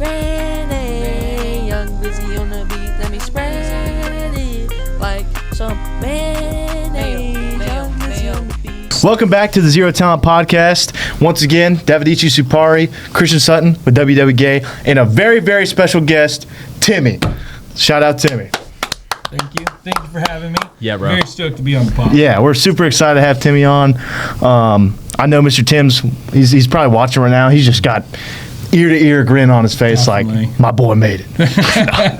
granny. Young busy on the beat, let me spread it like some mayonnaise. Young busy on the beat. Welcome back to the Zero Talent Podcast. Once again, Davide Supari, Christian Sutton with WW Gay, and a very, very special guest, Timmy. Shout out Timmy. Thank you. Thank you for having me. Yeah, bro. Very stoked to be on the pod. Yeah, we're super excited to have Timmy on. I know Mr. Tim's, he's probably watching right now. He's just got ear-to-ear grin on his face Definitely. like, my boy made it.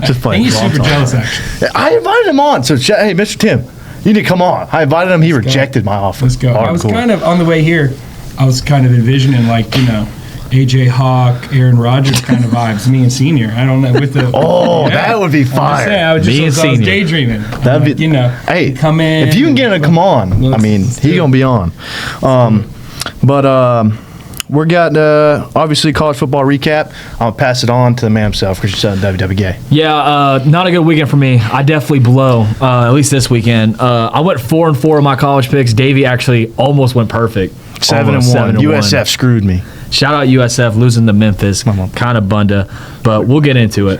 Just playing. And he's super jealous, actually. I invited him on. So, hey, Mr. Tim, you need to come on. I invited him. He rejected my offer. Let's go. All right, I was cool. kind of, on the way here, I was kind of envisioning, like, you know, AJ Hawk, Aaron Rodgers kind of vibes, me and Senior. I don't know, with the... Oh, that would be fire. I was daydreaming. That'd be, you know, hey, come in. if you can get him to come on, I mean, he's going to be on. We got, obviously, college football recap. I'll pass it on to the man himself, Christian Sutton, WW Gay. Yeah, not a good weekend for me. I definitely blow, at least this weekend. I went 4-4 in my college picks. Davey actually almost went perfect. 7-1. USF screwed me. Shout out USF losing to Memphis. Kind of bunda, but we'll get into it.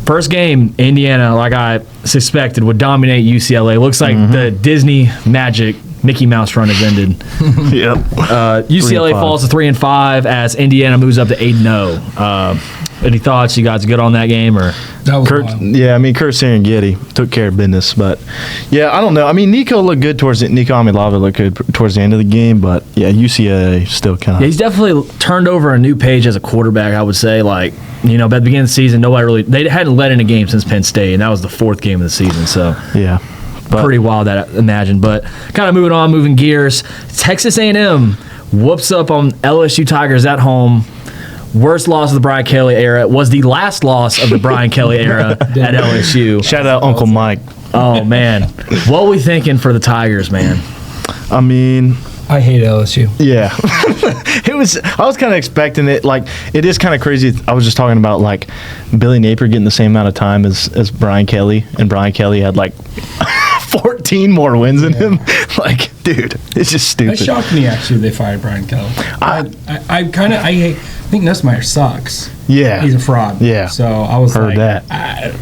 First game, Indiana, like I suspected, would dominate UCLA. Looks like the Disney magic Mickey Mouse run has ended. Yep. UCLA falls to 3-5 as Indiana moves up to 8-0. Any thoughts? You guys good on that game or? That was wild. Yeah, I mean, Kurt Serengeti took care of business, but yeah, I don't know. I mean, Nico looked good Nico Amilava looked good towards the end of the game, but yeah, UCLA still kind of. Yeah, he's definitely turned over a new page as a quarterback. I would say, like, you know, at the beginning of the season, they hadn't led in a game since Penn State, and that was the fourth game of the season. So yeah. Pretty wild, that I imagine. But kind of moving gears. Texas A&M whoops up on LSU Tigers at home. Worst loss of the Brian Kelly era. Was the last loss of the Brian Kelly era at LSU. Shout out Uncle Mike. Oh, man. What are we thinking for the Tigers, man? I mean, I hate LSU. yeah. I was kind of expecting it. Like, it is kind of crazy. I was just talking about, like, Billy Napier getting the same amount of time as Brian Kelly, and Brian Kelly had, like, 14 more wins than him. Like, dude, it's just stupid. It shocked me, actually, they fired Brian Kelly. I think Nussmeier sucks. Yeah. He's a fraud. Yeah. So I was Heard like, that.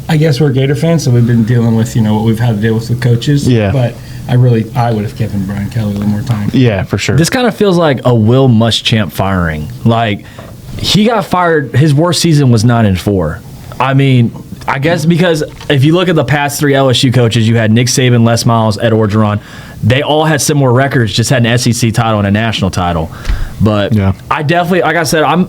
I guess we're Gator fans, so we've been dealing with, you know, what we've had to deal with coaches. Yeah. But I would have given Brian Kelly a little more time. Yeah, for sure. This kind of feels like a Will Muschamp firing. Like, he got fired. His worst season was 9-4. I mean, I guess because if you look at the past three LSU coaches, you had Nick Saban, Les Miles, Ed Orgeron. They all had similar records, just had an SEC title and a national title. But yeah. I definitely, like I said, I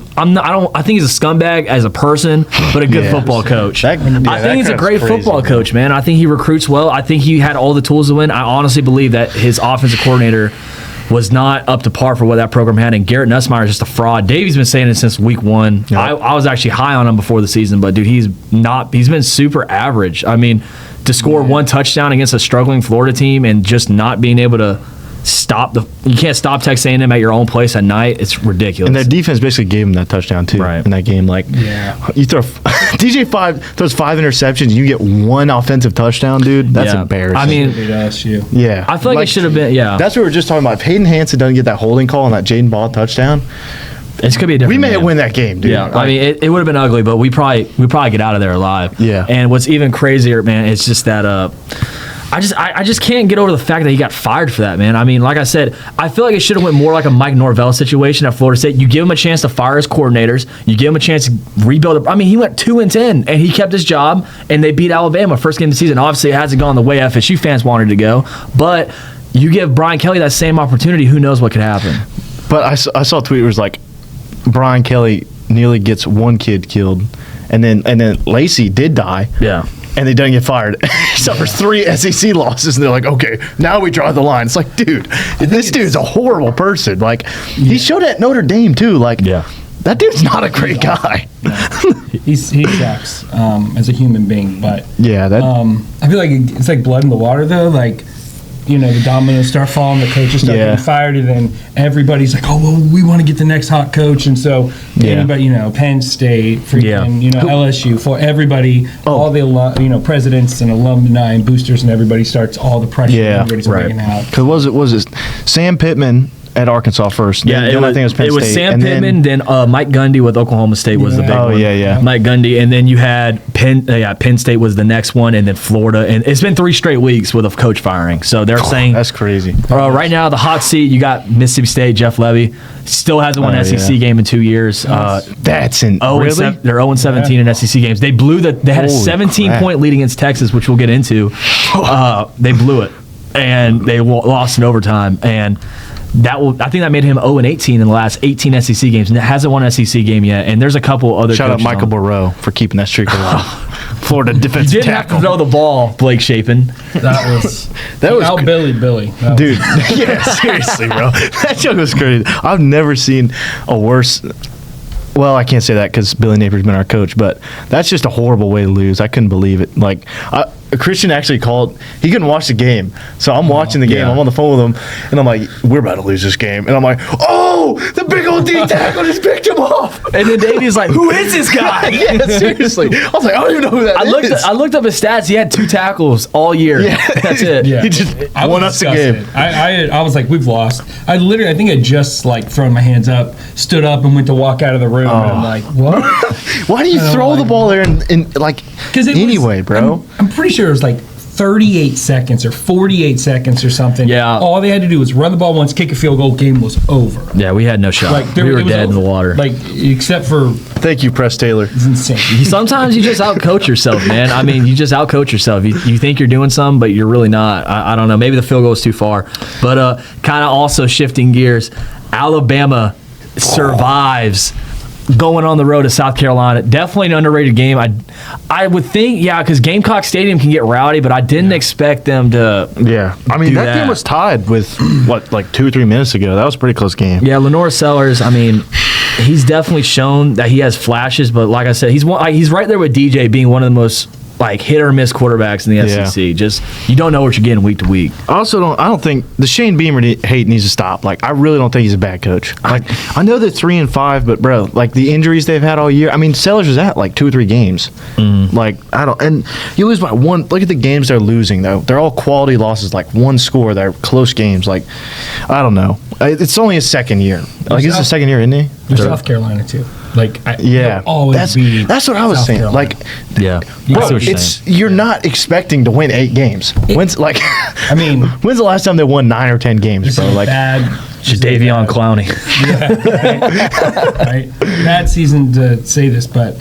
think he's a scumbag as a person, but a good football coach. I think he's a great football coach, man. I think he recruits well. I think he had all the tools to win. I honestly believe that his offensive coordinator was not up to par for what that program had, and Garrett Nussmeier is just a fraud. Davey's been saying it since week one. Yep. I was actually high on him before the season, but dude, he's been super average. I mean, to score one touchdown against a struggling Florida team and just not being able to you can't stop Texas A&M at your own place at night. It's ridiculous. And their defense basically gave him that touchdown too in that game. Like, you throw DJ throws 5 interceptions, you get one offensive touchdown, dude. That's embarrassing. I mean, yeah, I feel like it should have been. Yeah, that's what we were just talking about. If Hayden Hansen doesn't get that holding call on that Jaden Ball touchdown, it's gonna be a different. We may game. win that game, dude. Yeah, I mean, it would have been ugly, but we probably get out of there alive. Yeah. And what's even crazier, man, it's just that I just can't get over the fact that he got fired for that, man. I mean, like I said, I feel like it should have went more like a Mike Norvell situation at Florida State. You give him a chance to fire his coordinators. You give him a chance to rebuild. I mean, he went 2-10, and he kept his job, and they beat Alabama first game of the season. Obviously, it hasn't gone the way FSU fans wanted to go, but you give Brian Kelly that same opportunity, who knows what could happen. But I saw a tweet where it was like, Brian Kelly nearly gets one kid killed, and then Lacey did die. Yeah. And they don't get fired. He suffers 3 SEC losses, and they're like, okay, now we draw the line. It's like, dude, this dude's a horrible person. Like, he showed at Notre Dame, too. Like, that dude's not a great guy. He sucks as a human being, but I feel like it's like blood in the water, though. Like, you know, the dominoes start falling, the coaches start getting fired, and then everybody's like, oh, well, we want to get the next hot coach. And so anybody, you know, Penn State, freaking, you know, LSU, for everybody, all the, you know, presidents and alumni and boosters and everybody starts all the pressure. Everybody's bringing out. Because was it Sam Pittman at Arkansas first. Yeah, then I think it was Penn State. It was Sam Pittman, then Mike Gundy with Oklahoma State was the big one. Oh, yeah. Mike Gundy, and then you had Penn State was the next one, and then Florida. And it's been 3 straight weeks with a coach firing. So they're saying that's crazy. Right now, the hot seat, you got Mississippi State, Jeff Levy. Still hasn't won an SEC game in 2 years. That's really? They're 0-17 in SEC games. They blew They had a 17-point lead against Texas, which we'll get into. They blew it, and they lost in overtime. And I think that made him 0-18 in the last 18 SEC games, and it hasn't won an SEC game yet. And there's a couple other. Shout out Michael Burrow for keeping that streak alive. Florida defensive You didn't have to throw the ball, Blake Shapen. That was Billy. Dude, yeah, seriously, bro. That joke was crazy. I've never seen a worse. Well, I can't say that because Billy Napier's been our coach, but that's just a horrible way to lose. I couldn't believe it. Like, Christian actually called. He couldn't watch the game, so I'm watching the game. Yeah. I'm on the phone with him, and I'm like, "We're about to lose this game." And I'm like, "Oh, the big old D tackle just picked him off." And then Davey's like, "Who is this guy?" Yeah, seriously. I was like, "I don't even know who that is." I looked up his stats. He had 2 tackles all year. Yeah. That's it. Yeah. He just won us the game. I was like, we've lost. I think I just like thrown my hands up, stood up, and went to walk out of the room. And I'm like, what? Why do you throw the ball there and like? Anyway, bro. I'm pretty sure it was like 38 seconds or 48 seconds or something. Yeah. All they had to do was run the ball once, kick a field goal, game was over. Yeah, we had no shot. Like we were it was dead over. in the water. Like except for Thank you, Press Taylor. it's insane. Sometimes you just outcoach yourself, man. I mean, you just outcoach yourself. You think you're doing something, but you're really not. I don't know. Maybe the field goal is too far. But kind of also shifting gears, Alabama survives going on the road to South Carolina. Definitely an underrated game. I would think, because Gamecock Stadium can get rowdy, but I didn't expect them to. Yeah, I mean that game was tied with like 2 or 3 minutes ago. That was a pretty close game. Yeah, Lenore Sellers. I mean, he's definitely shown that he has flashes, but like I said, he's right there with DJ being one of the most hit or miss quarterbacks in the SEC. Just you don't know what you're getting week to week. I don't think the Shane Beamer hate needs to stop. Like, I really don't think he's a bad coach. Like, I know they're 3-5, but bro, like the injuries they've had all year. I mean, Sellers is at like 2 or 3 games. Like, and you lose by 1. Look at the games they're losing though. They're all quality losses, like 1 score. They're close games. Like, I don't know. It's only his second year. Like, it's his second year, isn't he? There's South Carolina too. Like, that's what I was saying. Carolina. Like, Yeah, bro, you're not expecting to win 8 games. When's the last time they won 9 or 10 games, bro? Like, Jadeveon Clowney. Right? Bad season to say this, but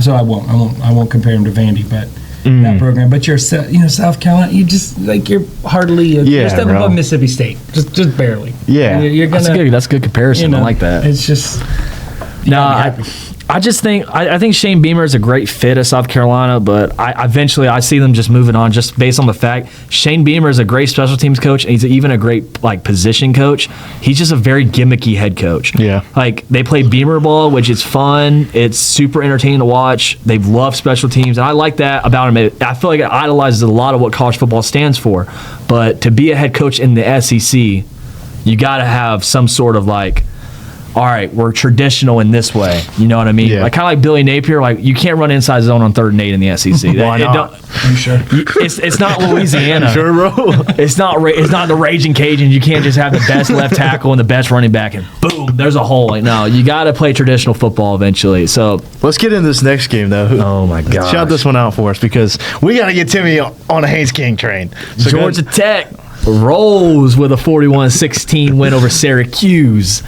so I won't compare him to Vandy, but that program. But you're South Carolina. You just you're hardly you're stepping above Mississippi State, just barely. Yeah, you're gonna. That's a good comparison. I like that. It's just. I just think I think Shane Beamer is a great fit at South Carolina, but eventually I see them just moving on just based on the fact Shane Beamer is a great special teams coach, and he's even a great position coach. He's just a very gimmicky head coach. Yeah, they play Beamer ball, which is fun. It's super entertaining to watch. They love special teams, and I like that about him. I feel like it idolizes a lot of what college football stands for. But to be a head coach in the SEC, you got to have some sort of all right, we're traditional in this way. You know what I mean? Yeah. Kind of like Billy Napier. You can't run inside zone on 3rd and 8 in the SEC. Why not? Are you sure? It's not Louisiana. Sure, bro. It's not the Raging Cajuns. You can't just have the best left tackle and the best running back and boom, there's a hole. No, you got to play traditional football eventually. So let's get into this next game though. Oh my God! Shout this one out for us because we got to get Timmy on a Haynes King train. So Georgia Tech rolls with a 41-16 win over Syracuse.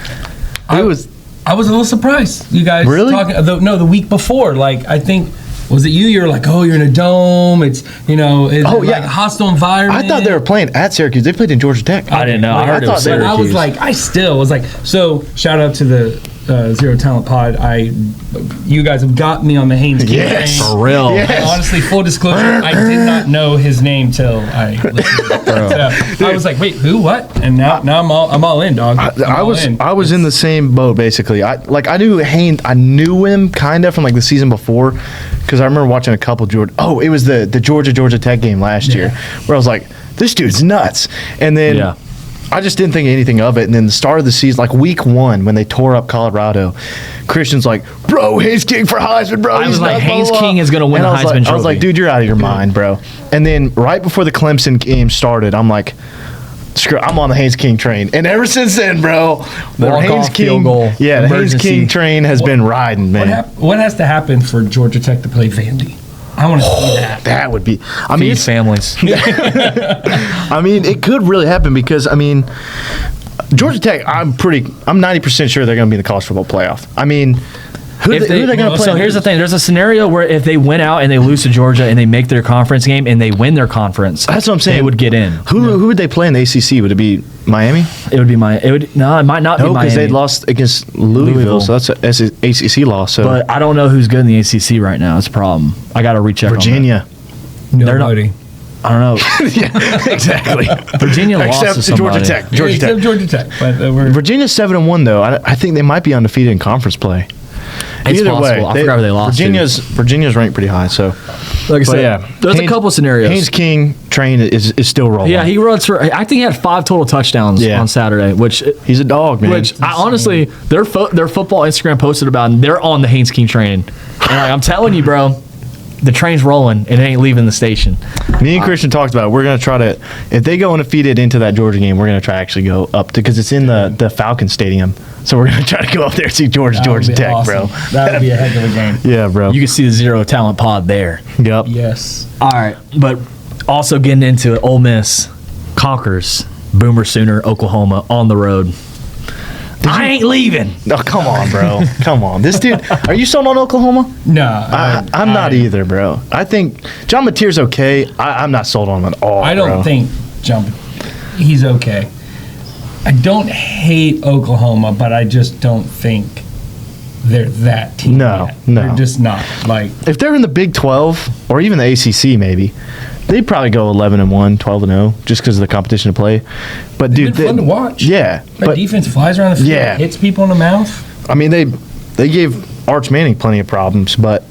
I was a little surprised. You guys really? The week before. I think was it you? You were like, oh, you're in a dome. It's a hostile environment. I thought they were playing at Syracuse. They played in Georgia Tech. I didn't know. I heard it was Syracuse. I was like, so shout out to the Zero Talent Pod. You guys have got me on the Haynes King. Yes, for real. Yes. Honestly, full disclosure, I did not know his name till I listened to it. So I was like, wait, who? What? And now I'm all in, dog. I was in the same boat basically. I knew Haynes. I knew him kind of from the season before because I remember watching a couple Georgia. Oh, it was the Georgia Tech game last year where I was like, this dude's nuts. And then I just didn't think anything of it. And then the start of the season, week 1, when they tore up Colorado, Christian's like, bro, Haynes King for Heisman, bro. I was like, Haynes King is going to win the Heisman Trophy. I was like, dude, you're out of your mind, bro. And then right before the Clemson game started, I'm like, screw. I'm on the Haynes King train, and ever since then, bro, the Walk-off Haynes field King, goal. yeah, the Haynes Emergency. King train has been riding, man. What has to happen for Georgia Tech to play Vandy? I want to see that. That would be. I mean, Feed families. I mean, it could really happen because I mean, Georgia Tech. I'm 90% sure they're going to be in the college football playoff. I mean, who are they going to play? So here's the thing. There's a scenario where if they went out and they lose to Georgia and they make their conference game and they win their conference, That's what I'm saying. they would get in. Who would they play in the ACC? Would it be Miami? It would be it might not be No, Miami. because they lost against Louisville, so that's an ACC loss. So But I don't know who's good in the ACC right now. It's a problem. I got to recheck Virginia. Nobody. I don't know. Yeah, exactly. Virginia lost to Except somebody. Georgia Tech. Except Georgia Tech. But Virginia's 7-1 though. I think they might be undefeated in conference play. It's Either possible. way, I forgot where they lost Virginia's ranked pretty high. So, Like I but said, yeah, there's a couple scenarios. Haynes King train is still rolling. Yeah, he runs for. I think he had 5 total touchdowns Yeah. on Saturday, which he's a dog, man. Which I honestly, their football Instagram posted about, and they're on the Haynes King train. And like, I'm telling you, bro, the train's rolling. It ain't leaving the station. Me and Christian talked about it. We're going to try to, if they go undefeated into that Georgia game, we're going to try to actually go up to, because it's in the Falcon Stadium. So we're going to try to go up there and see Georgia Tech, awesome. bro. That would be a heck of a game. Yeah, bro. You can see the Zero Talent Pod there. Yep. Yes. All right, but also getting into it, Ole Miss conquers Boomer Sooner, Oklahoma on the road. I ain't leaving. No, come on, bro. Come on. This dude, are you sold on Oklahoma? No. I'm not either, bro. I think John Mateer's okay. I'm not sold on him at all. I don't bro. think he's okay. I don't hate Oklahoma, but I just don't think they're that team. No, yet. no. They're just not. Like, If they're in the Big 12 or even the ACC, maybe they'd probably go 11-1, 12-0, just because of the competition to play. But they've dude, been fun to watch. Yeah, That but defense flies around the field, Yeah. hits people in the mouth. I mean they gave Arch Manning plenty of problems, but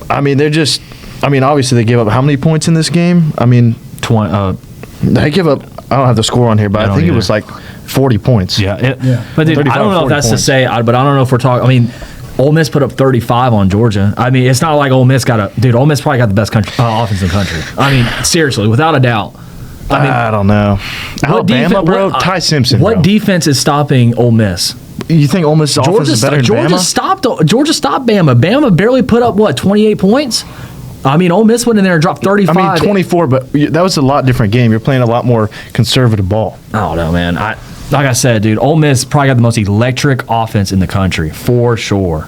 I mean they're just. I mean obviously they gave up how many points in this game? I mean 20. they give up. I don't have the score on here, but I I don't think it either. was like 40 points. Yeah. But dude, 35, I don't know if 40 that's points. to say, but I don't know if we're talking. I mean, Ole Miss put up 35 on Georgia. I mean, it's not like Ole Miss Ole Miss probably got the best offense in the country. I mean, seriously, without a doubt. I don't know. Alabama, bro. Ty Simpson. What bro. defense is stopping Ole Miss? You think Ole Miss's offense is better than Georgia Bama? Georgia stopped Bama. Bama barely put up 28 points. I mean, Ole Miss went in there and dropped 35. I mean 24, but that was a lot different game. You're playing a lot more conservative ball. I don't know, man. Like I said, dude, Ole Miss probably got the most electric offense in the country for sure.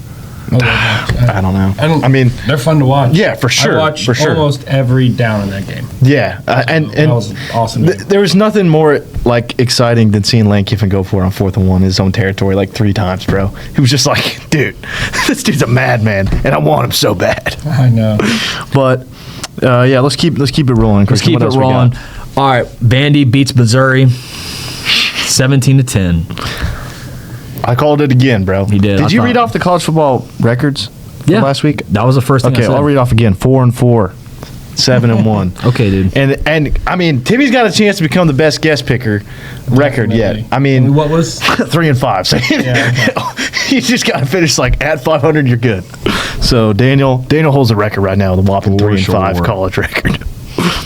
I don't know. I mean, they're fun to watch. Yeah, for sure, I watched for sure. almost every down in that game. Yeah, and That was an awesome. there was nothing more like exciting than seeing Lane Kiffin go for it on 4th and 1 in his own territory like 3 times, bro. He was just like, dude, this dude's a madman, and I want him so bad. I know. But yeah, let's keep it rolling. Let's Christian. keep What it else we rolling. got? All right, Vandy beats Missouri 17-10. I called it again, bro. He did. Did you read off the college football records from last week? That was the first thing I Okay, said. I'll read off again. 4-4, 7-1. Okay, dude. And I mean, Timmy's got a chance to become the best guest picker record yet. I mean, what was 3-5. So you just got to finish like at 500. You're good. So Daniel holds the record right now with a whopping 3-5 college record.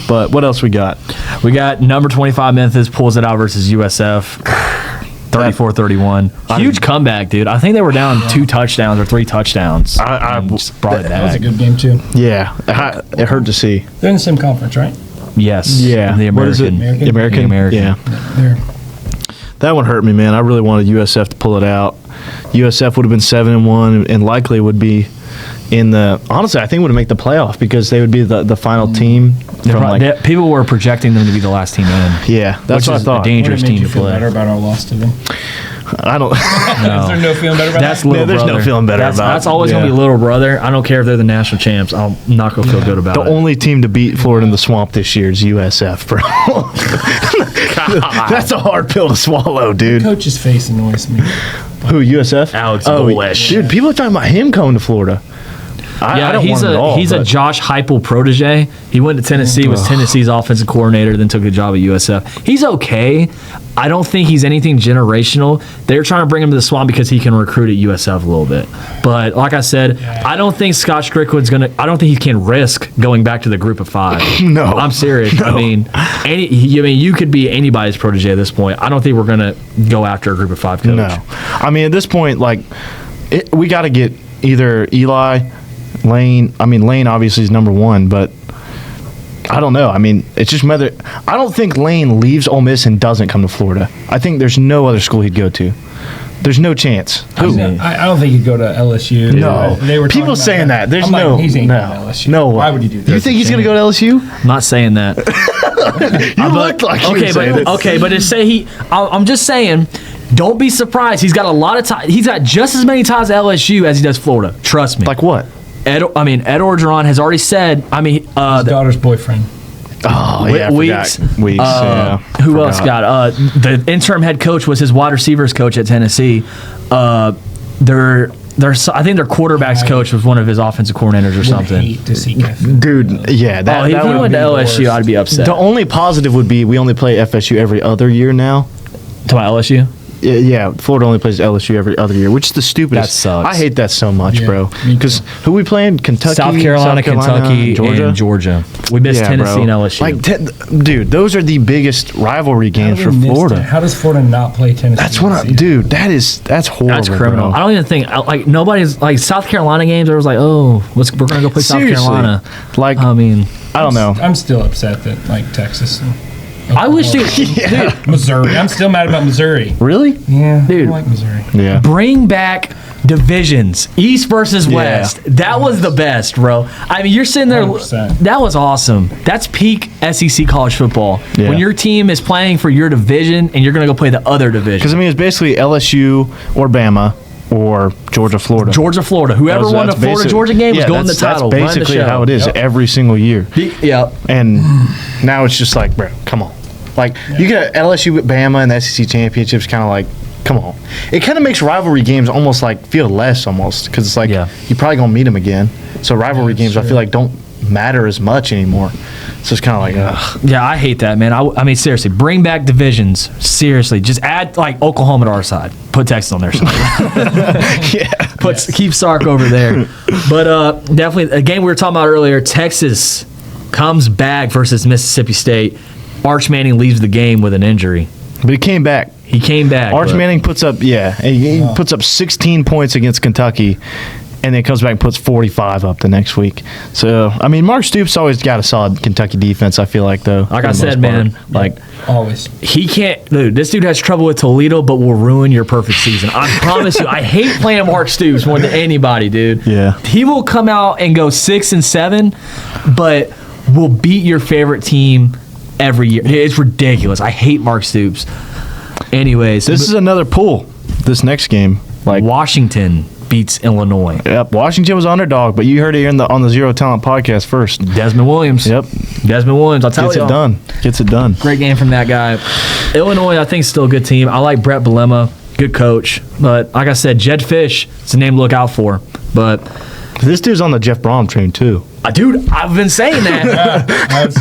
But what else we got? We got number 25 Memphis pulls it out versus USF. 34-31. Huge comeback, dude. I think they were down 2 touchdowns or 3 touchdowns. I just brought it that was a back. good game too. Yeah, it hurt to see. They're in the same conference, right? Yes. Yeah. The What is it? American. The American? The American. Yeah. They're That one hurt me, man. I really wanted USF to pull it out. USF would have been 7-1 and likely would be in the. Honestly, I think would have made the playoff because they would be the final team. People were projecting them to be the last team in. Yeah, that's which what I is thought. A dangerous What made team you to feel play. better about our loss to them? I don't. Is there no feeling better about That's that? little there's no brother. feeling better about it. That's always going to Yeah. be little brother. I don't care if they're the national champs. I'm not going to feel good about The it. only team to beat Florida in the swamp this year is USF, bro. That's a hard pill to swallow, dude. Coach's face annoys me. Who, USF? Alex Oh, Golesh. dude, people are talking about him coming to Florida. I don't want him at all, he's a Josh Heupel protege. He went to Tennessee, was Tennessee's offensive coordinator, then took a job at USF. He's okay. I don't think he's anything generational. They're trying to bring him to the Swamp because he can recruit at USF a little bit. But like I said, I don't think Scott Strickland's I don't think he can risk going back to the group of 5. No. I'm serious. No. I mean, you could be anybody's protege at this point. I don't think we're going to go after a group of 5 coach. No. I mean, at this point, we got to get either Eli, Lane. I mean, Lane obviously is number 1, but I don't know. I mean, it's just whether. I don't think Lane leaves Ole Miss and doesn't come to Florida. I think there's no other school he'd go to. There's no chance. I don't think he'd go to LSU. No. They were people saying that. There's I'm no. like, he's ain't no. going to LSU. No. Why would you do that? You think he's going to go to LSU? I'm not saying that. You looked like you were saying it. Okay, but to say I'm just saying, don't be surprised. He's got a lot of time. He's got just as many ties at LSU as he does Florida. Trust me. Like what? Ed Orgeron has already said. His daughter's boyfriend. Oh, yeah, Weeks. Yeah. Who else got? The interim head coach was his wide receivers coach at Tennessee. I think their quarterbacks coach was one of his offensive coordinators or something. Hate to see Kiffin. Dude, yeah. That if he would went be to LSU, I'd be upset. The only positive would be we only play FSU every other year now. To my LSU? Yeah, Florida only plays LSU every other year, which is the stupidest. That sucks. I hate that so much, bro. me Because who we playing? Kentucky, South Carolina, Kentucky, Georgia. and Georgia. We missed Tennessee and LSU. Dude, those are the biggest rivalry games for Florida. How does Florida not play Tennessee? That's what that's horrible. That's criminal. Bro. I don't even think nobody's South Carolina games. There was we're gonna go play Seriously. South Carolina. I don't know. I'm still upset that Texas. I wish, dude, Missouri. I'm still mad about Missouri. Really? Yeah, dude. I like Missouri. Yeah. Bring back divisions, East versus West. That was the best, bro. I mean, you're sitting there. 100%. That was awesome. That's peak SEC college football. Yeah. When your team is playing for your division and you're gonna go play the other division. Because it's basically LSU or Bama or Georgia, Florida. Georgia, Florida. Whoever won the Florida Georgia game was going the title. That's basically how it is every single year. Yep. And now it's just like, bro, come on. You get LSU with Bama and the SEC championships, kind of like, come on. It kind of makes rivalry games almost feel less almost because it's you're probably gonna meet them again. So rivalry games, I feel like don't matter as much anymore. So it's kind of like, ugh. Yeah, I hate that, man. I mean, seriously, bring back divisions. Seriously, just add Oklahoma to our side. Put Texas on their side. Keep Sark over there. But definitely, a game we were talking about earlier. Texas comes back versus Mississippi State. Arch Manning leaves the game with an injury. But he came back. Arch Manning puts up, he puts up 16 points against Kentucky, and then comes back and puts 45 up the next week. So, I mean, Mark Stoops always got a solid Kentucky defense, I feel like, though. Like I said, man, always. He can't, dude, this dude has trouble with Toledo, but will ruin your perfect season. I promise you, I hate playing Mark Stoops more than anybody, dude. Yeah. He will come out and go 6-7, but will beat your favorite team every year. It's ridiculous. I hate Mark Stoops. Anyways, this is another pull. This next game, Washington beats Illinois. Yep, Washington was underdog, but you heard it here on the Zero Talent podcast first. Desmond Williams. Yep, Desmond Williams. I'll tell you. Gets it done. Great game from that guy. Illinois, I think, is still a good team. I like Brett Bielema, good coach. But like I said, Jed Fish is a name to look out for. But this dude's on the Jeff Brom train too. Dude, I've been saying that.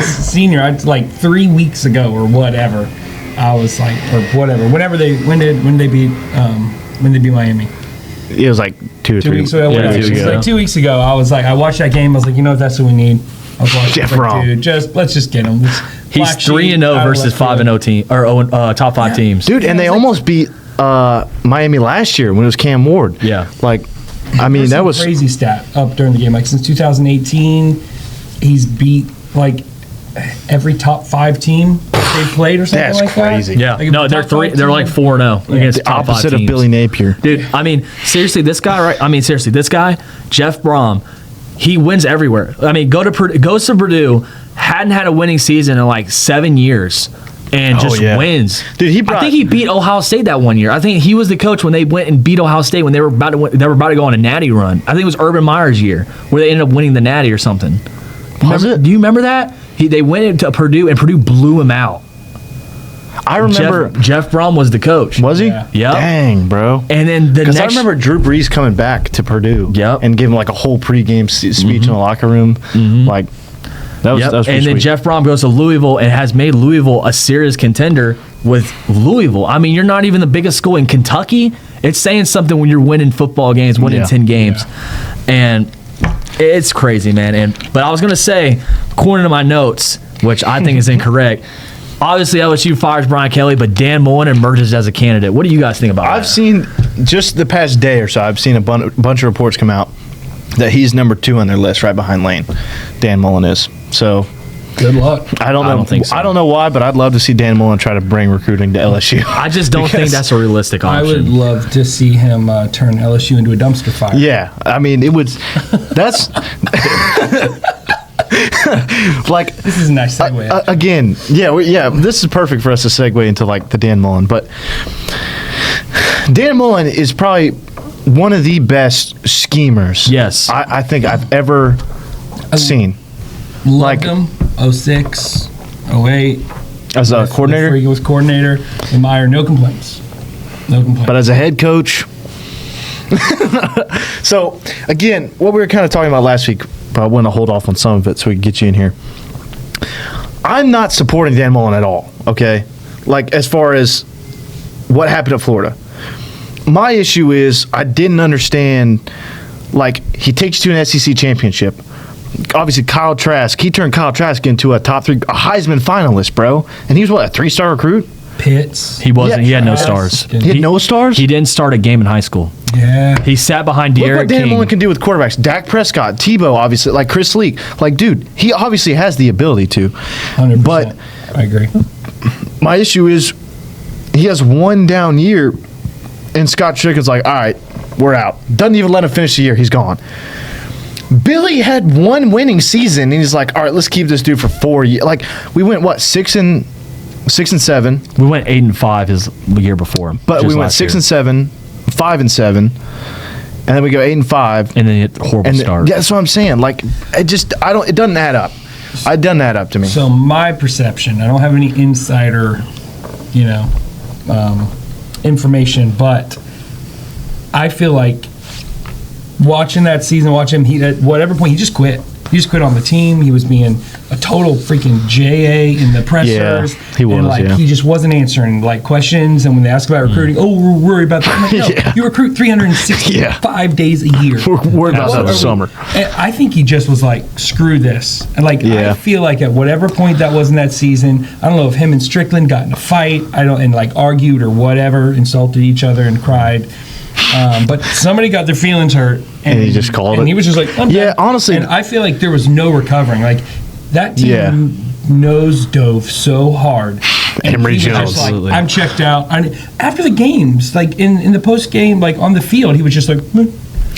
Senior, 3 weeks ago or whatever, I was like, or whatever. When they beat Miami? It was 2 or 3 weeks ago. Yeah, 2 weeks ago. 2 weeks ago, I was I watched that game. I was like, that's what we need. I was watching Jeff Brom. Dude, let's just get him. He's 3-0 versus 5-0 team or top 5 teams. Dude, and they almost beat Miami last year when it was Cam Ward. Yeah. I mean, that was crazy stat up during the game. Since 2018, he's beat every top 5 team they played or something that's like crazy. that. Yeah. No, they're 3. They're 4-0 against the top 5 opposite teams. of Billy Napier. Dude, I mean, seriously, this guy, Jeff Brom, he wins everywhere. I mean, goes to Purdue, hadn't had a winning season in 7 years. And just wins. Dude, I think he beat Ohio State that one year. I think he was the coach when they went and beat Ohio State when they were about to go on a Natty run. I think it was Urban Meyer's year where they ended up winning the Natty or something. Do you remember that? They went into Purdue and Purdue blew him out. I remember Jeff Brom was the coach. Was he? Yeah. Yep. Dang, bro. And then Because I remember Drew Brees coming back to Purdue. Yep. And giving like a whole pregame speech in the locker room. Like that was pretty and then sweet. Jeff Brom goes to Louisville and has made Louisville a serious contender with Louisville. I mean, you're not even the biggest school in Kentucky. It's saying something when you're winning football games, winning 10 games. Yeah. And it's crazy, man. But I was going to say, according to my notes, which I think is incorrect, obviously LSU fires Brian Kelly, but Dan Mullen emerges as a candidate. What do you guys think about that? I've seen, just the past day or so, I've seen a bunch of reports come out that he's number 2 on their list, right behind Lane. Dan Mullen is. So good luck. I don't think so. I don't know why, but I'd love to see Dan Mullen try to bring recruiting to LSU. I just don't think that's a realistic option. I would love to see him turn LSU into a dumpster fire. Yeah, I mean, it would. That's like this is a nice segue. Again, yeah. This is perfect for us to segue into like the Dan Mullen, but Dan Mullen is probably one of the best schemers. Yes, I think I've ever seen. Loved him. 06, 08. As a coordinator? Before he was coordinator. And Meyer, no complaints. No complaints. But as a head coach. So, again, what we were kind of talking about last week, but I want to hold off on some of it so we can get you in here. I'm not supporting Dan Mullen at all, okay? Like, as far as what happened at Florida. My issue is I didn't understand, like, he takes you to an SEC championship. Obviously, Kyle Trask, he turned Kyle Trask into a top 3, a Heisman finalist, bro. And he was, what, a 3-star recruit? Pitts. He wasn't. Yeah. He had no stars. He had no stars? He didn't start a game in high school. Yeah. He sat behind De'Aaron Look what Dan King. Mullen can do with quarterbacks. Dak Prescott, Tebow, obviously, like Chris Leak. Like, dude, he obviously has the ability to. 100%. But I agree. my issue is he has one down year, and Scott Strickland's like, all right, we're out. Doesn't even let him finish the year. He's gone. Billy had one winning season, and he's like, all right, let's keep this dude for 4 years. Like, we went, what, 6 and 7? We went 8-5 his year before. But we went 6 and 7, 5 and 7, and then we go 8 and 5. And then it horrible start. Yeah, that's what I'm saying. Like, it doesn't add up. It doesn't add up to me. So my perception, I don't have any insider, information, but I feel like watching that season, he at whatever point he just quit. He just quit on the team. He was being a total freaking JA in the pressers. Yeah, he was. And he just wasn't answering questions. And when they ask about recruiting, we're worried about that. I'm like, no, you recruit 365 days a year. We're worried about that in the summer. And I think he just was like, screw this. And I feel like at whatever point that was in that season, I don't know if him and Strickland got in a fight. Argued or whatever, insulted each other and cried. But somebody got their feelings hurt, and he just called it. And he was just like, I'm done. Honestly. And I feel like there was no recovering. Like, that team nose dove so hard. And Emory he was Jones. just like, I'm checked out. After the games, like in the post game, like on the field, he was just like,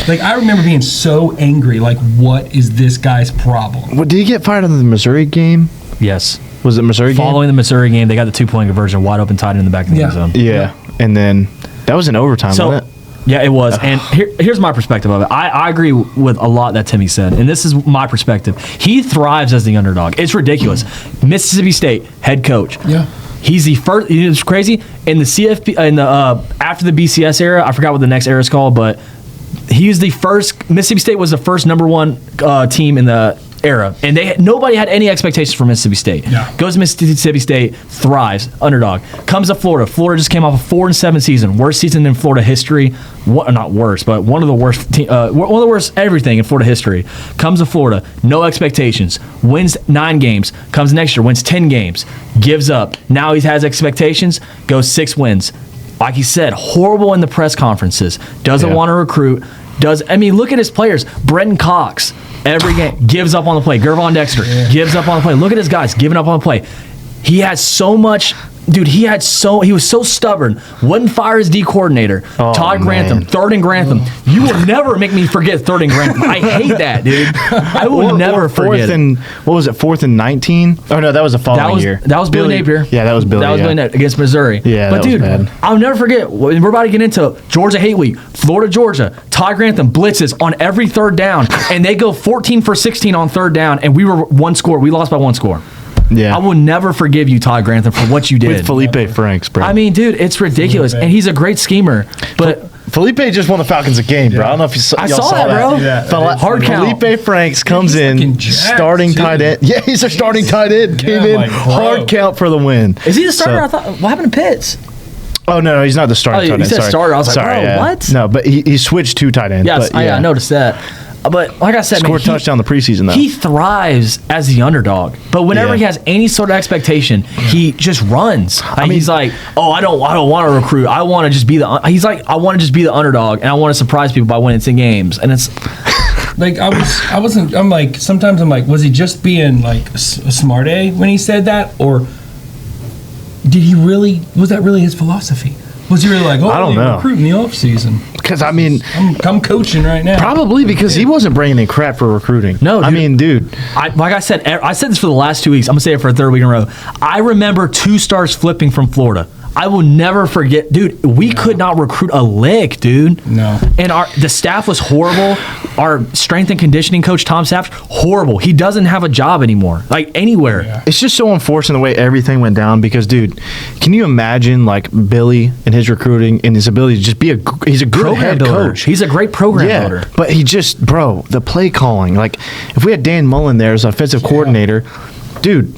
like I remember being so angry. Like, what is this guy's problem? What, did he get fired in the Missouri game? Yes. Was it Missouri game? Following the Missouri game, they got the 2-point conversion, wide open, tied in the back of the end zone. Yeah. And then that was in overtime, wasn't it? Yeah, it was. And here's my perspective of it. I agree with a lot that Timmy said, and this is my perspective. He thrives as the underdog. It's ridiculous. Mississippi State head coach. Yeah. He's the first. It's crazy in the CFP in the after the BCS era. I forgot what the next era is called, but he was the first. Mississippi State was the first number 1 team in the era, and nobody had any expectations for Mississippi State. Yeah. Goes to Mississippi State, thrives, underdog. Comes to Florida. Florida just came off a 4-7 season, worst season in Florida history. Not worst, but one of the worst. One of the worst everything in Florida history. Comes to Florida, no expectations. Wins 9 games. Comes next year, wins 10 games. Gives up. Now he has expectations. Goes 6 wins. Like he said, horrible in the press conferences. Doesn't want to recruit. Look at his players. Brenton Cox. Every game, gives up on the play. Gervon Dexter gives up on the play. Look at his guys giving up on the play. He had so much, dude. He was so stubborn. Wouldn't fire his D coordinator. Todd Grantham, 3rd and Grantham. You will never make me forget 3rd and Grantham. I hate that, dude. I will never forget. What was it? 4th and 19? Oh no, that was the following year. That was Billy Napier. Yeah, that was Billy. That was Billy Napier against Missouri. Yeah, but that dude, was bad. I'll never forget. We're about to get into Georgia Hate Week. Florida, Georgia. Todd Grantham blitzes on every 3rd down, and they go 14 for 16 on 3rd down, and we were 1 score. We lost by 1 score. Yeah. I will never forgive you, Todd Grantham, for what you did. With Felipe Franks, bro. I mean, dude, it's ridiculous. And he's a great schemer. But Felipe just won the Falcons a game, bro. I don't know if you saw, I saw that, bro. Yeah. Hard count. Felipe Franks comes in, starting tight end. Yeah, he's a starting tight end. Came in, like, bro. hard count for the win. Is he the starter? I thought. What happened to Pitts? Oh, no, he's not the starting tight end. You said Sorry. starter. I was like, Sorry, bro, what? No, but he switched to tight end. Yes, but, I noticed that. But like I said, scored a touchdown in the preseason, though. He thrives as the underdog. But whenever he has any sort of expectation, he just runs. He's like, oh, I don't want to recruit. I want to just be the. He's like, I want to just be the underdog, and I want to surprise people by winning 10 games. And it's like I'm like, sometimes I'm like, was he just being like a smart A when he said that, or was that really his philosophy? Was he really like, oh, I don't know. Recruit in the off season? Because I mean, I'm coaching right now. Probably because he wasn't bringing in crap for recruiting. No, dude. I mean, dude. Like I said this for the last 2 weeks. I'm gonna say it for a third week in a row. I remember 2 stars flipping from Florida. I will never forget, dude. We could not recruit a lick, dude. No. And the staff was horrible. Our strength and conditioning coach, Tom Sapp, horrible. He doesn't have a job anymore, like anywhere. Yeah. It's just so unfortunate the way everything went down because, dude, can you imagine like Billy and his recruiting and his ability to just be he's a good Program head builder. coach. He's a great program builder. But he just, bro, the play calling. Like, if we had Dan Mullen there as offensive coordinator, dude,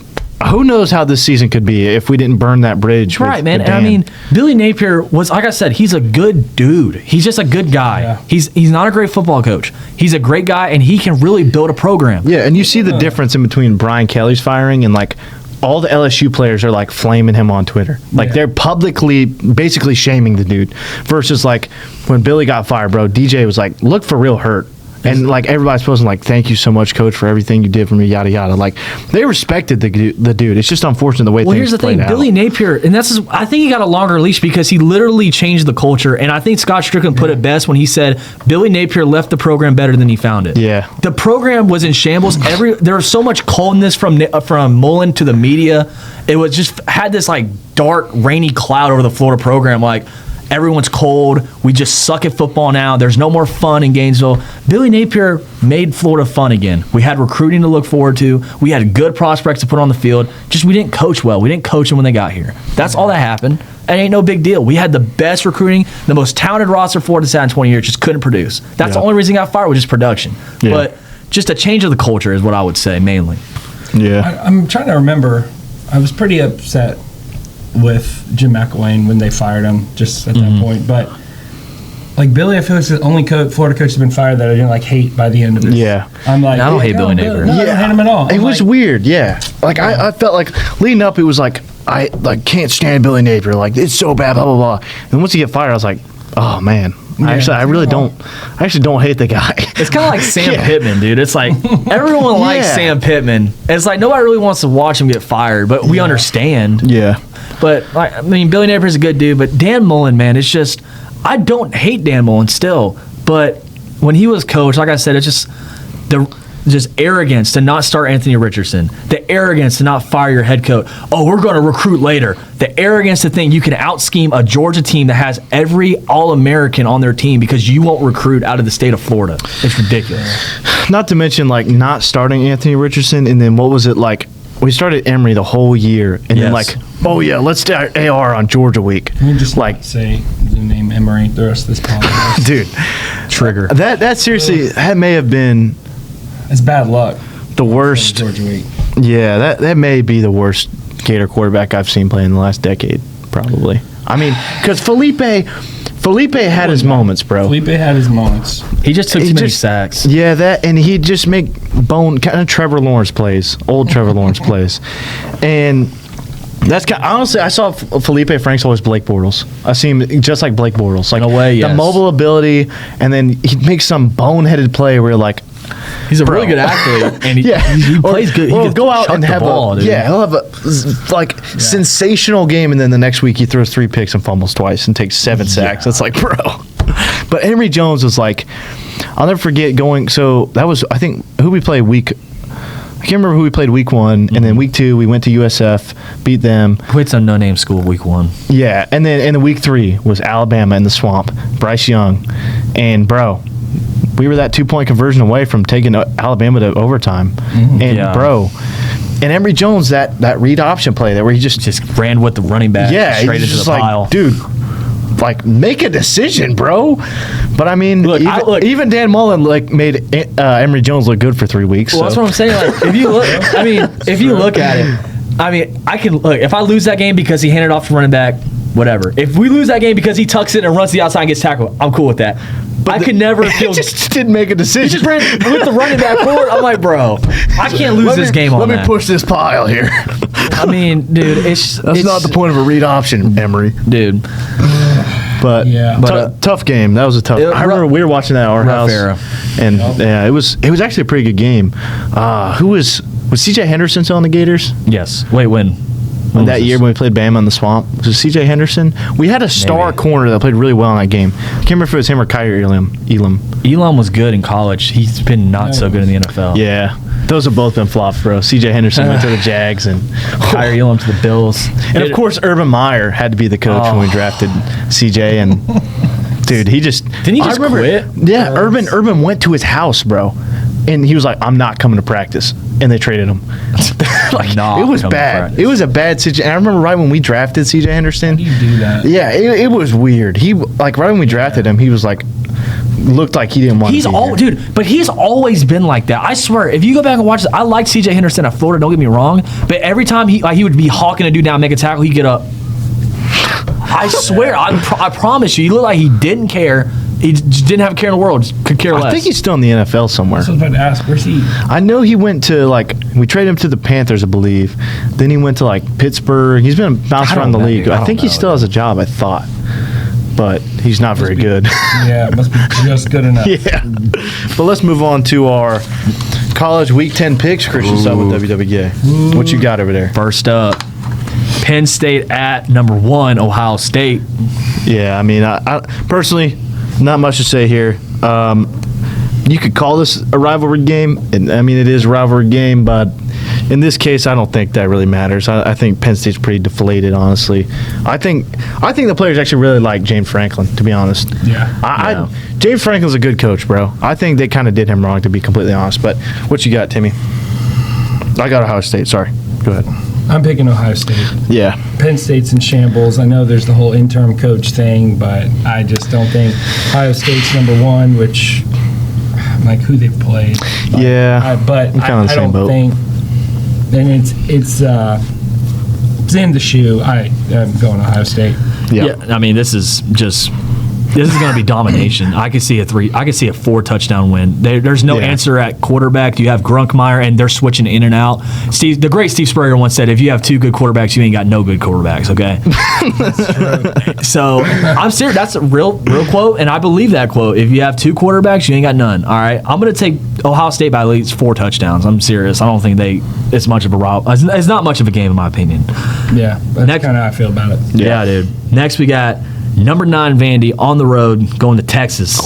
who knows how this season could be if we didn't burn that bridge. Right, man. with And I Dan. mean, Billy Napier was, like I said, he's a good dude. He's just a good guy. Yeah. He's not a great football coach. He's a great guy, and he can really build a program. Yeah, and you see the difference in between Brian Kelly's firing and like all the LSU players are like flaming him on Twitter. Like they're publicly basically shaming the dude versus like when Billy got fired, bro, DJ was like, look for real hurt. And like everybody's posting like, thank you so much, coach, for everything you did for me, yada yada. Like they respected the dude. It's just unfortunate the way things Here's the thing, played out. Billy Napier, and I think he got a longer leash because he literally changed the culture. And I think Scott Strickland put it best when he said Billy Napier left the program better than he found it. Yeah. The program was in shambles. There was so much coldness from Mullen to the media. It was just had this like dark, rainy cloud over the Florida program. Like, everyone's cold. We just suck at football now. There's no more fun in Gainesville. Billy Napier made Florida fun again. We had recruiting to look forward to. We had good prospects to put on the field. Just we didn't coach well. We didn't coach them when they got here. That's all that happened. It ain't no big deal. We had the best recruiting, the most talented roster Florida's had in 20 years. Just couldn't produce. That's the only reason he got fired was just production. Yeah. But just a change of the culture is what I would say mainly. Yeah. I'm trying to remember. I was pretty upset with Jim McElwain when they fired him just at that point. But like Billy, I feel like it's the only Florida coach that's been fired that I didn't like hate by the end of it. Yeah. I'm like, I don't hate Billy Napier. No, I don't hate him at all. It was weird, yeah. Like I felt like leading up, it was like I like can't stand Billy Napier. Like it's so bad, blah blah blah. And once he get fired, I was like, oh man. I actually don't hate the guy. It's kind of like Sam Pittman, dude. It's like everyone likes Sam Pittman. It's like nobody really wants to watch him get fired, but we understand. Yeah. But like, I mean, Billy Napier's a good dude, but Dan Mullen, man, it's just I don't hate Dan Mullen still, but when he was coach, like I said, it's just just arrogance to not start Anthony Richardson, the arrogance to not fire your head coach. Oh, we're going to recruit later. The arrogance to think you can out-scheme a Georgia team that has every All-American on their team because you won't recruit out of the state of Florida. It's ridiculous. Not to mention like not starting Anthony Richardson, and then what was it like? We started Emory the whole year, and then like, oh yeah, let's start AR on Georgia week. Can you just like say the name Emory the rest of this podcast? Dude, trigger. That seriously, that may have been. It's bad luck. The worst. Georgia week. Yeah, that may be the worst Gator quarterback I've seen play in the last decade, probably. I mean, because Felipe had his moments, bro. Felipe had his moments. He just took too many sacks. Yeah, that, and he'd just make kind of Trevor Lawrence plays, old Trevor Lawrence plays. And that's honestly, I saw Felipe Franks always Blake Bortles. I see him just like Blake Bortles. Like, in a way, yes. The mobile ability, and then he'd make some boneheaded play where you're like, he's a really good athlete, and he plays good. He Or can go out chuck and the have ball, dude. he'll have a sensational game, and then the next week he throws 3 picks and fumbles twice and takes 7 sacks. That's like, bro. But Emory Jones was like, I'll never forget going. So that was, I think, who we played week. I can't remember who we played week 1, and then week 2 we went to USF, beat them. Quit some no-name school week 1. Yeah, and then in the week 3 was Alabama in the swamp, Bryce Young, and bro. We were that 2-point conversion away from taking Alabama to overtime. And, bro, And Emory Jones, that read option play there where he just ran with the running back straight into the pile. Dude, like, make a decision, bro. But I mean, even Dan Mullen made Emory Jones look good for 3 weeks. Well, that's what I'm saying. Like, if you look at it, I can look. If I lose that game because he handed off to running back, whatever. If we lose that game because he tucks it and runs to the outside and gets tackled, I'm cool with that. But I could never feel. He just didn't make a decision. He just ran with the running back forward. I'm like, bro, I can't lose this game on that. Let me push this pile here. I mean, dude, it's not the point of a read option, Emory. Dude. But tough game. That was a tough. I remember we were watching that at our house, and yeah, it was actually a pretty good game. Who was C.J. Henderson still on the Gators? Yes. Wait, when that year when we played Bama in the swamp? Was it C.J. Henderson? We had a star corner that played really well in that game. I can't remember if it was him or Kyrie Elam. Elam was good in college. He's been not so good in the NFL. Yeah. Those have both been flops, bro. C.J. Henderson went to the Jags and Kyrie Elam to the Bills. And of course, Urban Meyer had to be the coach when we drafted C.J. And dude, didn't he just quit? Yeah, Urban went to his house, bro, and he was like, "I'm not coming to practice," and they traded him. It was bad. It was a bad situation. And I remember right when we drafted C.J. Henderson. How do you do that? Yeah, it was weird. He right when we drafted him, he was like. Looked like he didn't want to be there. Dude, but he's always been like that. I swear, if you go back and watch this, I liked C.J. Henderson at Florida, don't get me wrong, but every time he would be hawking a dude down, make a tackle, he'd get up. I swear, I promise you, he looked like he didn't care. He just didn't have a care in the world, just could care less. I think he's still in the NFL somewhere. I was about to ask, where's he? I know he went to, we traded him to the Panthers, I believe. Then he went to, Pittsburgh. He's been bounced around the league. I think he still has a job, I thought. But he's not very good. Yeah, it must be just good enough. Yeah. But let's move on to our college Week 10 picks, Christian Sub with WWA. What you got over there? First up, Penn State at number 1, Ohio State. Yeah, I mean, I personally, not much to say here. You could call this a rivalry game. And, I mean, it is a rivalry game, but in this case, I don't think that really matters. I think Penn State's pretty deflated, honestly. I think the players actually really like James Franklin, to be honest. Yeah. James Franklin's a good coach, bro. I think they kind of did him wrong, to be completely honest. But what you got, Timmy? I got Ohio State. Sorry. Go ahead. I'm picking Ohio State. Yeah. Penn State's in shambles. I know there's the whole interim coach thing, but I just don't think Ohio State's number 1, which, who they've played. But, yeah. But I don't think. And it's in the shoe. I'm going Ohio State. Yeah. I mean, this is going to be domination. I could see a 4-touchdown win. There's no answer at quarterback. You have Grunkmeyer, and they're switching in and out. The great Steve Spurrier once said, "If you have 2 good quarterbacks, you ain't got no good quarterbacks." Okay. That's true. So I'm serious. That's a real quote, and I believe that quote. If you have 2 quarterbacks, you ain't got none. All right. I'm going to take Ohio State by at least 4 touchdowns. I'm serious. I don't think it's much of a rival. It's not much of a game in my opinion. Yeah. That's kind of how I feel about it. Yeah, dude. Next we got number 9 Vandy on the road going to Texas.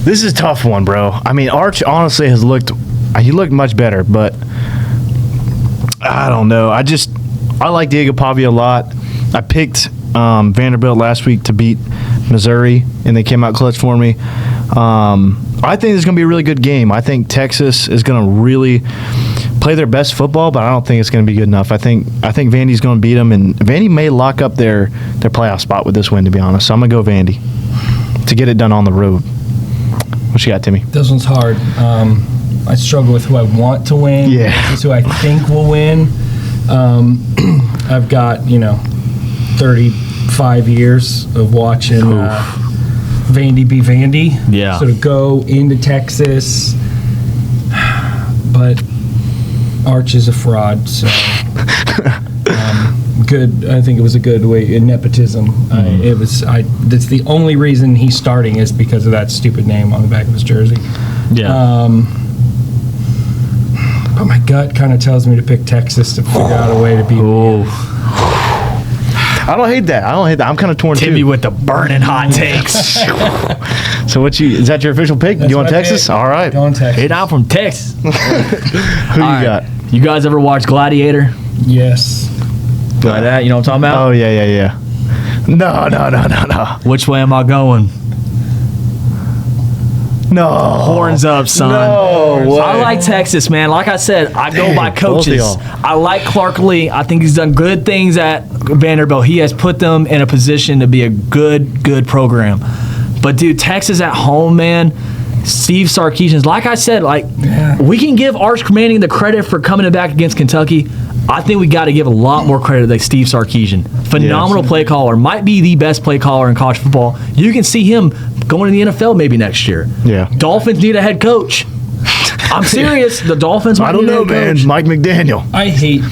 This is a tough one, bro. I mean, Arch honestly has looked much better, but I don't know. I like Diego Pavia a lot. I picked Vanderbilt last week to beat Missouri, and they came out clutch for me. I think it's going to be a really good game. I think Texas is going to really play their best football, but I don't think it's going to be good enough. I think Vandy's going to beat them, and Vandy may lock up their playoff spot with this win, to be honest. So I'm going to go Vandy to get it done on the road. What you got, Timmy? This one's hard. I struggle with who I want to win. Yeah. This is who I think will win. I've got, 35 years of watching Vandy be Vandy. Yeah. So to go into Texas, but Arch is a fraud, so good. I think it was a good way in nepotism. That's the only reason he's starting is because of that stupid name on the back of his jersey. Yeah. But my gut kind of tells me to pick Texas to figure out a way to beat. I don't hate that. I'm kind of torn too. Timmy with the burning hot takes. So is that your official pick? That's you want Texas? Pick. All right. Going Texas. Hit out from Texas. Who you got? You guys ever watch Gladiator? Yes. Like that? You know what I'm talking about? Oh, yeah. No. Which way am I going? No. Horns up, son. No way. I like Texas, man. Like I said, I go by coaches. both of y'all. I like Clark Lee. I think he's done good things at Vanderbilt. He has put them in a position to be a good program. But, dude, Texas at home, man. Steve Sarkisian, like I said, we can give Arch Manning the credit for coming back against Kentucky. I think we got to give a lot more credit to Steve Sarkisian. Phenomenal play caller. Might be the best play caller in college football. You can see him going to the NFL maybe next year. Yeah. Dolphins need a head coach. I'm serious. The Dolphins might need a head coach. Mike McDaniel. I hate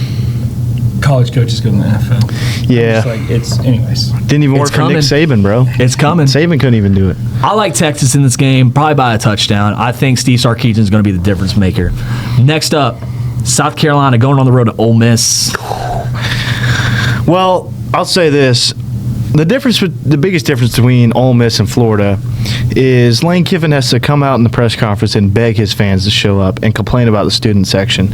college coaches going to the NFL. Yeah. Anyways. Didn't even work for Nick Saban, bro. It's coming. Saban couldn't even do it. I like Texas in this game, probably by a touchdown. I think Steve Sarkisian is going to be the difference maker. Next up, South Carolina going on the road to Ole Miss. Well, I'll say this. The biggest difference between Ole Miss and Florida is Lane Kiffin has to come out in the press conference and beg his fans to show up and complain about the student section.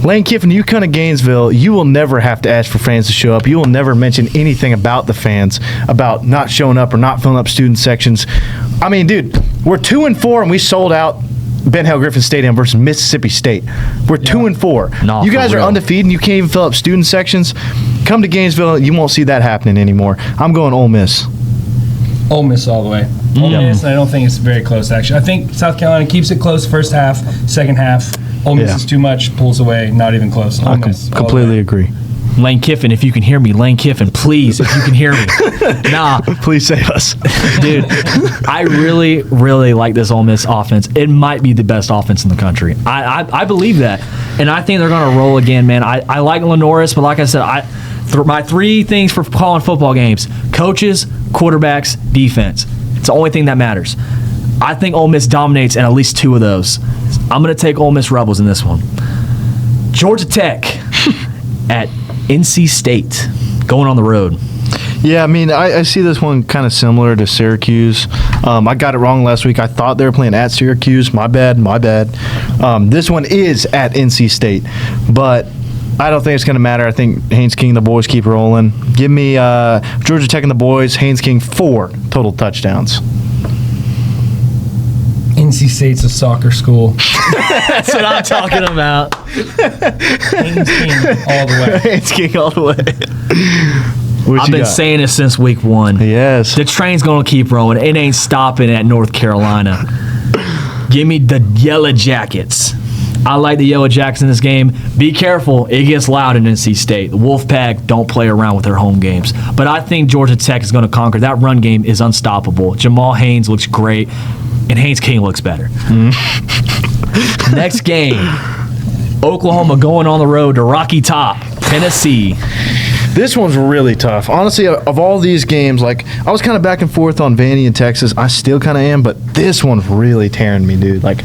Lane Kiffin, you come to Gainesville, you will never have to ask for fans to show up. You will never mention anything about the fans, about not showing up or not filling up student sections. I mean, dude, we're 2-4 and we sold out Ben Hill Griffin Stadium versus Mississippi State. We're 2-4. No, you guys for are real. undefeated and you can't even fill up student sections. Come to Gainesville, you won't see that happening anymore. I'm going Ole Miss. Ole Miss all the way. Ole Miss, and I don't think it's very close, actually. I think South Carolina keeps it close first half, second half. Ole Miss is too much, pulls away, not even close. Ole Miss, Completely agree. Lane Kiffin, if you can hear me, Lane Kiffin, please, if you can hear me. Nah, Please save us. dude, I really, really like this Ole Miss offense. It might be the best offense in the country. I believe that. And I think they're going to roll again, man. I like Lenoris, but like I said, my three things for calling football games: coaches, quarterbacks, defense. It's the only thing that matters. I think Ole Miss dominates in at least two of those. I'm going to take Ole Miss Rebels in this one. Georgia Tech at NC State, going on the road. Yeah, I mean, I see this one kind of similar to Syracuse. I got it wrong last week. I thought they were playing at Syracuse. My bad. This one is at NC State, but I don't think it's going to matter. I think Haynes King and the boys keep rolling. Give me Georgia Tech and the boys, Haynes King 4 total touchdowns. NC State's a soccer school. That's what I'm talking about. Haynes King all the way. Haynes King all the way. I've been saying it since week 1. Yes. The train's going to keep rolling. It ain't stopping at North Carolina. Give me the Yellow Jackets. I like the Yellow Jackets in this game. Be careful. It gets loud in NC State. The Wolfpack don't play around with their home games. But I think Georgia Tech is going to conquer. That run game is unstoppable. Jamal Haynes looks great, and Haynes King looks better. Next game, Oklahoma going on the road to Rocky Top, Tennessee. This one's really tough. Honestly, of all these games, like, I was kind of back and forth on Vandy and Texas. I still kind of am, but this one's really tearing me, dude. Like,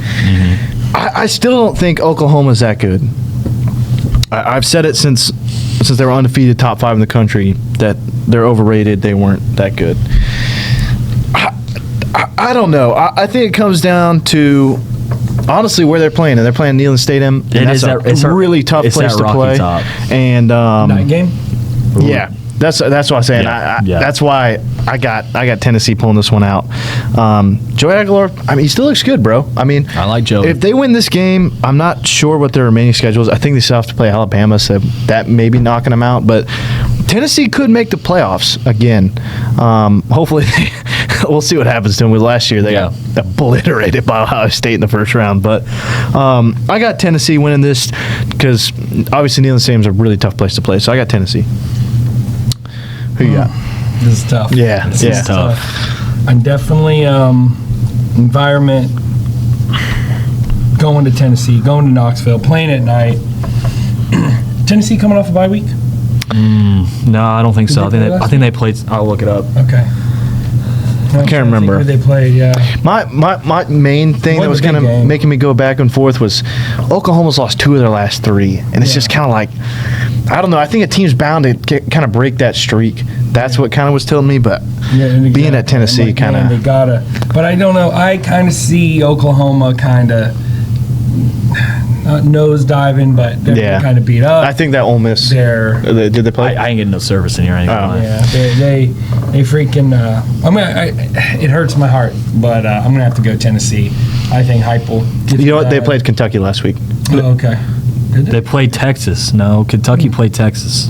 I still don't think Oklahoma's that good. I've said it since they were undefeated, top 5 in the country, that they're overrated. They weren't that good. I don't know. I think it comes down to, honestly, where they're playing. And they're playing Neyland Stadium. And it's a really tough place to play. Top. And Night game? Yeah. That's what I'm saying. That's why I got Tennessee pulling this one out. Joey Aguilar, I mean, he still looks good, bro. I mean, I like Joey. If they win this game, I'm not sure what their remaining schedule is. I think they still have to play Alabama, so that may be knocking them out. But Tennessee could make the playoffs again. Hopefully, we'll see what happens to them. With last year, they got obliterated by Ohio State in the first round. But I got Tennessee winning this because obviously Neyland Stadium's a really tough place to play. So I got Tennessee. Who you got? This is tough. Yeah, This is tough. I'm definitely environment going to Tennessee, going to Knoxville, playing at night. Tennessee coming off a bye week? No, I don't think so. Did I think they played. I'll look it up. Okay. I can't remember. Who they played, yeah. My main thing that was kind of making me go back and forth was Oklahoma's lost 2 of their last 3, and it's just kind of like, I don't know. I think a team's bound to kind of break that streak. That's what kind of was telling me, but being at Tennessee kind of. They gotta. But I don't know. I kind of see Oklahoma kind of nose diving, but they're kind of beat up. I think that Ole Miss. Did they play? I ain't getting no service in here. Yeah, they freaking. It hurts my heart, but I'm gonna have to go Tennessee. I think Heupel. You know what? They played Kentucky last week. Oh, okay. They played Texas. No, Kentucky played Texas.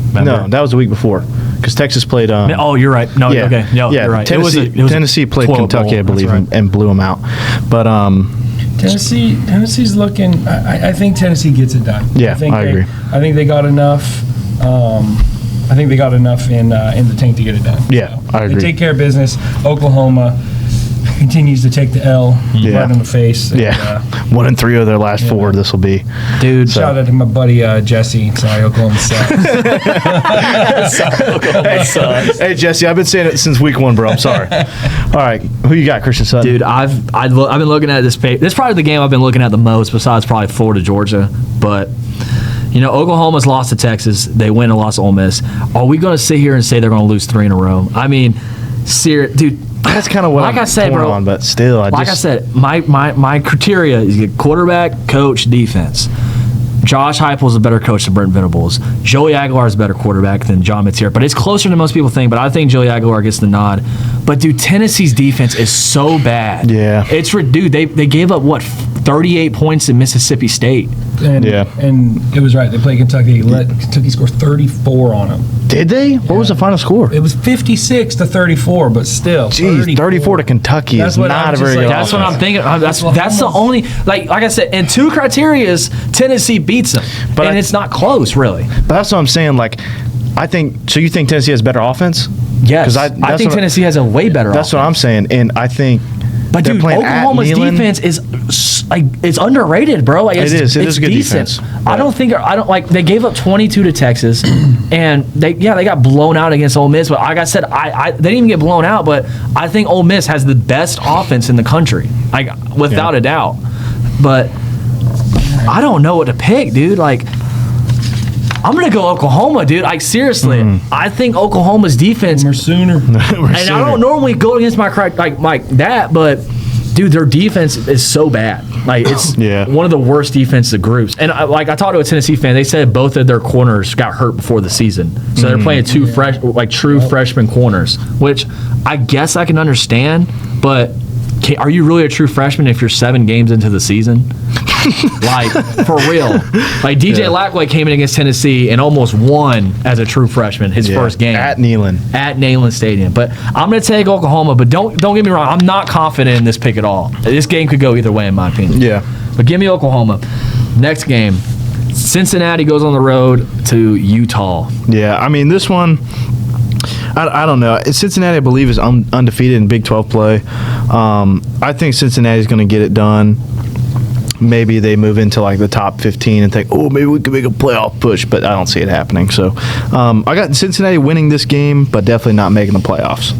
Remember? No, that was the week before. Because Texas played. Oh, you're right. No, yeah, okay. No, you're right. Tennessee played Kentucky, I believe, and blew them out. But Tennessee's looking. I think Tennessee gets it done. Yeah, I agree. I think they got enough. I think they got enough in the tank to get it done. Yeah, so, I agree. They take care of business. Oklahoma continues to take the L right in the face. And, 1-3 of their last 4. This will be, dude. So. Shout out to my buddy Jesse. Sorry, Oklahoma sucks. Hey Jesse, I've been saying it since week 1, bro. I'm sorry. All right, who you got, Christian Sutton? Dude, I've been looking at this. This is probably the game I've been looking at the most, besides probably Florida, Georgia. But Oklahoma's lost to Texas. They win and lost to Ole Miss. Are we going to sit here and say they're going to lose 3 in a row? I mean, dude. That's kind of what I'm torn on, but still, I said, my criteria is get quarterback, coach, defense. Josh Heupel is a better coach than Brent Venables. Joey Aguilar is a better quarterback than John Mateer, but it's closer than most people think. But I think Joey Aguilar gets the nod. But dude, Tennessee's defense is so bad. Yeah, dude. They gave up 38 points in Mississippi State. And it was right. They played Kentucky. Let Kentucky score 34 on them. Did they? What was the final score? It was 56-34, but still. Jeez, 34 to Kentucky is not a very good. That's what I'm thinking. That's the only like I said. In 2 criterias, Tennessee beats them, and it's not close really. But that's what I'm saying. Like, I think. So you think Tennessee has better offense? Yes, I think Tennessee has a way better. That's offense. what I'm saying, and I think. But dude, Oklahoma's defense is it's underrated, bro. Like, it is good decent. defense. I don't like they gave up 22 to Texas, and they got blown out against Ole Miss. But like I said, they didn't even get blown out. But I think Ole Miss has the best offense in the country, like without a doubt. But I don't know what to pick, dude. Like, I'm gonna go Oklahoma, dude. Like, seriously, I think Oklahoma's defense. We're sooner. I don't normally go against my like that, but dude, their defense is so bad. Like, it's one of the worst defensive groups. And I talked to a Tennessee fan. They said both of their corners got hurt before the season, so they're playing 2 true freshman corners, which I guess I can understand, but. Are you really a true freshman if you're 7 games into the season? Like, for real. Like, DJ Lackway came in against Tennessee and almost won as a true freshman his first game. At Neyland Stadium. But I'm going to take Oklahoma, but don't get me wrong. I'm not confident in this pick at all. This game could go either way, in my opinion. Yeah. But give me Oklahoma. Next game, Cincinnati goes on the road to Utah. Yeah, I mean, this one... I don't know. Cincinnati, I believe, is undefeated in Big 12 play. I think Cincinnati's going to get it done. Maybe they move into like the top 15 and think, oh, maybe we could make a playoff push, but I don't see it happening. So I got Cincinnati winning this game, but definitely not making the playoffs.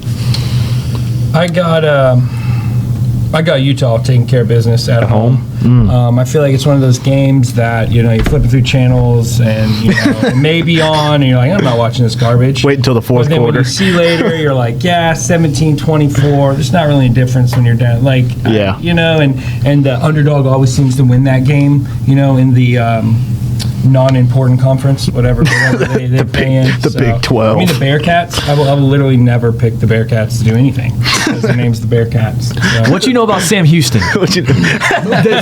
I got Utah taking care of business at home. I feel like it's one of those games that, you're flipping through channels and, it may be on and you're like, I'm not watching this garbage. Wait until the fourth quarter. When you see later, you're like, 17-24. There's not really a difference when you're down. Like, and the underdog always seems to win that game, in the non-important conference, whatever they play in. The Big 12. I mean, the Bearcats, I will literally never pick the Bearcats to do anything because their name's the Bearcats. So. What you know about Sam Houston?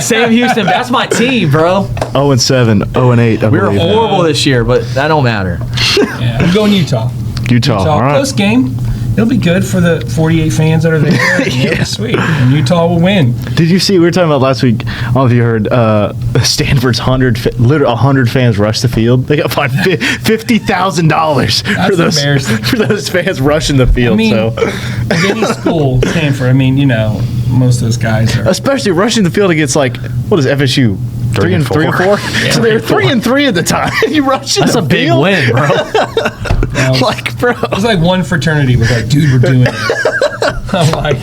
Sam Houston, that's my team, bro. 0-7, 0-8. We were horrible this year, but that don't matter. Yeah, I'm going Utah. All right. Close game. It'll be good for the 48 fans that are there. It'll be sweet. And Utah will win. Did you see, we were talking about last week, I don't know if you heard, Stanford's 100 fans rushed the field. They got fined $50,000 for those fans rushing the field. Like any school, Stanford, most of those guys are. Especially rushing the field against, what is FSU? 3 and 4? Yeah, so they were 3-3 at the time. You rush in the field? That's a big win, bro. Bro. It was like one fraternity was like, dude, we're doing it. I'm like,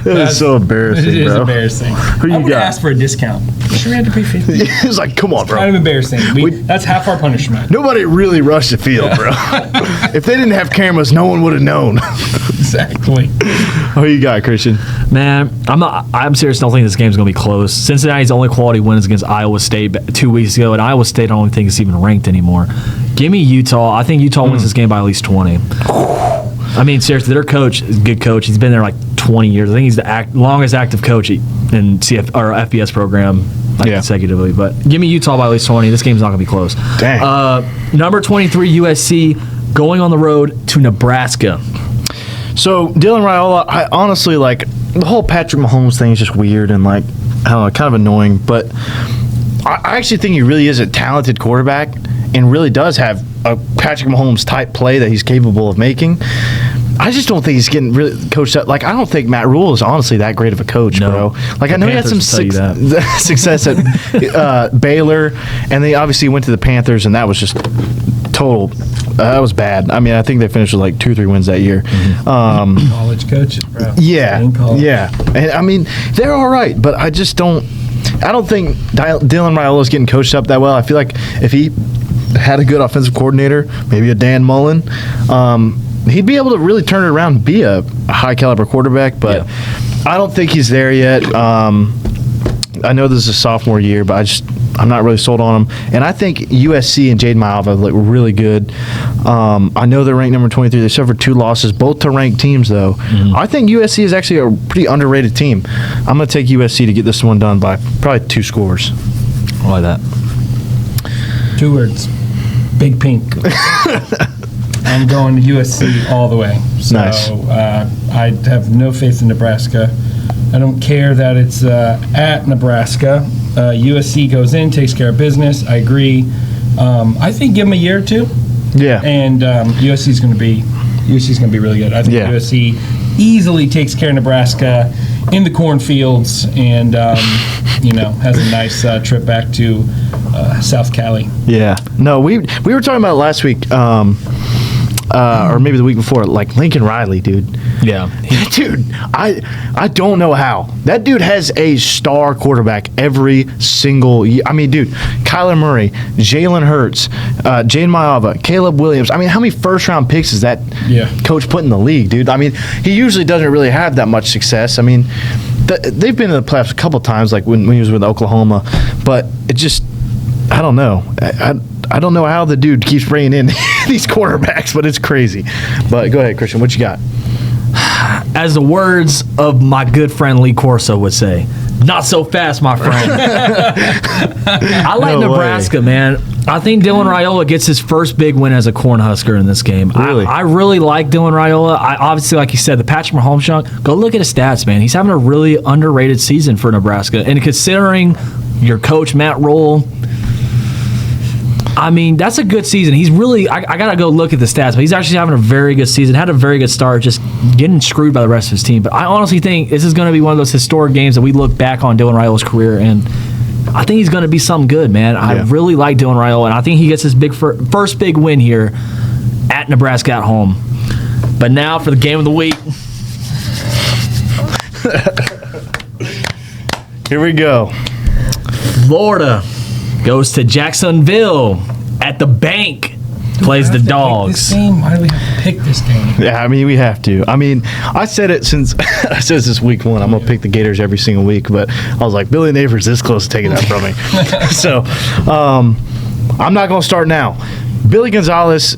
That's so embarrassing, it is bro. embarrassing. Who you I would got? ask for a discount. Sure, we had to pay $50. It's like, come on, bro. Kind of embarrassing. That's half our punishment. Nobody really rushed the field, bro. If they didn't have cameras, no one would have known. Exactly. Who you got, Christian? Man, I'm serious. Don't think this game's gonna be close. Cincinnati's only quality win is against Iowa State 2 weeks ago, and Iowa State I don't think is even ranked anymore. Give me Utah. I think Utah wins this game by at least 20. I mean, seriously, their coach is a good coach. He's been there like 20 years. I think he's the longest active coach in FBS program consecutively. But give me Utah by at least 20. This game's not gonna be close. Dang. Number 23 USC going on the road to Nebraska. So Dylan Raiola, I honestly like the whole Patrick Mahomes thing is just weird and like I don't know, kind of annoying. But I actually think he really is a talented quarterback and really does have a Patrick Mahomes type play that he's capable of making. I just don't think he's getting really coached up. Like I don't think Matt Rule is honestly that great of a coach, bro. Like I know he had some success at Baylor, and they obviously went to the Panthers, and that was just total. That was bad. I mean, I think they finished with like 2 or 3 wins that year. College coaches, bro. Yeah. And I mean, they're all right, but I just don't. I don't think Dylan Raiola is getting coached up that well. I feel like if he had a good offensive coordinator, maybe a Dan Mullen, he'd be able to really turn it around and be a high caliber quarterback. But I don't think he's there yet. I know this is a sophomore year, but I'm not really sold on him. And I think USC and Jaden Mialva look really good. I know they're ranked number 23. They suffered 2 losses, both to ranked teams, though. I think USC is actually a pretty underrated team. I'm going to take USC to get this one done by probably 2 scores. I like that. 2 words. Big pink. I'm going to USC all the way. So Nice. I have no faith in Nebraska. I don't care that it's at Nebraska. USC goes in, takes care of business. I agree. I think give them a year or 2. Yeah. And USC's going to be really good. I think USC easily takes care of Nebraska in the cornfields and has a nice trip back to South Cali. Yeah. No, we were talking about it last week, or maybe the week before, like Lincoln Riley, dude. Yeah. Dude, I don't know how. That dude has a star quarterback every single year. I mean, dude, Kyler Murray, Jalen Hurts, Jaden Mialva, Caleb Williams. I mean, how many first-round picks is that coach put in the league, dude? I mean, he usually doesn't really have that much success. I mean, they've been in the playoffs a couple times, like when he was with Oklahoma. But it just, I don't know. I don't know how the dude keeps bringing in these quarterbacks, but it's crazy. But go ahead, Christian. What you got? As the words of my good friend Lee Corso would say, not so fast, my friend. I like Nebraska, man. I think Dylan Raiola gets his first big win as a Cornhusker in this game. Really? I really like Dylan Raiola. Obviously, like you said, the Patrick Mahomes chunk, go look at his stats, man. He's having a really underrated season for Nebraska. And considering your coach, Matt Rule, I mean, that's a good season. He's really, I got to go look at the stats, but he's actually having a very good season, had a very good start, just getting screwed by the rest of his team. But I honestly think this is going to be one of those historic games that we look back on Dylan Raiola's career, and I think he's going to be something good, man. I really like Dylan Raiola, and I think he gets his first big win here at Nebraska at home. But now for the game of the week. Here we go. Florida goes to Jacksonville at the bank, plays the Dogs. This game? Why do we have to pick this game? Yeah, I mean, we have to. I mean, I said it since I said this week 1. I'm going to pick the Gators every single week, but I was like, Billy Neighbors this close to taking that from me. So I'm not going to start now. Billy Gonzalez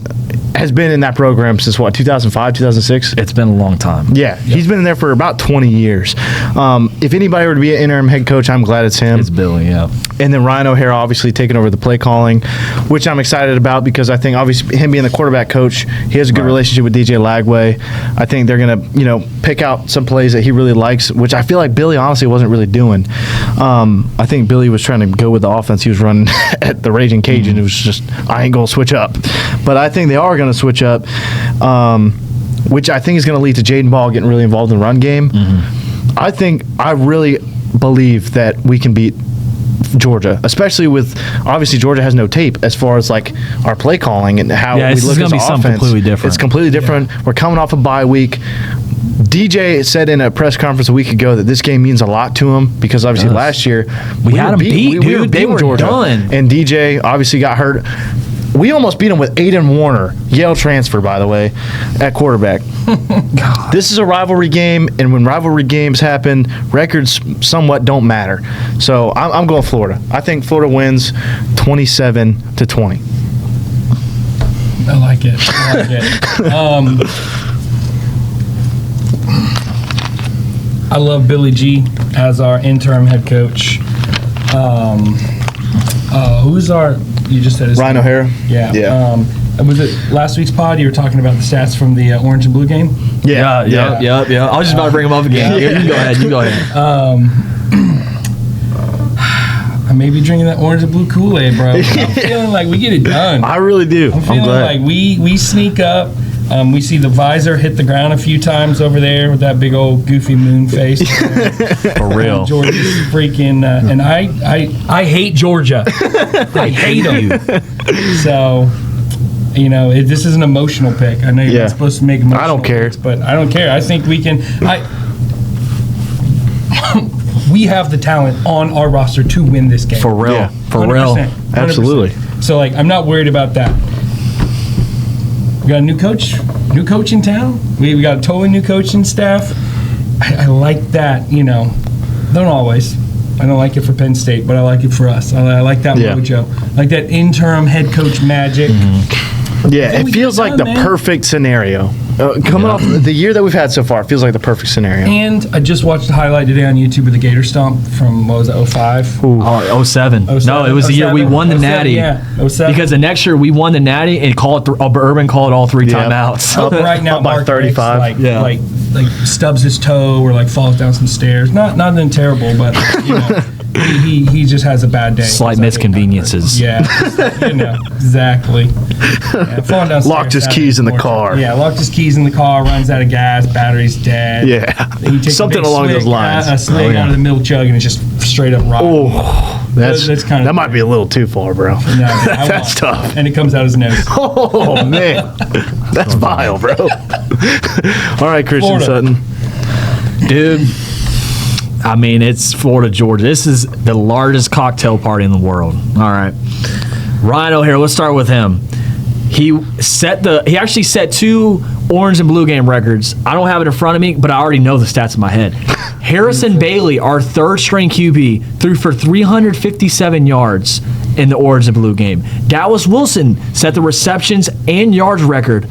has been in that program since, 2005, 2006? It's been a long time. Yeah, he's been in there for about 20 years. If anybody were to be an interim head coach, I'm glad it's him. It's Billy, yeah. And then Ryan O'Hara obviously taking over the play calling, which I'm excited about because I think obviously him being the quarterback coach, he has a good relationship with DJ Lagway. I think they're going to, pick out some plays that he really likes, which I feel like Billy honestly wasn't really doing. I think Billy was trying to go with the offense he was running at the Raging Cajun. It was just, I ain't going to switch up. But I think they are going to switch up, which I think is going to lead to Jaden Ball getting really involved in the run game. I really believe that we can beat Georgia, especially with obviously Georgia has no tape as far as like our play calling and how we look as an offense. Completely different. It's completely different. We're coming off a bye week. DJ said in a press conference a week ago that this game means a lot to him because obviously last year we had them beat, we were they were Georgia, done. and DJ obviously got hurt. We almost beat him with Aiden Warner, Yale transfer, by the way, at quarterback. This is a rivalry game, and when rivalry games happen, records somewhat don't matter. So I'm going Florida. I think Florida wins 27-20. I like it. I love Billy G as our interim head coach. Who's our? You just said his Ryan name. O'Hara. Yeah. Was it last week's pod? You were talking about the stats from the orange and blue game. Yeah. I was just about to bring him up again. Yeah, you go ahead. I may be drinking that orange and blue Kool-Aid, bro. I'm feeling like we get it done. I really do. I'm feeling like we sneak up. We see the visor hit the ground a few times over there with that big old goofy moon face. For real. Georgia's freaking, and I hate Georgia. I hate them. So, this is an emotional pick. I know you're not supposed to make emotional I don't care. picks, but I don't care. I think we can. We have the talent on our roster to win this game. For real. Yeah. For real. 100%. Absolutely. So, I'm not worried about that. We got a new coach in town. We got a totally new coaching staff. I like that, Don't always. I don't like it for Penn State, but I like it for us. I like that mojo. I like that interim head coach magic. Yeah, it feels like the perfect scenario. Coming off the year that we've had so far, it feels like the perfect scenario. And I just watched the highlight today on YouTube of the Gator Stomp from, what was it, 05? Oh, 07. No, it was the year we won the Natty. Yeah, 07. Because the next year we won the Natty and Urban called all 3 timeouts. Right now, by Mark 35. Like stubs his toe or falls down some stairs. Nothing terrible, but he just has a bad day. Slight misconveniences. Yeah, exactly. Yeah, falling down Locked his keys in the car. Yeah, locked his keys in the car, runs out of gas, battery's dead. Yeah, He takes something along those lines. A swig out of the milk jug and it's just straight up rotten. Oh, that's kind of, that might be a little too far, bro. No, That's tough. And it comes out his nose. Oh man, that's vile, bro. All right, Christian Florida. Sutton, Dude, I mean, it's Florida, Georgia. This is the largest cocktail party in the world. All right. Ryan O'Hara, let's start with him. He actually set 2 orange and blue game records. I don't have it in front of me, but I already know the stats in my head. Harrison Bailey, our 3rd string QB, threw for 357 yards in the orange and blue game. Dallas Wilson set the receptions and yards record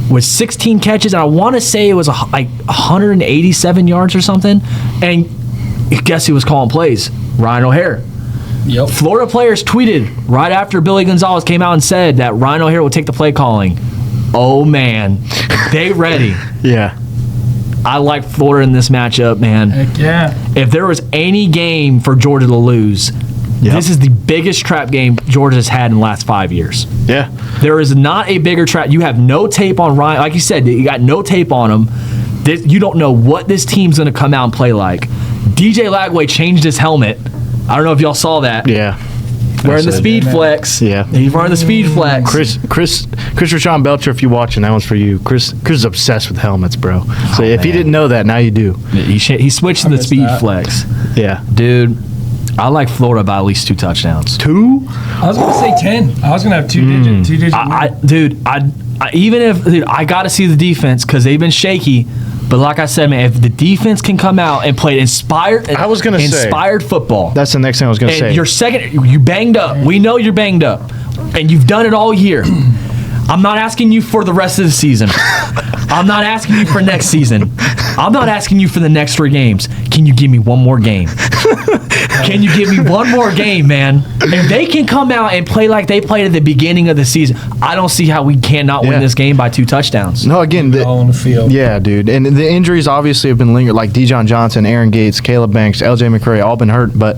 with 16 catches, and I want to say it was like 187 yards or something. And guess who was calling plays? Ryan O'Hara. Yep. Florida players tweeted right after Billy Gonzalez came out and said that Ryan O'Hara would take the play calling. Oh, man. They ready. yeah, I like Florida in this matchup, man. Heck yeah. If there was any game for Georgia to lose, this is the biggest trap game Georgia's had in the last 5 years. yeah. There is not a bigger trap. You have no tape on Ryan. Like you said, you got no tape on him. You don't know what this team's going to come out and play like. DJ Lagway changed his helmet. I don't know if y'all saw that. Yeah. Wearing the speed flex. Yeah. He's wearing the speed flex. Chris Rashawn Belcher, if you're watching, that one's for you. Chris is obsessed with helmets, bro. So if you didn't know that, now you do. He switched to the speed flex. Yeah. Dude, I like Florida by at least 2 touchdowns. 2? I was going to say 10. I was going to have 2 digit. I got to see the defense because they've been shaky. But like I said, man, if the defense can come out and play inspired football. That's the next thing I was going to say. You're you banged up. We know you're banged up. And you've done it all year. I'm not asking you for the rest of the season. I'm not asking you for next season. I'm not asking you for the next 3 games. Can you give me one more game? Can you give me one more game, man? If they can come out and play like they played at the beginning of the season, I don't see how we cannot win this game by 2 touchdowns. No, again, all on the field. Yeah, dude. And the injuries obviously have been lingering, like Dijon Johnson, Aaron Gates, Caleb Banks, LJ McCray, all been hurt. But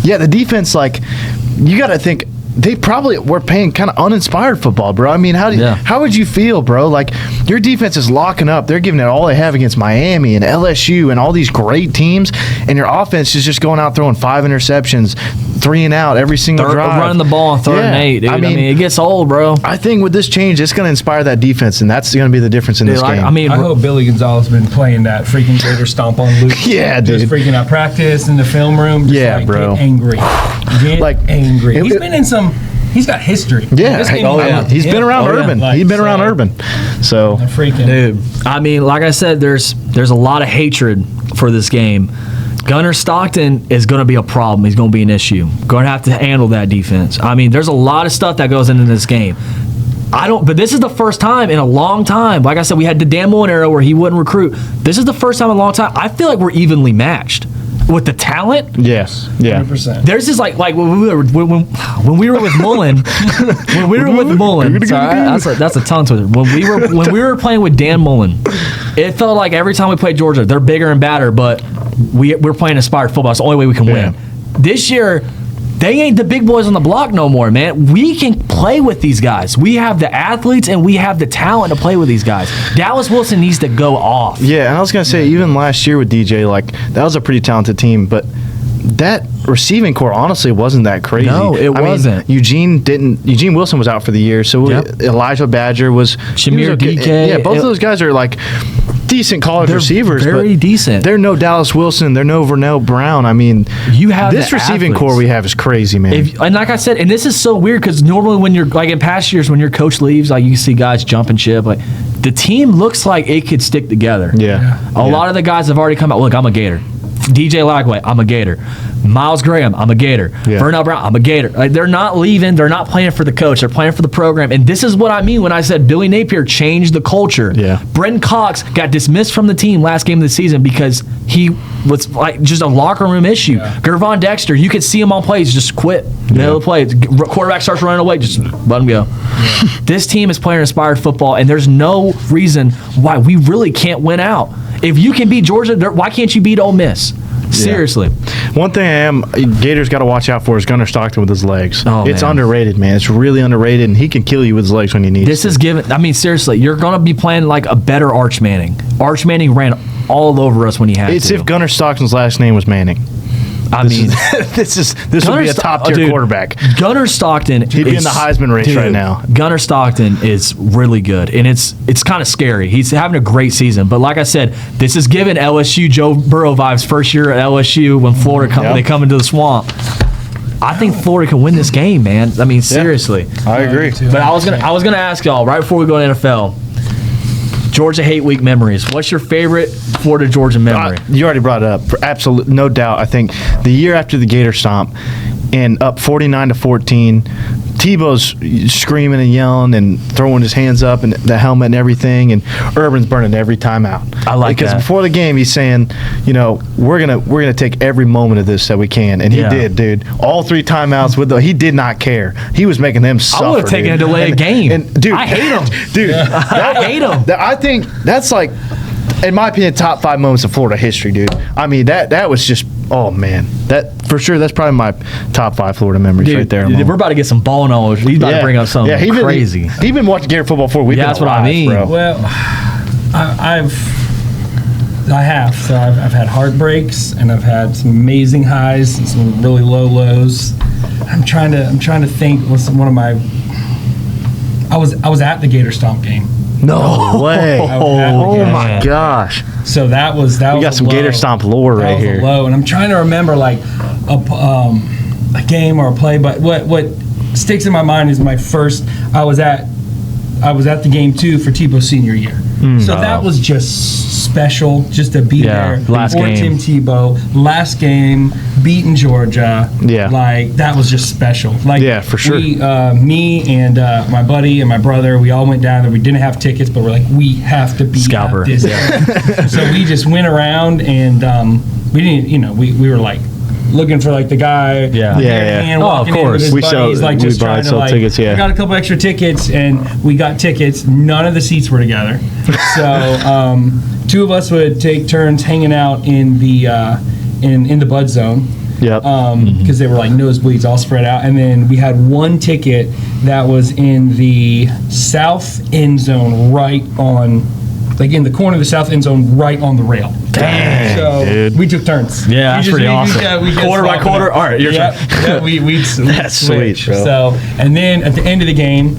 yeah, the defense, you got to think, they probably were playing kind of uninspired football, bro. I mean, how would you feel, bro? Like, your defense is locking up. They're giving it all they have against Miami and LSU and all these great teams, and your offense is just going out throwing 5 interceptions, 3 and out every single drive. Running the ball on 3rd and 8, dude. I mean, it gets old, bro. I think with this change, it's going to inspire that defense, and that's going to be the difference in this game. I hope Billy Gonzalez has been playing that freaking Gator stomp on loop. Yeah, dude. Just freaking out practice in the film room. Just bro. Get angry. Angry. He's been in some. He's got history. Yeah. He's been around Urban. He's been around Urban. So, dude. I mean, like I said, there's a lot of hatred for this game. Gunnar Stockton is going to be a problem. He's going to be an issue. Going to have to handle that defense. I mean, there's a lot of stuff that goes into this game. But this is the first time in a long time. Like I said, we had the Dan Mullen era where he wouldn't recruit. This is the first time in a long time. I feel like we're evenly matched with the talent. Yes. Yeah. 100%. There's just like when we were with Mullen. Sorry, that's a tongue twister. When we were playing with Dan Mullen, it felt like every time we played Georgia, they're bigger and badder, but we're playing inspired football. It's the only way we can win. This year, they ain't the big boys on the block no more, man. We can play with these guys. We have the athletes and we have the talent to play with these guys. Dallas Wilson needs to go off. Yeah, and I was going to say, even last year with DJ, like, that was a pretty talented team, but that receiving core honestly wasn't that crazy. No, it wasn't. Eugene Wilson was out for the year, so Elijah Badger was Shamir DK. Yeah, both of those guys are like decent college receivers. Very decent. They're no Dallas Wilson. They're no Vernell Brown. I mean, you have this receiving core we have is crazy, man. And like I said, and this is so weird because normally when you're like in past years when your coach leaves, like you see guys jumping ship. Like the team looks like it could stick together. Yeah. A lot of the guys have already come out. Look, I'm a Gator. DJ Lagway, I'm a Gator. Miles Graham, I'm a Gator. Vernell Brown, I'm a Gator. Like they're not leaving. They're not playing for the coach. They're playing for the program. And this is what I mean when I said Billy Napier changed the culture. Yeah. Brenton Cox got dismissed from the team last game of the season because he was like just a locker room issue. Yeah. Gervon Dexter, you could see him on plays, just quit. Middle of the play. Quarterback starts running away, just let him go. Yeah. This team is playing inspired football, and there's no reason why we really can't win out. If you can beat Georgia, why can't you beat Ole Miss? Seriously. One thing Gators got to watch out for is Gunnar Stockton with his legs. It's underrated, man. It's really underrated, and he can kill you with his legs when you need This is given. I mean, seriously, you're going to be playing like a better Arch Manning. Arch Manning ran all over us when he had to. It's if Gunnar Stockton's last name was Manning. This would be a top tier quarterback. Gunnar Stockton, he'd be in the Heisman race right now. Gunnar Stockton is really good, and it's kind of scary. He's having a great season, but like I said, this is giving LSU Joe Burrow vibes. First year at LSU when Florida they come into the swamp. I think Florida can win this game, man. I mean, seriously. I agree. But I was gonna ask y'all right before we go to NFL. Georgia Hate Week memories. What's your favorite Florida Georgia memory? You already brought it up. Absolutely, no doubt. I think the year after the Gator stomp and up 49-14, Tebow's screaming and yelling and throwing his hands up and the helmet and everything, and Urban's burning every time out. I like because that. Before the game, he's saying, we're gonna take every moment of this that we can, and he did, dude. All 3 timeouts he did not care. He was making them suffer. I would have taken a delayed game. And dude, I hate him, dude. I hate him. I think that's like, in my opinion, top 5 moments of Florida history, dude. I mean, that was just, oh man, that for sure. That's probably my top 5 Florida mememories right there. We're about to get some ball knowledge. He's about to bring up something crazy. He's been watching Gator football before we've been that's what alive, I mean. Bro. Well, I have. So I've had heartbreaks and I've had some amazing highs and some really low lows. I'm trying to think. What's one of my? I was at the Gator Stomp game. No way! Oh my gosh! So that was we got some low. Gator Stomp lore right here. Low, and I'm trying to remember like a game or a play, but what sticks in my mind is my first. I was at the game too for Tebow's senior year. So that was just special, just to be there last for game. Tim Tebow. Last game, beating Georgia. Yeah, like that was just special. Like for sure. Me and my buddy and my brother, we all went down there. We didn't have tickets, but we're like, we have to be Scalper. at this game. So we just went around and we didn't, we were like looking for like the guy, and of course, we just trying to like tickets. I got a couple extra tickets, and we got tickets. None of the seats were together, so 2 of us would take turns hanging out in the in the bud zone. Yep. Because they were like nosebleeds all spread out, and then we had one ticket that was in the south end zone, right on. Like in the corner of the south end zone, right on the rail. Dang, So dude. we took turns. Yeah, that's pretty awesome. We just Quarter by swapping quarter? it. All right, your turn. Yeah, we That's sweet, switched. bro. So, and then at the end of the game,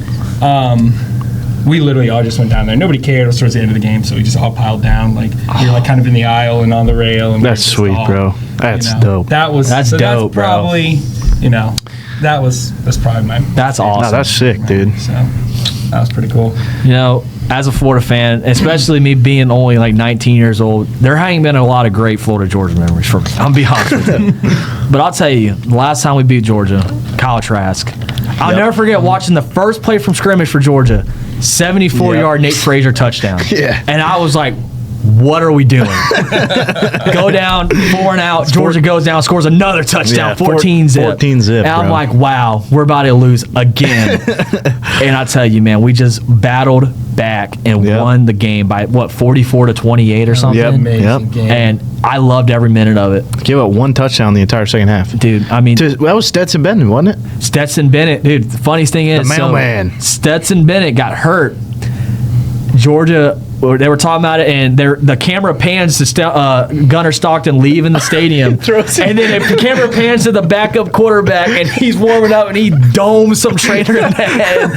we literally all just went down there. Nobody cared. It was towards the end of the game, so we just all piled down. Like we were like kind of in the aisle and on the rail. And we That's were just sweet, all, bro. That's dope. That's dope, bro. Probably, that's probably my. That's awesome. No, that's sick, dude. So that was pretty cool. You know, as a Florida fan, especially me being only like 19 years old, there ain't been a lot of great Florida Georgia memories for me. I'm be honest with you. But I'll tell you, the last time we beat Georgia, Kyle Trask. I'll never forget watching the first play from scrimmage for Georgia, 74-yard Nate Frazier touchdown. Yeah. And I was like, what are we doing? Go down, 4 and out. Georgia goes down, scores another touchdown, Yeah, 14 zip. 14 zip, And I'm bro. like, wow, we're about to lose again. And I tell you, man, we just battled back and Yep. won the game by, 44-28 or something? Yep. Amazing game. And I loved every minute of it. Give up one touchdown the entire second half. Dude, I mean, That was Stetson Bennett, wasn't it? Stetson Bennett, dude, the funniest thing is, mailman. Stetson Bennett got hurt. Georgia, they were talking about it, and the camera pans to Gunnar Stockton leaving the stadium. And then the camera pans to the backup quarterback, and he's warming up, and he domes some trainer in the head.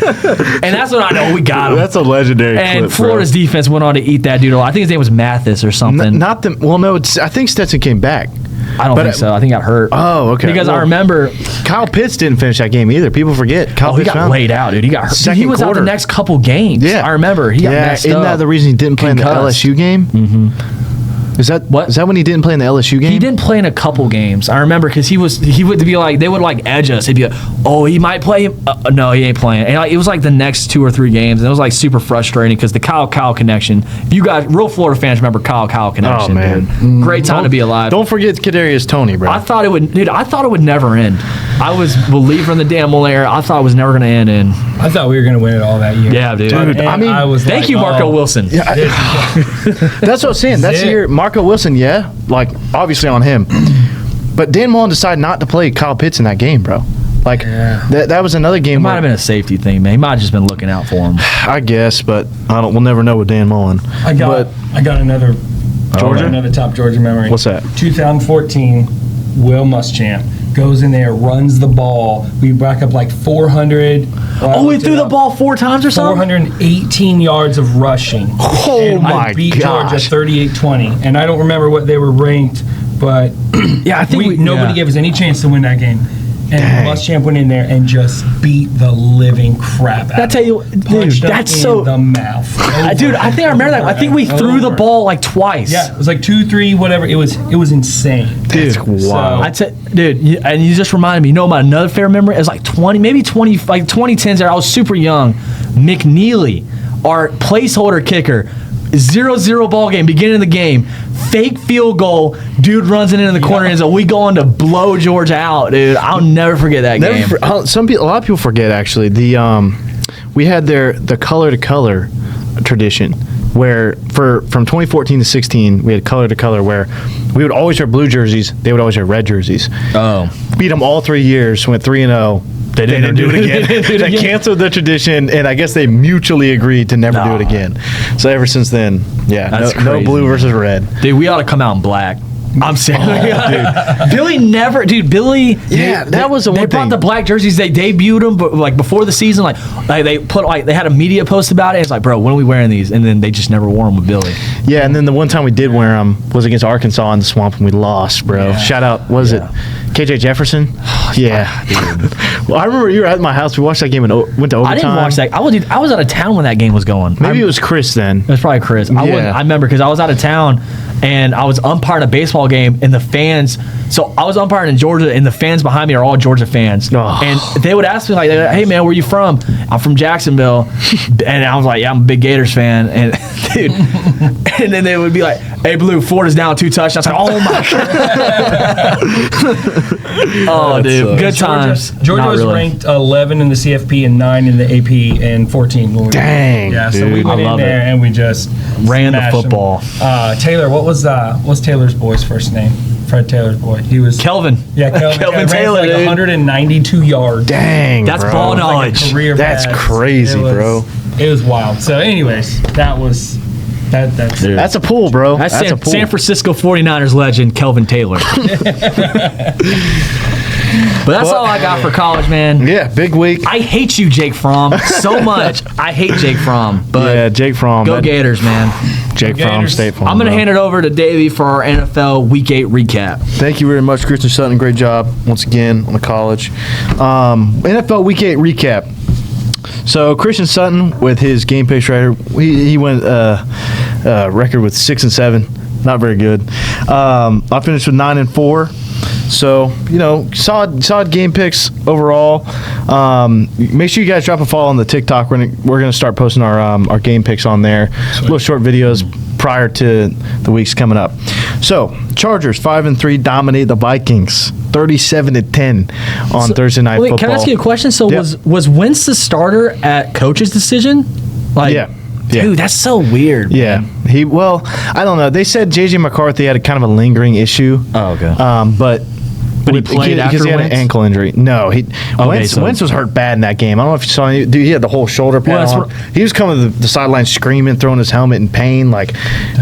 And that's when I know we got him. That's a legendary And clip, Florida's defense went on to eat that dude. I think his name was Mathis or something. Not the. Well, no. I think Stetson came back. I don't but think so. I think he got hurt. Oh, okay. Because I Well, remember Kyle Pitts didn't finish that game either. People forget. Kyle he Pitts got found- laid out, dude. He got hurt. Dude, he Second was out quarter. the next couple games. Yeah, I remember. He got messed isn't up. that the reason he didn't play in the Concussed. LSU game? Mm-hmm. Is that What? Is that when he didn't play in the LSU game? He didn't play in a couple games. I remember because he would be like, they would like edge us. He'd be like, oh, he might play. No, he ain't playing. And like, it was like the next 2 or 3 games, and it was like super frustrating because the Kyle connection. You guys, real Florida fans, remember Kyle connection? Oh, man. Dude. Great time to be alive. Don't forget Kadarius Toney, bro. I thought it would, dude. I thought it would never end. I was believing from the damn old era. I thought it was never going to end. And I thought we were gonna win it all that year. yeah, dude. Dude, I mean, I was Thank like, you, Marco oh, Wilson. That's what I'm saying. That's the Zip. year Marco Wilson. Yeah, like obviously on him, but Dan Mullen decided not to play Kyle Pitts in that game, bro. Like that was another game. It might where- have been a safety thing, man. He might have just been looking out for him. I guess, but we'll never know with Dan Mullen. I got another Georgia? another top Georgia memory. What's that? 2014, Will Muschamp goes in there, runs the ball. We back up like 400. Oh, we threw the ball 4 times or something? 418 yards of rushing. Oh And I my beat gosh. Georgia 38-20, and I don't remember what they were ranked, but Yeah, I think nobody gave us any chance to win that game. And Dang. Muschamp went in there and just beat the living crap out I of tell you, him. dude, Punched him that's in so. the mouth. Dude, I think I remember that. I think we threw the ball like twice. Yeah, it was like 2, 3, whatever. It was insane. Dude, wow. Dude, and you just reminded me. You know about another fair memory? It was like 2010s there. I was super young. McNeely, our placeholder kicker, 0-0 ball game, beginning of the game, fake field goal. Dude runs it into the corner, and so we go on to blow Georgia out, dude. I'll never forget that game. A lot of people forget actually. We had the color to color tradition where from 2014 to 16 we had color to color where we would always wear blue jerseys, they would always wear red jerseys. Oh, Beat them all 3 years, went 3-0. They didn't do it again. They canceled the tradition, and I guess they mutually agreed to never do it again. So ever since then, That's no crazy. blue versus red. dude, we ought to come out in black. I'm serious. Dude. Billy. Yeah, that was the They one brought thing. the black jerseys. They debuted them, but like before the season, like they had a media post about it. It's like, bro, when are we wearing these? And then they just never wore them with Billy. Yeah, and then the one time we did wear them was against Arkansas in the swamp, and we lost, bro. Shout out, was it KJ Jefferson? Yeah, dude. Well, I remember you were at my house. We watched that game and went to overtime. I didn't watch that. I was out of town when that game was going. Maybe it was Chris then. It was probably Chris. Yeah. I remember because I was out of town and I was umpiring a baseball game, and the fans. So I was umpiring in Georgia, and the fans behind me are all Georgia fans. Oh. And they would ask me like, "Hey man, where you from?" I'm from Jacksonville, and I was like, "Yeah, I'm a big Gators fan." And dude, and then they would be like, "Hey Blue, Florida's down 2 touchdowns." I was like, "Oh my god!" Oh, dude, good times. Georgia Not was really. ranked 11 in the CFP and 9 in the AP and 14. when we- Dang, Yeah, so dude. we went I in love there it. and we just Ran the smashed 'em. football. Taylor, what's Taylor's boy's first name? Fred Taylor's boy. He was Kelvin. Yeah, Kelvin Kelvin ran for Taylor, like dude. 192 yards. Dang, That's bro. ball Like a knowledge. career That's pass. crazy, It was- bro. It was wild. So, anyways, that was That's a pull, bro. That's a pull. San Francisco 49ers legend Kelvin Taylor. But that's all I got for college, man. Yeah, big week. I hate you, Jake Fromm, so much. I hate Jake Fromm. But yeah, Jake Fromm. Go Gators, man. Jake Fromm, State Farm. I'm going to hand it over to Davey for our NFL Week 8 recap. Thank you very much, Christian Sutton. Great job once again on the college. NFL Week 8 recap. So Christian Sutton with his game pace writer, he went record with 6-7, not very good. I finished with 9-4. So, solid game picks overall. Make sure you guys drop a follow on the TikTok. We're gonna start posting our game picks on there. Little short videos prior to the weeks coming up. So, Chargers 5-3 dominate the Vikings 37-10 on Thursday Night Football. Can I ask you a question? So, was Wentz the starter at coach's decision? Yeah. Dude, that's so weird. Yeah. Man. I don't know. They said J.J. McCarthy had a kind of a lingering issue. Oh, okay. But he played after because he had Wentz? an ankle injury. No, Wentz was hurt bad in that game. I don't know if you saw him. Dude, he had the whole shoulder pad on. He was coming to the sideline screaming, throwing his helmet in pain. Like,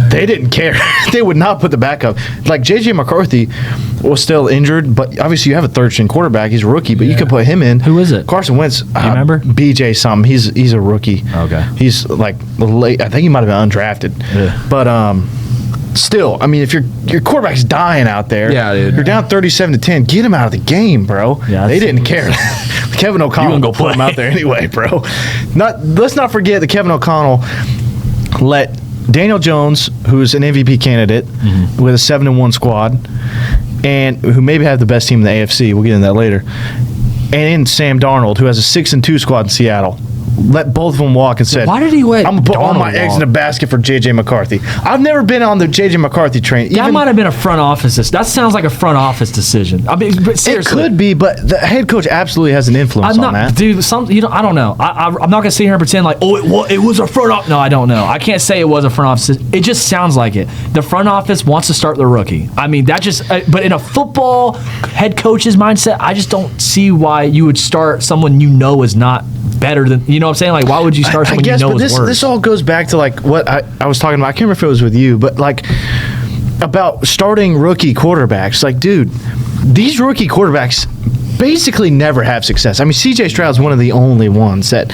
they didn't care. They would not put the backup. Like, J.J. McCarthy was still injured, but obviously you have a third-string quarterback. He's a rookie, but you could put him in. Who is it? Carson Wentz. Do you remember? B.J. something. He's a rookie. Okay. He's like late. I think he might have been undrafted. Yeah. But still, I mean, if your quarterback's dying out there, you're down 37-10. Get him out of the game, bro. Yeah, they didn't care. Kevin O'Connell go put him out there anyway, bro. Let's not forget that Kevin O'Connell let Daniel Jones, who's an MVP candidate with a 7-1 squad, and who maybe have the best team in the AFC. We'll get into that later. And in Sam Darnold, who has a 6-2 squad in Seattle. Let both of them walk and said, "Why did he let I'm going to put all Darnold my eggs walk? in a basket for J.J. McCarthy." I've never been on the J.J. McCarthy train. That might have been a front office. That sounds like a front office decision. I mean, but seriously, it could be, but the head coach absolutely has an influence on that. Dude, I don't know. I'm not going to sit here and pretend like, it was a front office. No, I don't know. I can't say it was a front office. It just sounds like it. The front office wants to start the rookie. I mean, that just. But in a football head coach's mindset, I just don't see why you would start someone is not better than, you know what I'm saying? Like, why would you start someone is worse? This all goes back to like what I was talking about. I can't remember if it was with you, but like about starting rookie quarterbacks. Like, dude, these rookie quarterbacks basically never have success. I mean, C.J. Stroud's one of the only ones that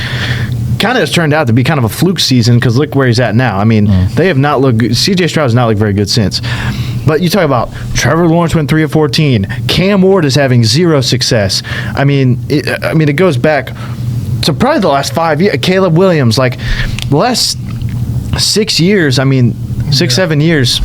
kind of has turned out to be kind of a fluke season because look where he's at now. I mean, they have not looked good. C.J. Stroud's not looked very good since. But you talk about Trevor Lawrence went 3-14. Cam Ward is having zero success. I mean, it goes back to probably the last 5 years. Caleb Williams, like the last 6 years. I mean, 7 years.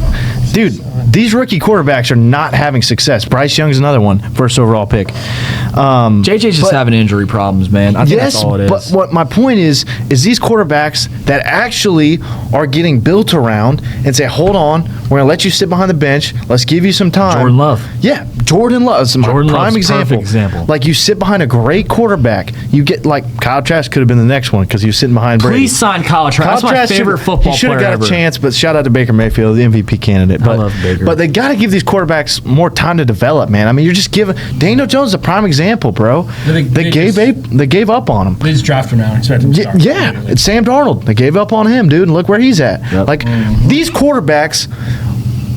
Dude, these rookie quarterbacks are not having success. Bryce Young's another one, first overall pick. JJ's just having injury problems, man. I think that's all it is. But what my point is these quarterbacks that actually are getting built around and say, hold on, we're going to let you sit behind the bench. Let's give you some time. Jordan Love. Yeah, Jordan Love is my prime example. Like, you sit behind a great quarterback. You get, like, Kyle Trask could have been the next one because he was sitting behind Brady. Please sign Kyle Trask. That's my favorite football player. He should have got a chance, but shout out to Baker Mayfield, the MVP candidate. I love Baker. But they got to give these quarterbacks more time to develop, man. I mean, you're just giving Daniel Jones a prime example, bro. They gave up on him. They just drafted him now and expect him to start. Yeah, it's Sam Darnold. They gave up on him, dude, and look where he's at. Yep. Like, these quarterbacks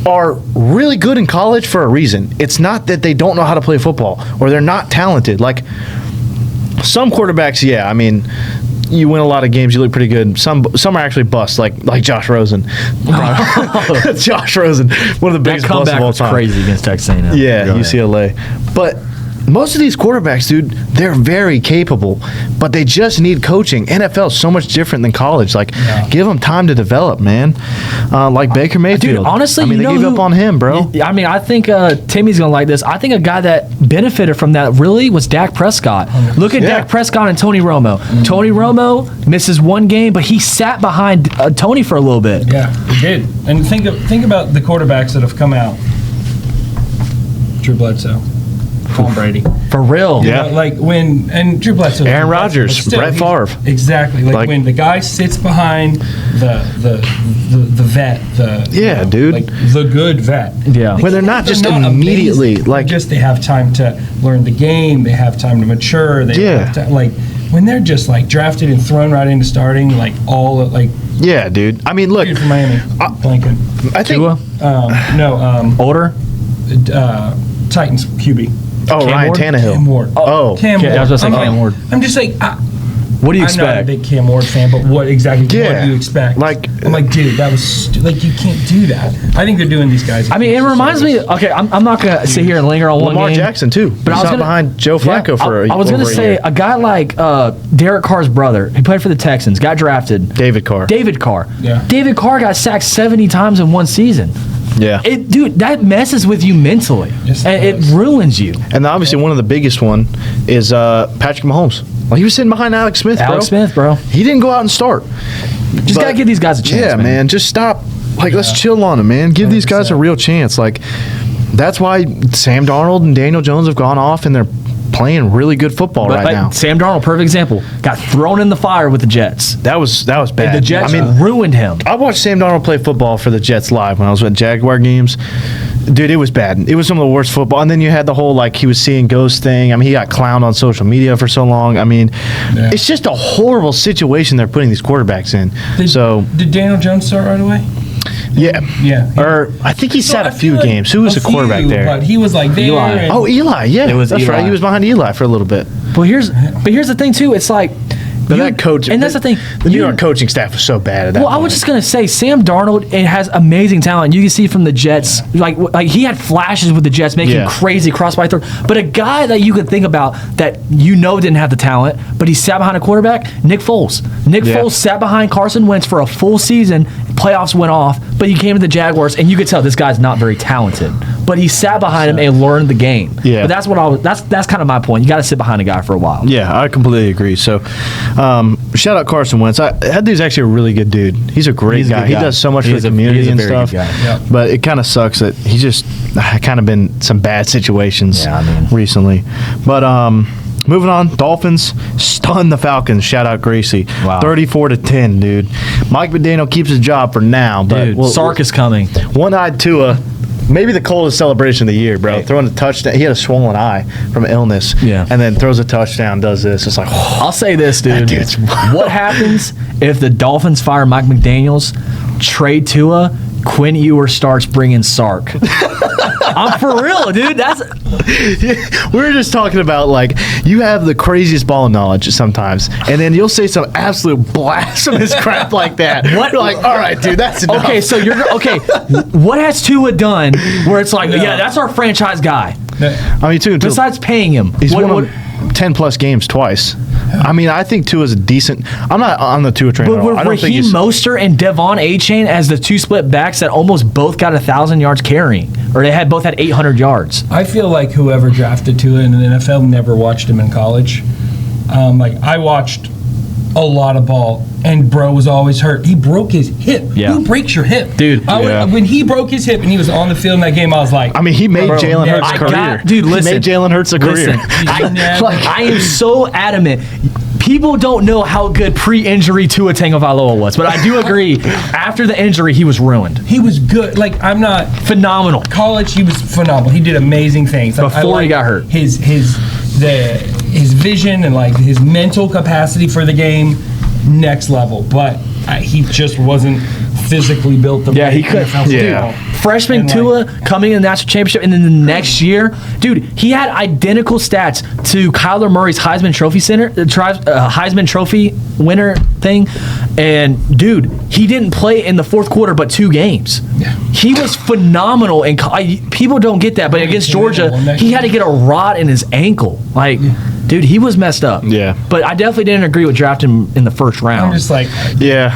are really good in college for a reason. It's not that they don't know how to play football or they're not talented. Like, some quarterbacks, yeah, I mean, you win a lot of games, you look pretty good. Some are actually busts, like Josh Rosen. Josh Rosen, one of the biggest busts of all time. Crazy against Texas A&M. Yeah, UCLA. But most of these quarterbacks, dude, they're very capable, but they just need coaching. NFL is so much different than college. Like, give them time to develop, man. Like Baker Mayfield. Dude, honestly, I mean, they gave up on him, bro. I mean, I think Timmy's going to like this. I think a guy that benefited from that really was Dak Prescott. 100%. Look at Dak Prescott and Tony Romo. Tony Romo misses one game, but he sat behind Tony for a little bit. Yeah, he did. And think about the quarterbacks that have come out. Drew Bledsoe. Tom Brady. For real. Yeah. Like and Drew Bledsoe. Aaron Rodgers, Brett Favre. Exactly. Like when the guy sits behind the vet, dude. Like the good vet. Yeah. When they're not just immediately amazing. They have time to learn the game, they have time to mature, they have time, when they're just like drafted and thrown right into starting, like all like. Yeah, dude. I mean, look. Dude from Miami. Blanking. I think. No. Older. Titans QB. Oh, Cam Ryan Ward? Tannehill. Cam Ward. Oh. Cam Ward. I was going to say Cam Ward. I'm just like. What do you I'm not a expect? big Cam Ward fan, but what exactly what do you expect? Like, I'm like, dude, that was like you can't do that. I think they're doing these guys. I mean, it reminds me. Okay, I'm not gonna sit here and linger on one Lamar game. Jackson too. But I was behind Joe Flacco for. I was gonna over a say year. a guy like Derek Carr's brother. He played for the Texans. Got drafted. David Carr. Yeah. David Carr got sacked 70 times in one season. Yeah. Dude, that messes with you mentally, Yes, and it it does. ruins you. And obviously one of the biggest one is Patrick Mahomes. Well, he was sitting behind Alex Smith, bro. Alex Smith, bro. He didn't go out and start. Just gotta give these guys a chance. Yeah, man. Just stop. Like, let's chill on them, man. Give these guys a 100%. real chance. Like, that's why Sam Darnold and Daniel Jones have gone off and they're playing really good football But, right like, now. Sam Darnold, perfect example, got thrown in the fire with the Jets. That was bad. The Jets I mean, ruined him. I watched Sam Darnold play football for the Jets live when I was at Jaguar games. Dude, it was bad. It was some of the worst football. And then you had the whole, like, he was seeing ghosts thing. I mean, he got clowned on social media for so long. I mean, it's just a horrible situation they're putting these quarterbacks in. Did Daniel Jones start right away? Yeah. Yeah. Or I think he sat I a few feel like games. Who was the quarterback there? But he was like there. Eli. and- Oh, Eli. Yeah, It was that's Eli. right. He was behind Eli for a little bit. But here's the thing too. It's like, But that coach, and that's the thing. The New York coaching staff was so bad at that. Well, I was point. just gonna say, Sam Darnold has amazing talent. You can see from the Jets, like he had flashes with the Jets, making crazy crossbody throws. But a guy that you could think about that didn't have the talent, but he sat behind a quarterback, Nick Foles. Nick Foles sat behind Carson Wentz for a full season. Playoffs went off, but he came to the Jaguars, and you could tell this guy's not very talented. But he sat behind him and learned the game. Yeah. But that's what that's kind of my point. You got to sit behind a guy for a while. Yeah, I completely agree. So, shout out Carson Wentz. That dude's actually a really good dude. He's a great guy. He does so much for the community and stuff. But it kind of sucks that he's just kind of been some bad situations recently. But moving on, Dolphins stun the Falcons. Shout out Gracie. Wow. 34-10, dude. Mike McDaniel keeps his job for now, but Dude, Sark is coming. One-eyed Tua. Maybe the coldest celebration of the year, bro. Throwing a touchdown. He had a swollen eye from illness. Yeah. And then throws a touchdown, does this. It's like, I'll say this, dude. dude's What happens if the Dolphins fire Mike McDaniels, trade Tua, Quinn Ewers starts bringing Sark? I'm for real, dude. we were just talking about, like, you have the craziest ball knowledge sometimes, and then you'll say some absolute blasphemous crap like that. What? You're like, all right, dude, that's enough. Okay, so what has Tua done where it's like, yeah, that's our franchise guy? I mean, Tua, Besides paying him, he's won 10-plus games twice. I mean, I think Tua's a decent. I'm not on the Tua train at But all. with I don't think Raheem he's. Mostert and Devon A-Chain as the two split backs that almost both got 1,000 yards carrying, or they both had 800 yards. I feel like whoever drafted Tua in the NFL never watched him in college. Like I watched a lot of ball, and bro was always hurt. He broke his hip. Yeah. Who breaks your hip, Dude. When he broke his hip and he was on the field in that game, I was like, I mean, he made Bro, Jalen never- Hurts' I career. Dude, he listen. made Jalen Hurts a career. Listen, I am so adamant. People don't know how good pre-injury Tua Tagovailoa was, but I do agree. After the injury, he was ruined. he was good. Like I'm not Phenomenal. college. He was phenomenal. He did amazing things. Like, I Before he like got hurt. His vision and like his mental capacity for the game, next level. But he just wasn't physically built. The Yeah, right he could. NFL Yeah. football. Freshman And, Tua coming in the national championship, and then the next year, dude, he had identical stats to Kyler Murray's Heisman Trophy winner thing. And dude, he didn't play in the fourth quarter but 2 games. Yeah. He was phenomenal, and people don't get that. But against Georgia, he had to get a rod in his ankle. Like, dude, he was messed up. Yeah. But I definitely didn't agree with drafting him in the first round. I'm just like, Yeah,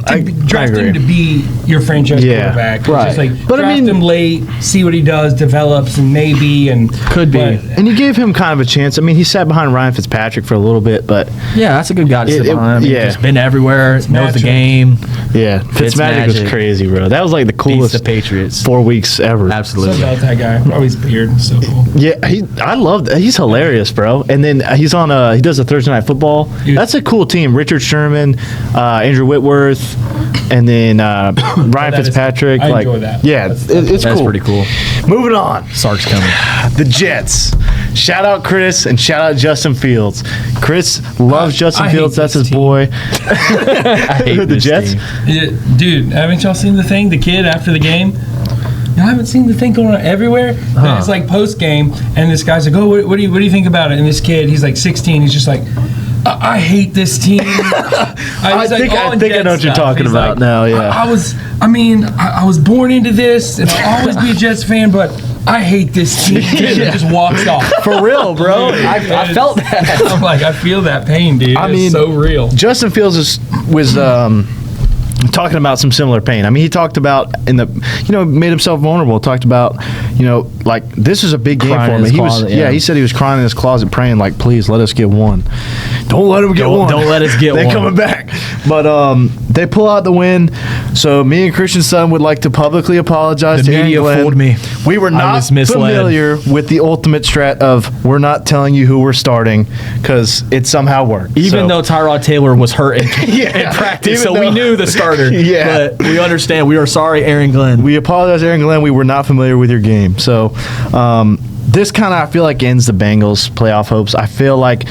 I draft agree. him to be your franchise Yeah, quarterback. right. It's just like, But I draft mean- him late, see what he does, develops, and maybe and Could be. but- And you gave him kind of a chance. I mean, he sat behind Ryan Fitzpatrick for a little bit, but Yeah, that's a good guy to sit It- behind. I mean, yeah. He's been everywhere, knows the magic. game, yeah, Fitzmagic was magic. crazy, bro. That was like the beats coolest the Patriots. 4 weeks ever. so Absolutely. about that guy. Probably his beard, so cool. Yeah, I love that. He's hilarious, bro. And then he's on he does a Thursday Night Football. Dude. That's a cool team. Richard Sherman, Andrew Whitworth, and then Ryan That is- Fitzpatrick. I like, enjoy that. Yeah, That's it's That's cool. pretty cool. Moving on, Sark's coming. the Jets. Shout out Chris and shout out Justin Fields. Chris loves Justin Fields. That's his boy. I hate the Jets. Yeah, dude, haven't y'all seen the thing? The kid after the game. Y'all haven't seen the thing going on everywhere? It's like post game, and this guy's like, "Oh, what do you think about it?" And this kid, he's like 16. He's just like, I hate this team. I think I know what you're talking about now. Yeah. I was born into this, and I'll always be a Jets fan, but I hate this team. And just walks off. For real, bro. I felt that. I'm like, I feel that pain, dude. It's so real. Justin Fields was talking about some similar pain. I mean, he talked about made himself vulnerable. Talked about, like this is a big game for him. He said he was crying in his closet, praying like, please let us get one. Don't let him get one. Don't let us get one. They're coming back. But they pull out the win. So me and Christian's son would like to publicly apologize to media Aaron Glenn. Fooled me. We were not familiar with the ultimate strat of we're not telling you who we're starting because it somehow worked. Even though Tyrod Taylor was hurt in practice, so we knew the starter. Yeah. But we understand. We are sorry, Aaron Glenn. We apologize, Aaron Glenn. We were not familiar with your game. So this kind of, I feel like, ends the Bengals' playoff hopes. I feel like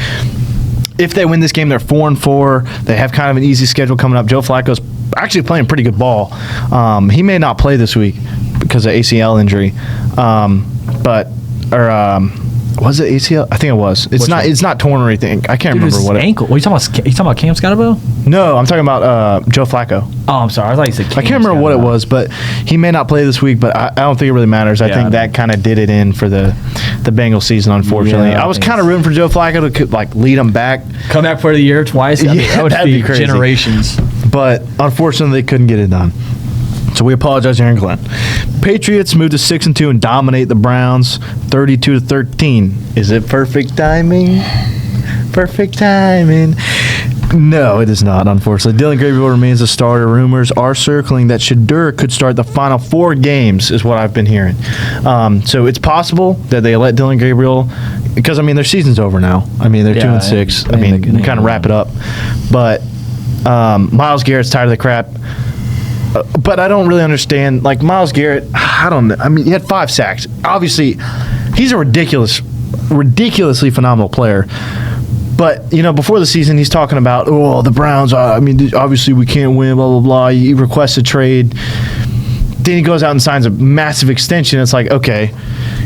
if they win this game, they're 4-4. They have kind of an easy schedule coming up. Joe Flacco's actually playing pretty good ball. He may not play this week because of ACL injury. Was it ACL? I think it was. It's not torn or anything. I can't remember what ankle. What are you talking about? You talking about Cam Scotabo? No, I'm talking about Joe Flacco. Oh, I'm sorry. I thought you said Cam I can't remember what it was, but he may not play this week, but I don't think it really matters. I think that kind of did it in for the Bengals season, unfortunately. I was kind of rooting for Joe Flacco to lead them back. Come back for the year twice? That would be crazy. Generations. But unfortunately, they couldn't get it done. So we apologize to Aaron Glenn. Patriots move to 6-2 and dominate the Browns 32-13. Is it perfect timing? Perfect timing. No, it is not, unfortunately. Dylan Gabriel remains a starter. Rumors are circling that Shedeur could start the final 4 games, is what I've been hearing. So it's possible that they let Dylan Gabriel, because, their season's over now. They're 2-6. Kind of wrap it up. But Myles Garrett's tired of the crap. But I don't really understand. Like, Myles Garrett, I don't know. He had 5 sacks. Obviously, he's a ridiculously phenomenal player. But, before the season, he's talking about, the Browns, obviously we can't win, blah, blah, blah. He requests a trade. Then he goes out and signs a massive extension. It's like, okay.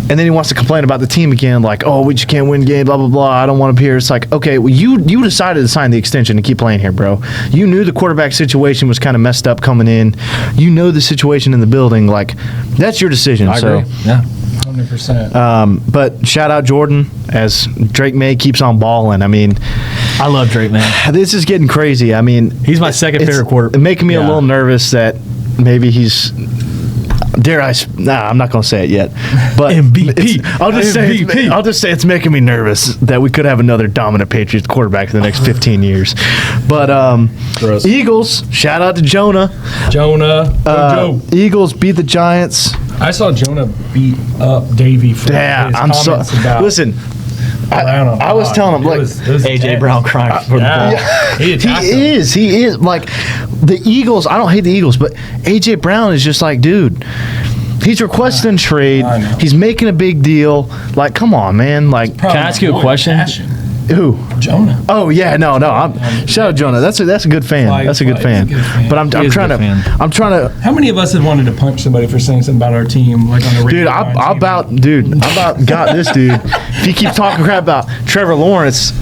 And then he wants to complain about the team again, like, we just can't win game, blah, blah, blah. I don't want to be here. It's like, okay, well, you decided to sign the extension and keep playing here, bro. You knew the quarterback situation was kind of messed up coming in. You know the situation in the building. Like, that's your decision. I agree. Yeah. 100%. But shout out Jordan as Drake May keeps on balling. I love Drake, man. This is getting crazy. He's my second favorite quarterback. It's making me a little nervous that maybe he's... I'm not going to say it yet. But MVP. I'll just say it's making me nervous that we could have another dominant Patriots quarterback in the next 15 years. But Eagles, shout out to Jonah. Eagles beat the Giants. I saw Jonah beat up Davey for his comments about... Listen, I was telling him, AJ Brown crying for the ball. He is. Like, the Eagles, I don't hate the Eagles, but AJ Brown is just like, dude, he's requesting trade. He's making a big deal. Like, come on, man. Like, can I ask you a question? Who? Jonah. Oh yeah, no. Shout out Jonah. That's a good fan. That's a good fan. But I'm trying to. How many of us have wanted to punch somebody for saying something about our team, like on the radio? I about got this dude. If you keep talking crap about Trevor Lawrence,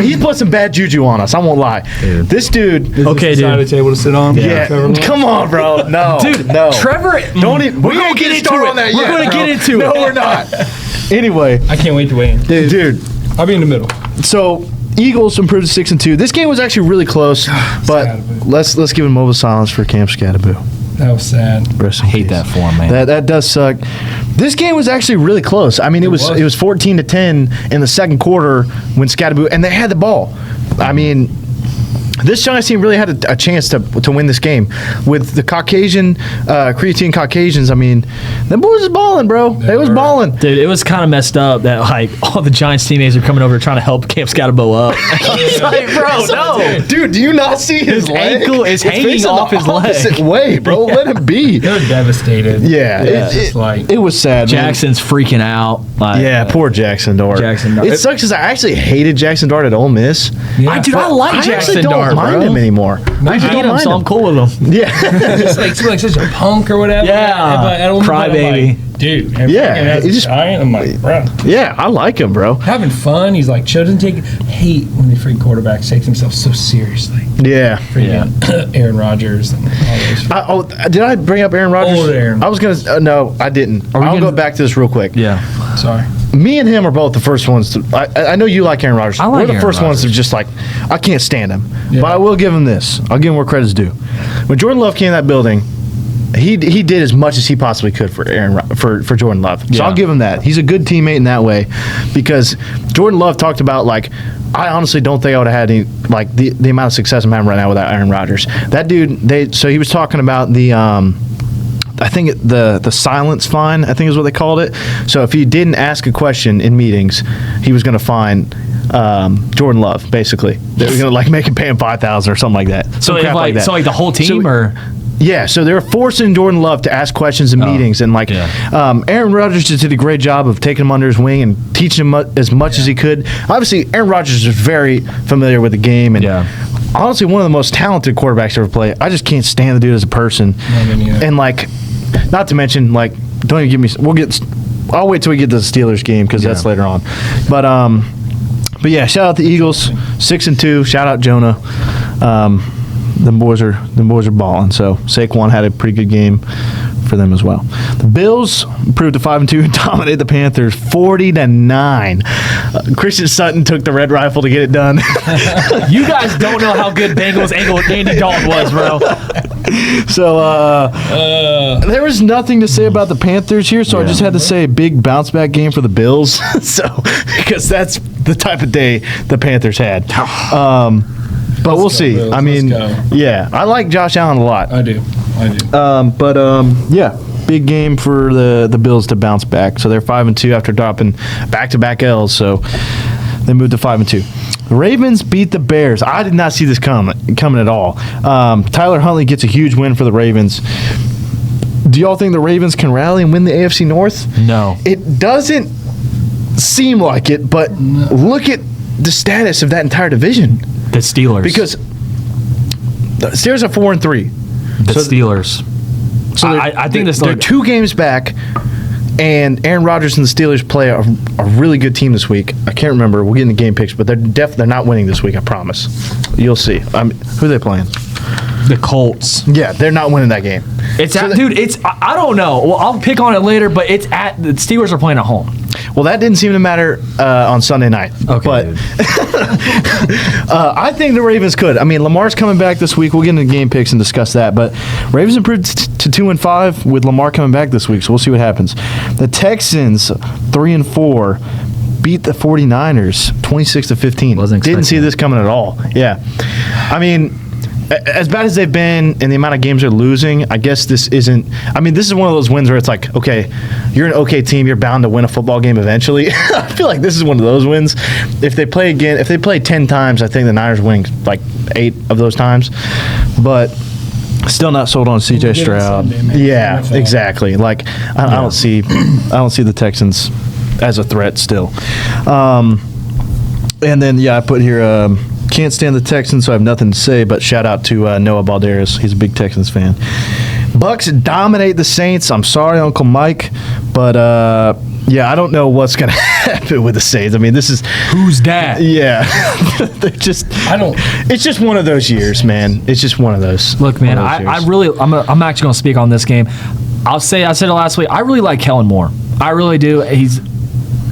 he put some bad juju on us. I won't lie. Dude. This dude. Okay, dude. Of the table to sit on. Yeah. Come on, bro. No, dude. No. Trevor. Don't even. We're gonna get into it. On that. We're gonna get into it. No, we're not. Anyway, I can't wait to weigh in. Dude. I'll be in the middle. So Eagles improved to 6-2. This game was actually really close, but let's give a moment of silence for Cam Scotabo. That was sad. I hate that for him, man. That does suck. This game was actually really close. It was 14-10 in the second quarter when Scotabo, and they had the ball. this Giants team really had a chance to win this game with the creatine Caucasians. I mean, them boys was balling, bro. They was balling. Dude, it was kind of messed up that like all the Giants teammates are coming over trying to help Camp Scotabo up. It's like, bro, no. Dude, do you not see his leg? Ankle is hanging off his leg. Opposite way, bro. Let him be. They're devastated. Yeah. It was sad. Jackson's freaking out. Like, poor Jackson Dart. It sucks because I actually hated Jackson Dart at Ole Miss. Yeah. I like Jackson Dart. I don't mind him anymore. I hate him, so I'm cool with him. Yeah. It's like such a punk or whatever. Yeah. Crybaby. Like, dude. He's just giant. I'm like, bro. Yeah, I like him, bro. Having fun. He's like, doesn't hate when the freaking quarterbacks take themselves so seriously. Yeah. Aaron Rodgers and all those. Did I bring up Aaron Rodgers? Old Aaron. I was going to, no, I didn't. I'll go back to this real quick. Yeah. Sorry. Me and him are both the first ones to. I know you like Aaron Rodgers. I like We're the Aaron first ones to just like, I can't stand him. Yeah. But I will give him this. I'll give him where credit's due. When Jordan Love came in that building, he did as much as he possibly could for for Jordan Love. So I'll give him that. He's a good teammate in that way, because Jordan Love talked about, like, I honestly don't think I would have had any, like, the amount of success I'm having right now without Aaron Rodgers. That dude, so he was talking about the I think the silence fine, I think is what they called it. So if he didn't ask a question in meetings, he was going to fine Jordan Love, basically. They were going to, like, make him pay him $5,000 or something like that. So like the whole team, or? Yeah, so they were forcing Jordan Love to ask questions in meetings, and Aaron Rodgers just did a great job of taking him under his wing and teaching him as much as he could. Obviously, Aaron Rodgers is very familiar with the game, and honestly, one of the most talented quarterbacks to ever play. I just can't stand the dude as a person. And, like, not to mention, like, don't even give me. I'll wait till we get to the Steelers game, because that's later on. But yeah, shout out the Eagles, 6-2. Shout out Jonah. Them boys are balling. So Saquon had a pretty good game for them as well. The Bills improved to 5-2 and dominated the Panthers 40-9. Christian Sutton took the red rifle to get it done. You guys don't know how good Bengals Andy Dalton was, bro. So there was nothing to say about the Panthers here, so I just had to say a big bounce back game for the Bills. Because that's the type of day the Panthers had. But we'll see. Bills. I mean, I like Josh Allen a lot. I do. Big game for the Bills to bounce back. So they're 5-2 after dropping back-to-back L's. So they moved to 5-2. The Ravens beat the Bears. I did not see this coming at all. Tyler Huntley gets a huge win for the Ravens. Do y'all think the Ravens can rally and win the AFC North? No. It doesn't seem like it, but look at the status of that entire division. The Steelers. Because the Steelers are 4-3. The Steelers. So I think they're 2 games back, and Aaron Rodgers and the Steelers play a really good team this week. I can't remember. We'll get into game picks, but they're not winning this week, I promise. You'll see. Who are they playing? The Colts. Yeah, they're not winning that game. I don't know. Well, I'll pick on it later, but the Steelers are playing at home. Well, that didn't seem to matter on Sunday night. Okay. But I think the Ravens could. I mean, Lamar's coming back this week. We'll get into game picks and discuss that. But Ravens improved to 2-5 with Lamar coming back this week, so we'll see what happens. The Texans, 3-4, beat the 49ers 26-15. Didn't see this coming at all. Yeah. I mean, as bad as they've been and the amount of games they're losing, I guess this isn't. I mean, this is one of those wins where it's like, okay, you're an okay team, you're bound to win a football game eventually. I feel like this is one of those wins. If they play 10 times, I think the Niners winning like 8 of those times. But still not sold on C.J. Stroud. Yeah, exactly. Like I don't see the Texans as a threat still. And then I put here. Can't stand the Texans, so I have nothing to say, but shout out to Noah Balderas. He's a big Texans fan. Bucks dominate the Saints. I'm sorry, Uncle Mike, but I don't know what's going to happen with the Saints. I mean, this is... Who's that? Yeah. They're just... It's just one of those years, man. It's just one of those. Look, man, I'm actually going to speak on this game. I said it last week. I really like Kellen Moore. I really do. He's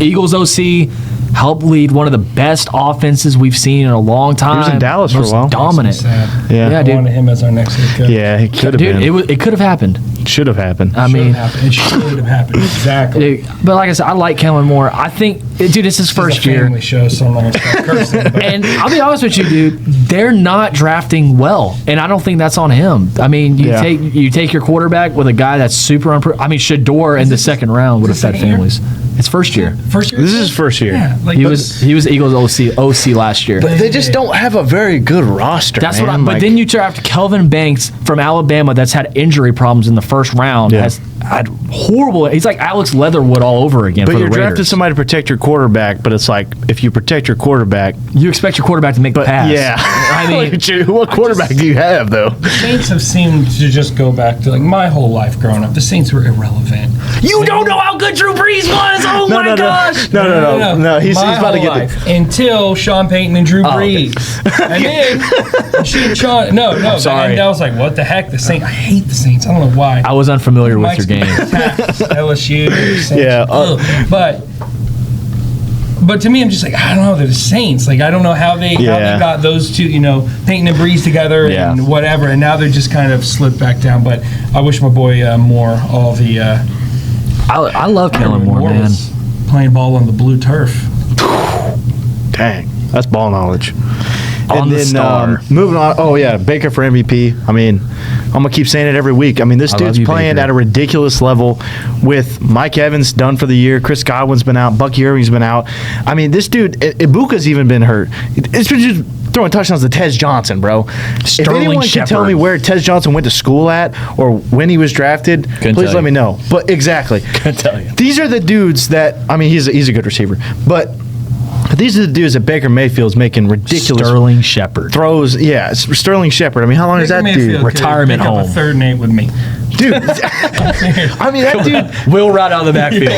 Eagles OC. Helped lead one of the best offenses we've seen in a long time. He was in Dallas for a while. Dominant. Yeah, dude. I wanted him as our next head coach. Yeah, he could have been. It could have happened. Should have happened. I mean, it should have happened. Exactly. Dude, but like I said, I like Kellen Moore. I think, dude, this is his first year. Family show, so I'm not gonna start cursing. But And I'll be honest with you, dude, they're not drafting well, and I don't think that's on him. I mean, you take your quarterback with a guy that's super I mean, Shador in the second round would have fed families. It's first year. First year. This is his first year. Yeah, like He was Eagles OC last year. But they just don't have a very good roster. That's man. but then you draft Kelvin Banks from Alabama that's had injury problems in the first round. Yeah. Has had horrible. He's like Alex Leatherwood all over again. But for you're the drafting Raiders. somebody to protect your quarterback, but it's like if you protect your quarterback, You expect your quarterback to make the pass. yeah. I mean, what quarterback do you have though? the Saints have seemed to just go back to like my whole life growing up. The Saints were irrelevant. you don't know how good Drew Brees was. Oh my gosh. No. He's My about to whole get life, until Sean Payton and Drew Brees. And then Sean, no. sorry. And I was like, what the heck? The Saints. I hate the Saints. I don't know why. I was unfamiliar with your game. LSU. Saints. Yeah, Ugh. But to me, I'm just like, I don't know. They're the Saints. Like, I don't know how they got those two, Peyton and Breeze together and whatever. And now they're just kind of slipped back down. But I wish my boy Moore all the. I love Kellen Moore, man. was playing ball on the blue turf. Dang, that's ball knowledge. On the star. Moving on. Oh yeah, Baker for MVP. I mean, I'm gonna keep saying it every week. I mean, this dude's playing Baker. at a ridiculous level. With Mike Evans done for the year, Chris Godwin's been out, Bucky Irving's been out. I mean, this dude, Ibuka's even been hurt. It's been just throwing touchdowns to Tez Johnson, bro. If anyone can tell me where Tez Johnson went to school at or when he was drafted, please let me know. But exactly, Couldn't tell you. these are the dudes that I mean, he's a good receiver, but. These are the dudes that Baker Mayfield's making ridiculous Sterling Shepard. throws. Yeah, it's Sterling Shepard. I mean, how long is that dude? Retirement home. A third Nate with me. Dude, I mean, that dude, Will right out of the backfield.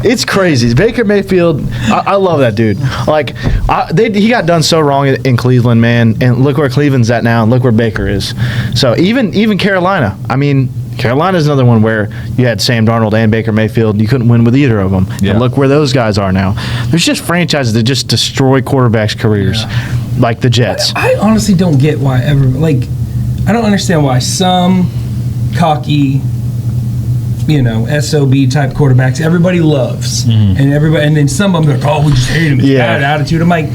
it's crazy. Baker Mayfield, I love that dude. Like, he got done so wrong in Cleveland, man, and look where Cleveland's at now, and look where Baker is. So even Carolina, I mean, Carolina's another one where you had Sam Darnold and Baker Mayfield. You couldn't win with either of them. Yeah. And look where those guys are now. There's just franchises that just destroy quarterbacks' careers, like the Jets. I honestly don't get why I don't understand why some cocky, SOB type quarterbacks everybody loves, and then some of them are like, oh, we just hate him. It's bad attitude. I'm like,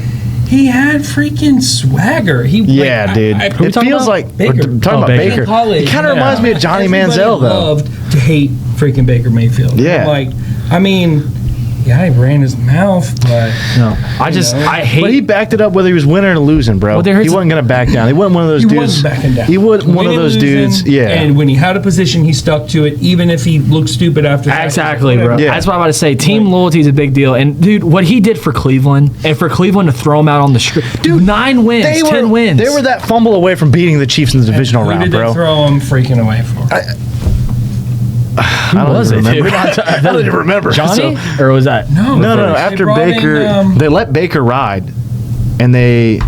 he had freaking swagger. Dude. It feels like Baker. we're talking about Baker. College, It kind of reminds me of Johnny Manziel, though. Loved to hate freaking Baker Mayfield. Yeah. I'm like, I mean, yeah, he ran his mouth, but No, I hate. But he backed it up whether he was winning or losing, bro. Well, he wasn't going to back down. He wasn't one of those he dudes. wasn't backing down. He was one of Winning, those losing, dudes. Yeah. And when he had a position, he stuck to it, even if he looked stupid after that. Exactly, bro. Yeah. That's what I'm about to say. Team loyalty is a big deal. And, dude, what he did for Cleveland, and for Cleveland to throw him out on the street. Dude, 9 wins, 10 wins. They were that fumble away from beating the Chiefs in the divisional Who round, did bro. they throw him freaking away for? Who was it, remember. dude? I don't even remember. Johnny? So- Or was that? No. No. After brought Baker, in, they let Baker ride, and they.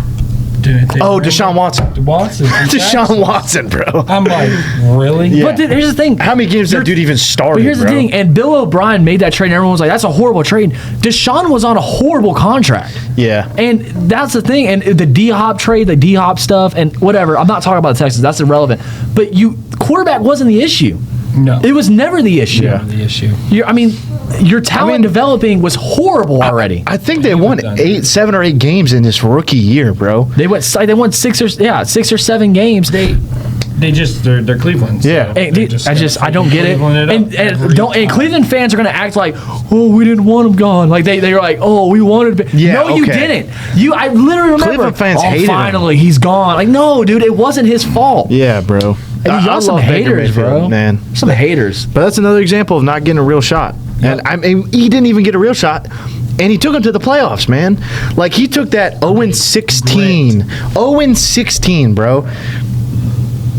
Deshaun Watson. Deshaun Watson, bro. I'm like, really? Yeah. But dude, here's the thing. How many games that dude even started? But here's the bro? thing, and Bill O'Brien made that trade, and everyone was like, that's a horrible trade. Deshaun was on a horrible contract. Yeah. And that's the thing. And the D-Hop trade, the D-Hop stuff, and whatever. I'm not talking about the Texans. That's irrelevant. But quarterback wasn't the issue. No. It was never the issue. Yeah. The issue. Your talent developing was horrible already. I think they won 7 or 8 games in this rookie year, bro. They won 6 or 7 games. They're Cleveland. So Yeah. they're I don't get it. Cleveland And Cleveland fans are going to act like, oh, we didn't want him gone. Like they were like, oh, we wanted him. Yeah, no, you okay. didn't. I literally remember. Cleveland fans hated him. Finally, he's gone. Like, no, dude, it wasn't his fault. Yeah, bro. And y'all some love Baker haters, Mayfield, bro. man. Some haters. But that's another example of not getting a real shot. And I mean, he didn't even get a real shot. And he took him to the playoffs, man. Like, he took that 0-16. 0-16, bro.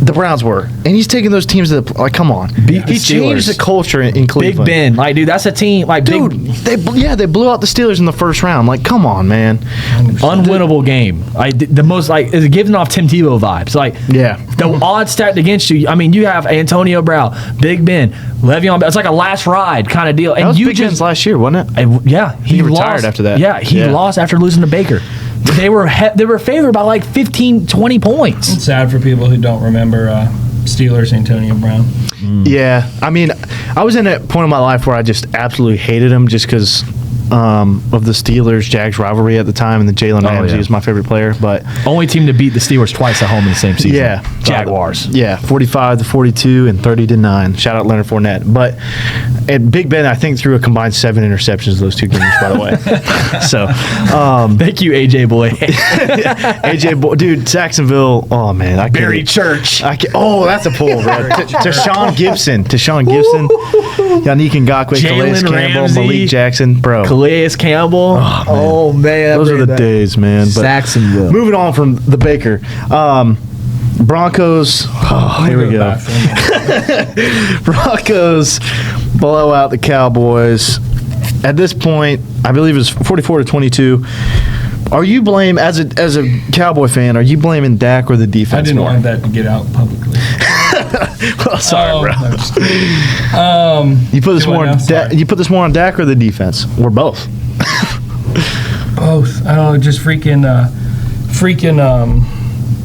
The Browns were. And he's taking those teams to the... Like, come on. He changed the culture in Cleveland. Big Ben. Like, dude, that's a team. Like, Dude, they blew out the Steelers in the first round. Like, come on, man. unwinnable game. Like, the most, like, it's giving off Tim Tebow vibes. Like, Yeah. the odds stacked against you. I mean, you have Antonio Brown, Big Ben, Le'Veon Bell. It's like a last ride kind of deal. And That was you Big Ben's last year, wasn't it? yeah, He retired after that. Yeah, he lost after losing to Baker. They were favored by like 15, 20 points. It's sad for people who don't remember Steelers, Antonio Brown. Yeah, I mean, I was in a point in my life where I just absolutely hated him just because of the Steelers-Jags rivalry at the time, and the Jalen Ramsey is my favorite player. But only team to beat the Steelers twice at home in the same season. Yeah, Jaguars. 45-42 and 30-9. Shout out Leonard Fournette. But and Big Ben, I think, threw a combined 7 interceptions those 2 games. By the way, so thank you, AJ Boy. AJ Boy, dude, Jacksonville. Oh man, I Barry Church. That's a pull, bro. Tashawn Gibson, Yannick Ngakoue, Calais Campbell, Malik Jackson, bro. Calais Campbell. Oh man, those are the days, man. But Jacksonville. Moving on from the Baker, Broncos. Oh, here we go. Broncos blow out the Cowboys. At this point, I believe it's 44-22. Are you as a Cowboy fan? Are you blaming Dak or the defense? I didn't want that to get out publicly. Well, sorry, bro. No, just kidding. You put this more on you put this more on Dak or the defense, or both? Both. I don't know, just freaking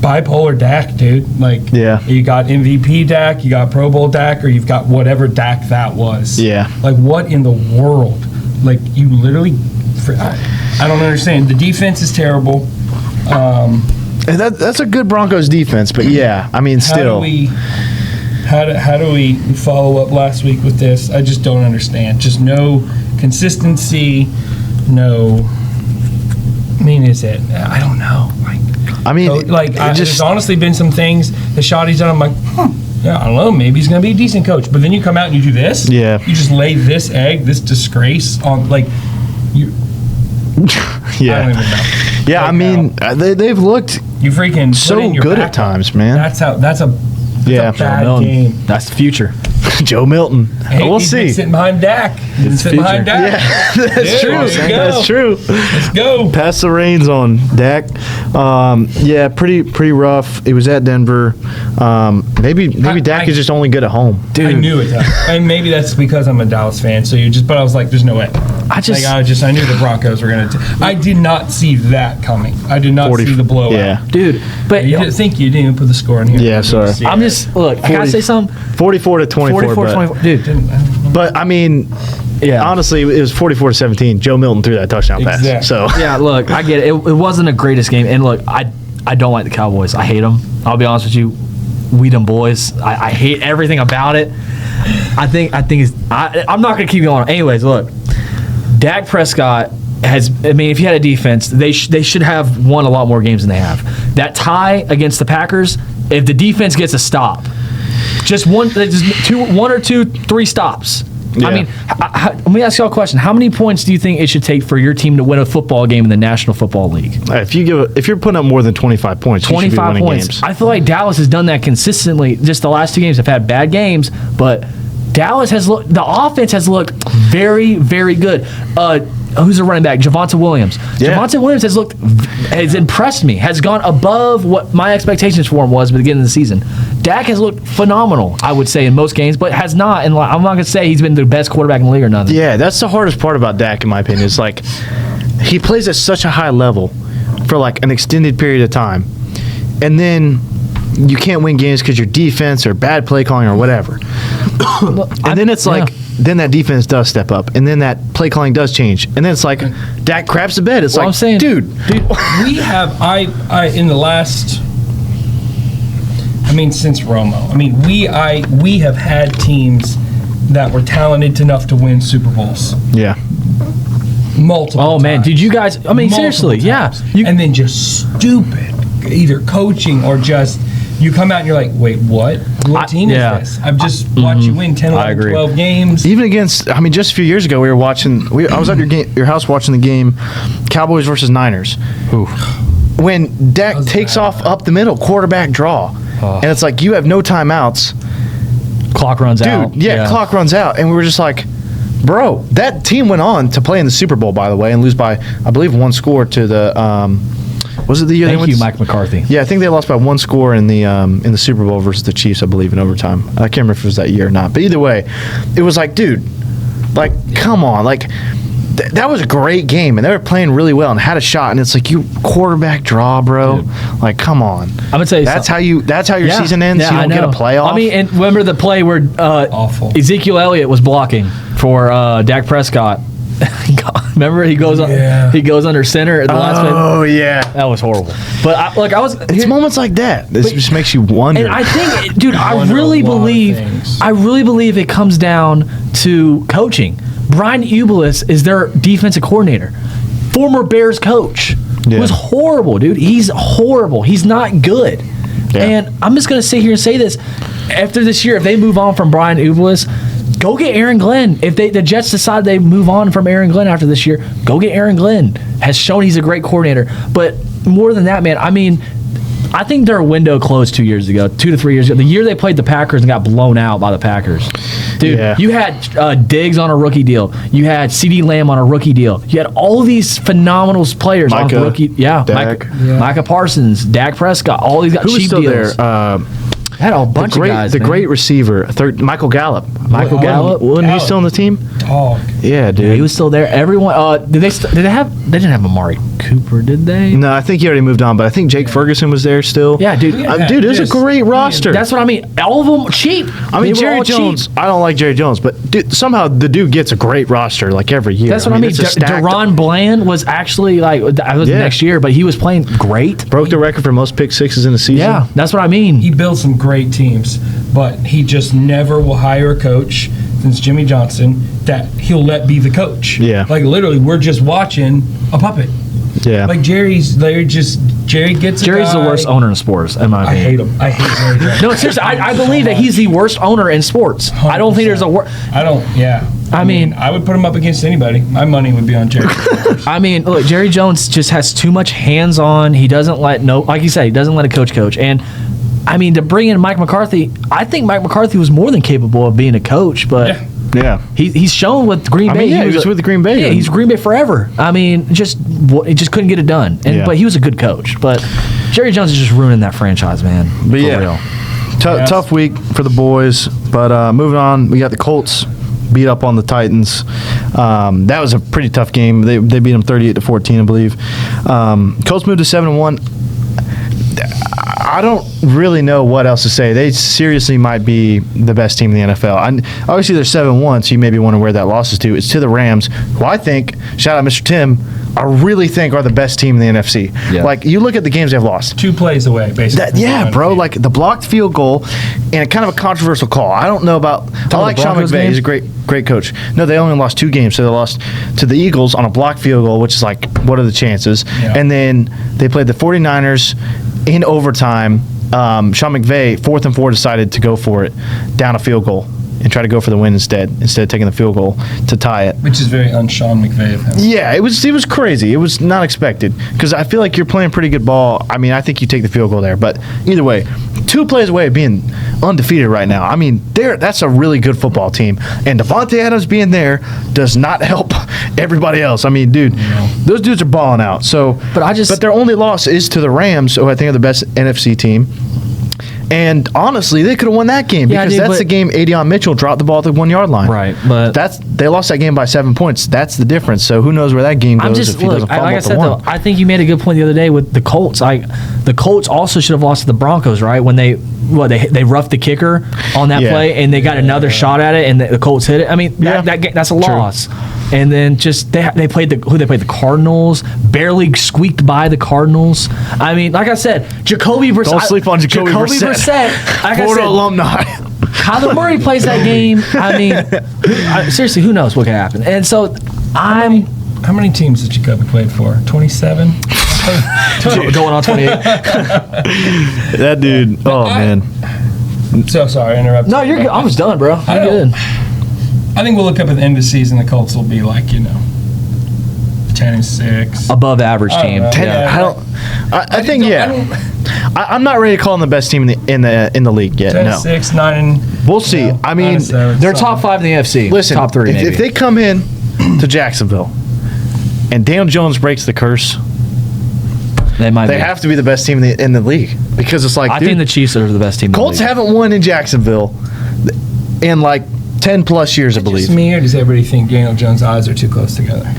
bipolar Dak, dude. Like, you got MVP Dak, you got Pro Bowl Dak, or you've got whatever Dak that was. Yeah. Like, what in the world? Like, you literally, I don't understand. The defense is terrible. And that's a good Broncos defense, but I mean, still. How do we follow up last week with this? I just don't understand. Just no consistency, no. I mean, is it? I don't know. There's honestly been some things the Shotty's done. I'm like, I don't know. Maybe he's going to be a decent coach. But then you come out and you do this. Yeah. You just lay this egg, this disgrace on you. Yeah. I don't even know. Yeah, I mean, they've looked you freaking so good at times, man. That's a bad game. That's the future. Joe Milton. Hey, we'll he's see. Been sitting behind Dak. Yeah, that's true. That's true. Let's go. Pass the reins on Dak. Pretty rough. It was at Denver. Maybe Dak is just only good at home. Dude. I knew it. And maybe that's because I'm a Dallas fan. But I was like, there's no way. I knew the Broncos were going to. I did not see that coming. I did not see the blowout. Yeah, dude. But you didn't think you didn't even put the score in here. Yeah, sorry. I'm just look. I gotta say something. 44-24. 44-24, dude. But I mean, honestly, it was 44-17. Joe Milton threw that touchdown pass. So look, I get it. It wasn't the greatest game, and look, I don't like the Cowboys. I hate them. I'll be honest with you. We them boys. I hate everything about it. I think I'm not gonna keep going. Anyways, look, Dak Prescott has. I mean, if you had a defense, they should have won a lot more games than they have. That tie against the Packers, if the defense gets a stop. Just one or two, 3 stops. Yeah. I mean, let me ask y'all a question. How many points do you think it should take for your team to win a football game in the National Football League? If you're putting up more than 25 points, 25 points. Games. I feel like Dallas has done that consistently. Just the last 2 games have had bad games, but Dallas the offense has looked very, very good. Who's the running back? Javonte Williams. Yeah. Javonte Williams has impressed me, has gone above what my expectations for him was at the beginning of the season. Dak has looked phenomenal, I would say, in most games, but has not. And I'm not going to say he's been the best quarterback in the league or nothing. Yeah, that's the hardest part about Dak, in my opinion. Is like he plays at such a high level for like an extended period of time, and then you can't win games because your defense or bad play calling or whatever. And then it's like, then that defense does step up, and then that play calling does change, and then it's like Dak craps the bed. It's like, I'm saying, dude, we have in the last. I mean, since Romo. I mean, we have had teams that were talented enough to win Super Bowls. Yeah. Multiple times. Man, did you guys? I mean, seriously, times. And then just stupid, either coaching or just. You come out and you're like, wait, what? What team is this? I've just watched you win 10, 11, 12 games. Even against, I mean, just a few years ago, we were watching, I was at your house watching the game, Cowboys versus Niners. Ooh. When Dak takes off up the middle, quarterback draw. And it's like, you have no timeouts. Clock runs out. Dude, clock runs out. And we were just like, bro, that team went on to play in the Super Bowl, by the way, and lose by, I believe, 1 score to the, was it the year Thank you, Mike McCarthy. Yeah, I think they lost by 1 score in the Super Bowl versus the Chiefs, I believe, in overtime. I can't remember if it was that year or not. But either way, it was like, dude, like, come on. Like, that was a great game, and they were playing really well and had a shot. And it's like, you quarterback draw, bro. Dude. Like, come on. I'm gonna tell you that's something. That's how your season ends. Yeah, you don't get a playoff. I mean, and remember the play where awful. Ezekiel Elliott was blocking for Dak Prescott. Remember, he goes under center at the last minute. Oh yeah, that was horrible. But it's moments like that. This just makes you wonder. And I think, dude, I really believe it comes down to coaching. Brian Ubelis is their defensive coordinator, former Bears coach. Was horrible, dude. He's horrible. He's not good. Yeah. And I'm just gonna sit here and say this: after this year, if they move on from Brian Ubelis, go get Aaron Glenn. If the Jets decide they move on from Aaron Glenn after this year, go get Aaron Glenn. Has shown he's a great coordinator. But more than that, man, I mean, I think their window closed 2 years ago, 2 to 3 years ago. The year they played the Packers and got blown out by the Packers. Dude, you had Diggs on a rookie deal. You had CeeDee Lamb on a rookie deal. You had all these phenomenal players on a rookie. Yeah, Micah Parsons, Dak Prescott, all these got cheap deals. Had a bunch of guys. The great receiver, Michael Gallup. Wasn't he still on the team? Dog. Yeah, dude. Yeah, he was still there. Everyone. Did they didn't have Amari Cooper, did they? No, I think he already moved on. But I think Jake Ferguson was there still. Yeah, dude. Dude, it's a great roster. That's what I mean. All of them cheap. I mean, Jerry Jones. I don't like Jerry Jones, but dude, somehow the dude gets a great roster like every year. That's what I mean. Deron Bland was actually next year, but he was playing great. Broke the record for most pick sixes in the season. Yeah, that's what I mean. He built some great teams, but he just never will hire a coach since Jimmy Johnson that he'll let be the coach. Yeah. Like literally, we're just watching a puppet. Yeah. Like Jerry gets Jerry's the worst owner in sports, in my opinion. I hate him. I hate Jerry. No, seriously, I believe that he's the worst owner in sports. 100%. I don't think there's a worst. I mean, I would put him up against anybody. My money would be on Jerry. I mean, look, Jerry Jones just has too much hands-on. He doesn't like you said, he doesn't let a coach. And I mean, to bring in Mike McCarthy, I think Mike McCarthy was more than capable of being a coach, but yeah, he's shown with Green Bay. He was with Green Bay. Yeah, he's Green Bay forever. I mean, he just couldn't get it done. But he was a good coach. But Jerry Jones is just ruining that franchise, man. But real. Tough week for the boys. But moving on, we got the Colts beat up on the Titans. That was a pretty tough game. They beat them 38-14, I believe. Colts moved to 7-1. I don't really know what else to say. They seriously might be the best team in the NFL. Obviously, they're 7-1, so you maybe wonder where that loss is to. It's to the Rams, who I think, shout out Mr. Tim, I really think are the best team in the NFC. Yeah. Like, you look at the games they've lost. 2 plays away, basically. Bro. Like, the blocked field goal and kind of a controversial call. I don't know about – I like Sean McVay. He's a great coach. No, they only lost 2 games. So they lost to the Eagles on a blocked field goal, which is like, what are the chances? Yeah. And then they played the 49ers in overtime. Sean McVay, 4th and 4, decided to go for it, down a field goal, and try to go for the win instead of taking the field goal to tie it. Which is very un-Sean McVay of him. Yeah, it was crazy. It was not expected because I feel like you're playing pretty good ball. I mean, I think you take the field goal there. But either way, 2 plays away of being undefeated right now. I mean, that's a really good football team. And Devontae Adams being there does not help everybody else. I mean, dude, those dudes are balling out. So, but their only loss is to the Rams, who I think are the best NFC team. And honestly, they could have won that game because that's the game Adrian Mitchell dropped the ball at the 1 yard line. Right, but they lost that game by 7 points. That's the difference. So who knows where that game goes if he doesn't fumble like I said, though, I think you made a good point the other day with the Colts. The Colts also should have lost to the Broncos, right? When they roughed the kicker on that play and they got another shot at it and the Colts hit it. I mean, that's a loss. And then just they played the Cardinals, barely squeaked by the Cardinals. I mean, like I said, Jacoby Brissett. Don't sleep on Jacoby Brissett. Like Florida alumni. Kyler Murray plays that game. I mean, seriously, who knows what can happen? And so How many teams did Jacoby play for? 27? Going on 28. That dude. Man. So sorry, I interrupted. No, you're good. I was done, bro. You're good. I think we'll look up at the end of the season. The Colts will be like 10-6, above average team. I think I'm not ready to call them the best team in the league yet. 10-6, 9. We'll see. I mean, they're top 5 in the NFC. Listen, top 3. If they come in to Jacksonville and Daniel Jones breaks the curse, they have to be the best team in the league because it's like I think the Chiefs are the best team. Colts haven't won in Jacksonville in like 10 plus years, I believe. Just me, or does everybody think Daniel Jones' eyes are too close together?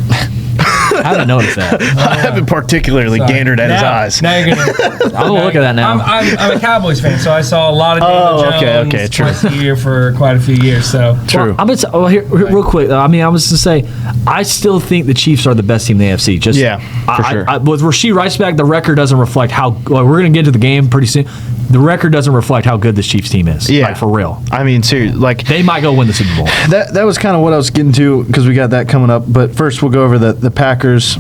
haven't noticed that. I haven't particularly gandered at his eyes. Now you're gonna. I'm gonna look at that now. I'm a Cowboys fan, so I saw a lot of Daniel Jones twice a year for quite a few years. So True. I'm gonna here, real quick. I mean, I was to say, I still think the Chiefs are the best team in the AFC. Just for sure. With Rashee Rice back, the record doesn't reflect how. Well, we're gonna get into the game pretty soon. The record doesn't reflect how good this Chiefs team is. Yeah, like, for real. I mean, seriously, like they might go win the Super Bowl. That was kind of what I was getting to because we got that coming up. But first, we'll go over the Packers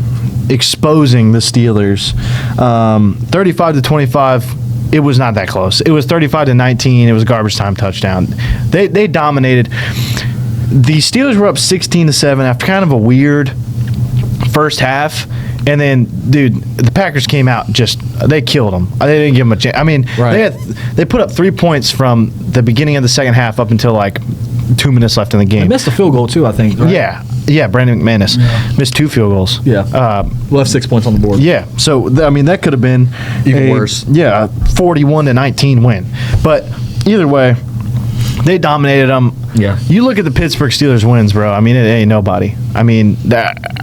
exposing the Steelers, 35-25. It was not that close. It was 35-19. It was a garbage time touchdown. They dominated. The Steelers were up 16-7 after kind of a weird first half. And then, dude, the Packers came out they killed them. They didn't give them a chance. I mean, they put up 3 points from the beginning of the second half up until like 2 minutes left in the game. They missed a field goal too, I think. Right? Yeah, Brandon McManus missed 2 field goals. Yeah, left 6 points on the board. Yeah, so I mean that could have been even worse. Yeah, 41-19 win. But either way, they dominated them. Yeah. You look at the Pittsburgh Steelers wins, bro. I mean, it ain't nobody. I mean,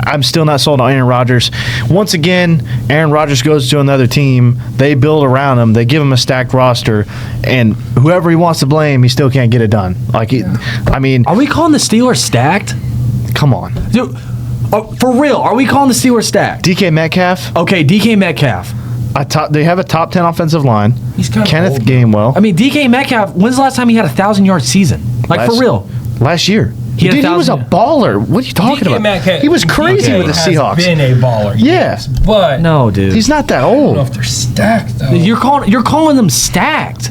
I'm still not sold on Aaron Rodgers. Once again, Aaron Rodgers goes to another team. They build around him. They give him a stacked roster. And whoever he wants to blame, he still can't get it done. I mean. Are we calling the Steelers stacked? Come on. Dude, for real, are we calling the Steelers stacked? DK Metcalf. Okay, DK Metcalf. They have a top 10 offensive line. He's kind of Kenneth old, Gainwell. I mean, DK Metcalf, when's the last time he had a 1,000-yard season? For real. Last year. He was a baller. What are you talking about? Metcalf, he was crazy with the Seahawks. Been a baller. Yes, but no, dude. He's not that I don't know old. if they're stacked though. You're calling them stacked.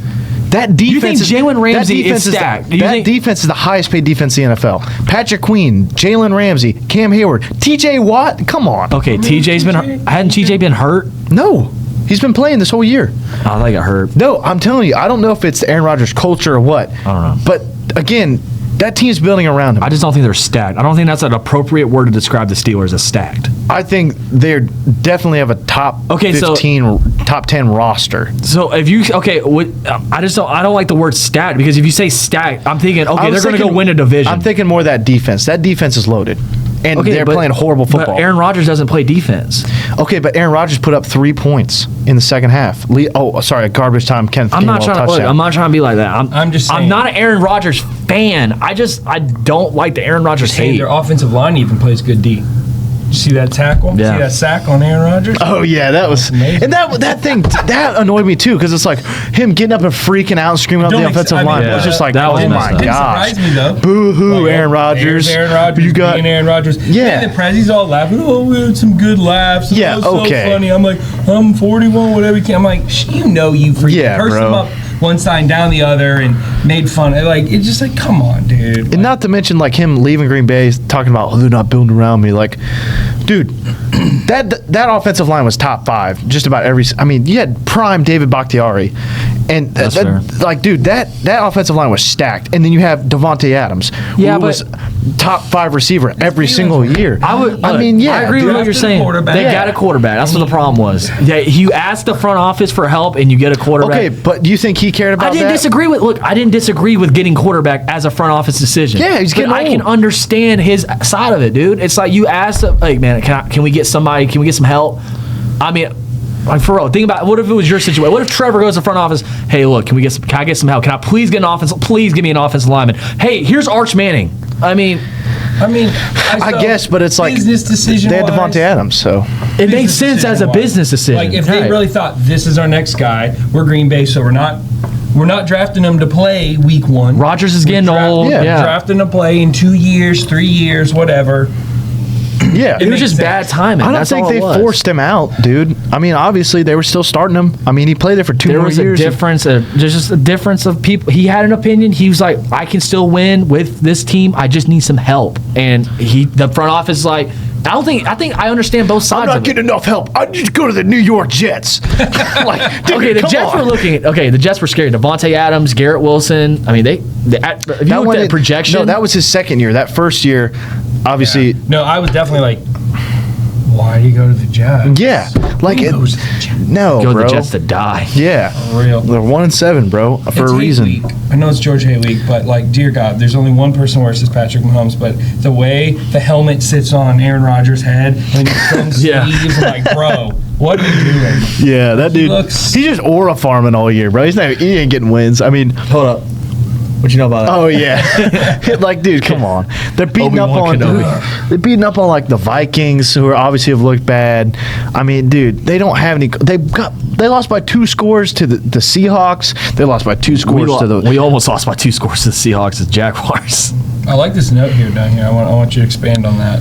That defense. You think Jalen Ramsey is stacked? That defense is the highest paid defense in the NFL. Patrick Queen, Jalen Ramsey, Cam Hayward, T.J. Watt. Come on. Okay, hadn't T.J. been hurt? No. He's been playing this whole year. Oh, they got hurt. No, I'm telling you, I don't know if it's Aaron Rodgers' culture or what. I don't know. But again, that team's building around him. I just don't think they're stacked. I don't think that's an appropriate word to describe the Steelers as stacked. I think they definitely have a top 15, top 10 roster. So if you I don't like the word stacked because if you say stacked, I'm thinking they're going to go win a division. I'm thinking more that defense. That defense is loaded. And they're playing horrible football. But Aaron Rodgers doesn't play defense. Okay, but Aaron Rodgers put up 3 points in the second half. A garbage time. I'm not trying to be like that. I'm just saying. I'm not an Aaron Rodgers fan. I don't like the Aaron Rodgers hate. Their offensive line even plays good D. You see that tackle? Yeah. See that sack on Aaron Rodgers? Oh yeah, that was amazing. And that thing that annoyed me too because it's like him getting up and freaking out and screaming up the offensive line. It was just like, that was oh my messed up. gosh, Didn't surprise me though. Boo hoo, Aaron Rodgers. There's Aaron Rodgers. You got being Aaron Rodgers. Yeah. And the Prezzi's all laughing. Oh, we had some good laughs. Yeah, It was so okay. funny. I'm like, I'm 41, whatever you can. I'm like, you freaking cursed bro. him up one side and down the other and made fun. It's just like, come on, dude. And not to mention like him leaving Green Bay, talking about they're not building around me. Like, dude, that offensive line was top 5. Just about every. I mean, you had prime David Bakhtiari, and dude, that offensive line was stacked. And then you have Devontae Adams, who was top 5 receiver every single year. I agree with what you're saying. They got a quarterback. That's what the problem was. Yeah, you asked the front office for help and you get a quarterback. Okay, but do you think he cared about that? I didn't disagree with getting quarterback as a front office decision. Yeah, he's getting old. I can understand his side of it, dude. It's like you asked, like, man, can we get somebody? Can we get some help? I mean, like for real, think about what if it was your situation? What if Trevor goes to the front office? Hey, look, can I get some help? Can I please get an offense? Please give me an offensive lineman. Hey, here's Arch Manning. I guess, but it's like business decision. They had Devontae Adams, so it makes sense as a business decision. Like if they really thought this is our next guy, we're Green Bay, so we're not drafting him to play week 1. Rodgers is getting old. Yeah. Drafting to play in 2 years, 3 years, whatever. Yeah, it was just bad timing. I don't think they forced him out, dude. I mean, obviously they were still starting him. I mean, he played there for 2 more years. There's just a difference of people. He had an opinion. He was like, I can still win with this team. I just need some help. And the front office is like, I think I understand both sides. I'm not getting enough help. I need to go to the New York Jets. The Jets were looking at. Okay, the Jets were scary. Devontae Adams, Garrett Wilson. I mean, if you looked at projection. No, that was his second year. That first year, obviously. Yeah. No, I was definitely like, why do you go to the Jets? Yeah, like Who goes to the Jets? no, Go to bro. the Jets to die. Yeah, For real. they're 1-7, bro, for It's a hate reason. week. I know it's George Hay week, but like, dear God, there's only one person worse is Patrick Mahomes. But the way the helmet sits on Aaron Rodgers' head and he Yeah. sleeves, I'm like, bro, what are you doing? Yeah, that dude. looks- He's just aura farming all year, bro. He ain't getting wins. I mean, Hold up. What you know about that? oh yeah, like dude, come on. They're beating Obi-Wan up on. Kenobi. They're beating up on like the Vikings, who are obviously have looked bad. I mean, dude, they don't have any. They lost by 2 scores to the Seahawks. They lost by 2 scores to the. We almost lost by 2 scores to the Seahawks and Jaguars. I like this note here down here. I want you to expand on that.